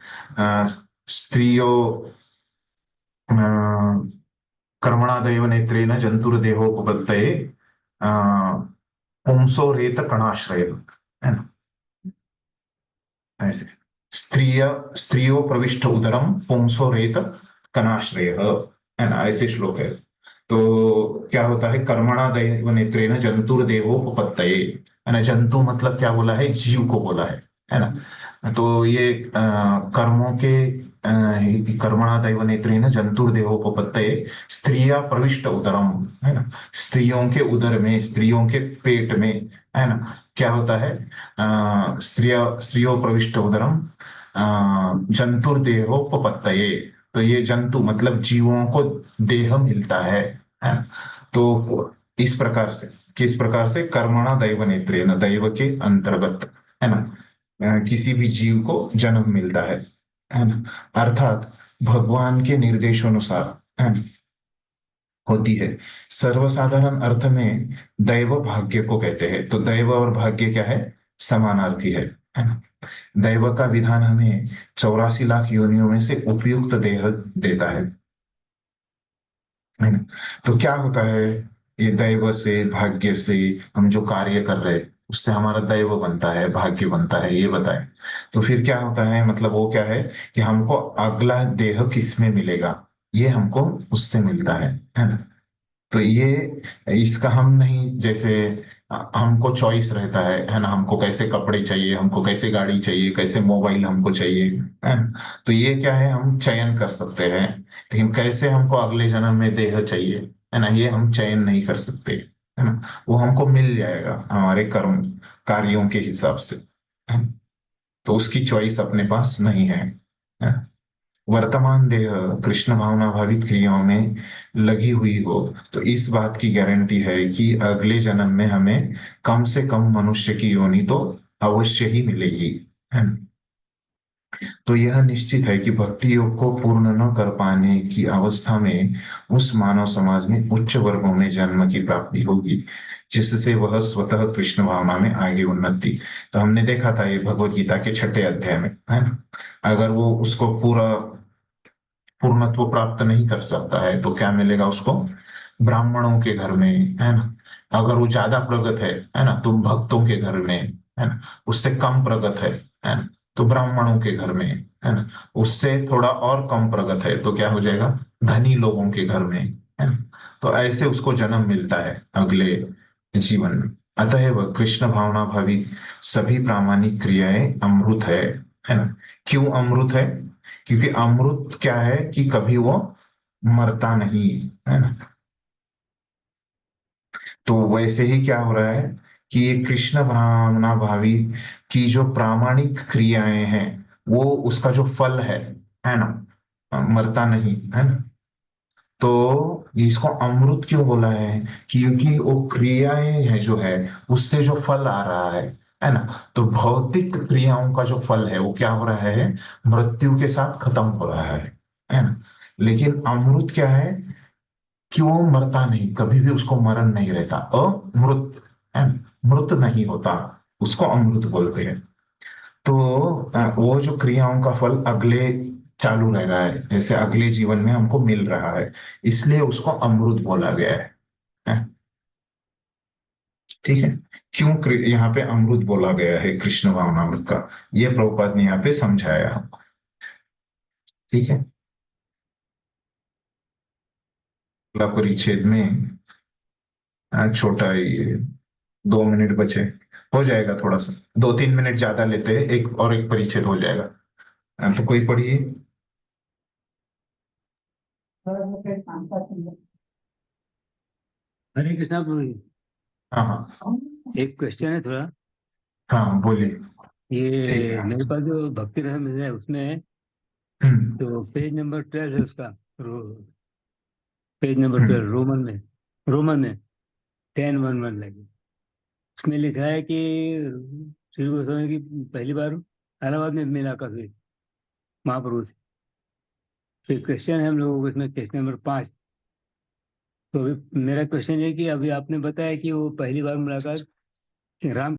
स्त्रियो कर्मणा दैव नेत्रेण जंतुर्देहोपपत्तये पुंसो रेत कणाश्रय, है ना। ऐसे स्त्रियो प्रविष्ट उदरम पुंसो रेत कणाश्रय, है ना, ऐसे श्लोक है। तो क्या होता है, कर्मणा दैव नेत्रेण जंतुर्देहोपपत्तये, है ना। जंतु मतलब क्या बोला है, जीव को बोला है ना। तो ये कर्मों के कर्मणा दैव नेत्रेण जंतुर्देहोपपत्तये स्त्रिया प्रविष्ट उदरम, है ना। स्त्रियों के उदर में, स्त्रियों के पेट में, है ना, क्या होता है, स्त्रियो प्रविष्ट उदरम जंतुर्देहोपपत्तये। तो ये जंतु मतलब जीवों को देह मिलता है ना। तो इस प्रकार से, किस प्रकार से, कर्मणा दैव नेत्रेण, दैव के अंतर्गत, है ना, किसी भी जीव को जन्म मिलता है ना। अर्थात भगवान के निर्देशानुसार, है ना, होती है। सर्वसाधारण अर्थ में दैव भाग्य को कहते हैं। तो दैव और भाग्य क्या है, समानार्थी है ना। दैव का विधान हमें 84 लाख योनियों में से उपयुक्त देह देता है ना। तो क्या होता है, ये दैव से, भाग्य से हम जो कार्य कर रहे हैं, उससे हमारा दैव बनता है, भाग्य बनता है, ये बताए। तो फिर क्या होता है, मतलब वो क्या है कि हमको अगला देह किस में मिलेगा, ये हमको उससे मिलता है ना। तो ये इसका हम नहीं, जैसे हमको चॉइस रहता है ना, हमको कैसे कपड़े चाहिए, हमको कैसे गाड़ी चाहिए, कैसे मोबाइल हमको चाहिए, है ना। तो ये क्या है, हम चयन कर सकते हैं, लेकिन कैसे हमको अगले जन्म में देह चाहिए, है ना, ये हम चयन नहीं कर सकते, है ना। वो हमको मिल जाएगा हमारे कर्म कार्यों के हिसाब से, है ना? तो उसकी चॉइस अपने पास नहीं है। वर्तमान देह कृष्ण भावना भावित क्रियाओं में लगी हुई हो तो इस बात की गारंटी है कि अगले जन्म में हमें कम से कम मनुष्य की योनि तो अवश्य ही मिलेगी, है ना? तो यह निश्चित है कि भक्ति योग को पूर्ण न कर पाने की अवस्था में उस मानव समाज में उच्च वर्गों में जन्म की प्राप्ति होगी, जिससे वह स्वतः कृष्ण भावना में आगे उन्नति। तो हमने देखा था ये भगवत गीता के 6ठे अध्याय में, है ना। अगर वो उसको पूरा पूर्णत्व प्राप्त नहीं कर सकता है तो क्या मिलेगा उसको, ब्राह्मणों के घर में, है ना। अगर वो ज्यादा प्रगत है ना, तो भक्तों के घर में, है ना। उससे कम प्रगत है ना, तो ब्राह्मणों के घर में, है ना। उससे थोड़ा और कम प्रगत है तो क्या हो जाएगा, धनी लोगों के घर में, है ना। तो ऐसे उसको जन्म मिलता है अगले जीवन में। अतएव कृष्ण भावना भावी सभी प्रामाणिक क्रियाएं अमृत है ना। क्यों अमृत है, क्योंकि अमृत क्या है कि कभी वो मरता नहीं, है ना। तो वैसे ही क्या हो रहा है कि ये कृष्ण भावना भावी की जो प्रामाणिक क्रियाएं हैं, वो उसका जो फल है ना, मरता नहीं, है ना। तो इसको अमृत क्यों बोला है, क्योंकि वो क्रियाएं है जो है उससे जो फल आ रहा है ना। तो भौतिक क्रियाओं का जो फल है वो क्या हो रहा है, मृत्यु के साथ खत्म हो रहा है ना। लेकिन अमृत क्या है कि वो मरता नहीं, कभी भी उसको मरण नहीं रहता, अमृत, है ना, मृत नहीं होता, उसको अमृत बोलते हैं। तो वो जो क्रियाओं का फल अगले चालू रह रहा है, जैसे अगले जीवन में हमको मिल रहा है, इसलिए उसको अमृत बोला गया है? ठीक है। क्यों यहाँ पे अमृत बोला गया है कृष्ण भावनामृत का, ये प्रभुपाद ने यहाँ पे समझाया हमको। ठीक है। अगला परिच्छेद में छोटा ये 2 मिनट बचे, हो जाएगा, थोड़ा सा 2-3 मिनट ज्यादा लेते हैं, एक और एक परिच्छेद हो जाएगा। तो कोई पढ़िए। हरे कृष्णा प्रभु जी। हाँ हाँ। एक क्वेश्चन है थोड़ा। हाँ बोलिए। ठीक ये है। मेरे पास जो भक्ति रस है उसमें हम्म। तो पेज नंबर 12 है उसका, पेज नंबर 12 हम्म। रोमन में 10:11 लगे। उसमें लिखा है कि श्री गोस्वामी की पहली बार इलाहाबाद में मुलाकात हुई महाप्रभु से। फिर क्वेश्चन है हम लोगों को इसमें, क्वेश्चन नंबर 5। तो अभी मेरा क्वेश्चन है कि अभी आपने बताया कि वो पहली बार मुलाकात राम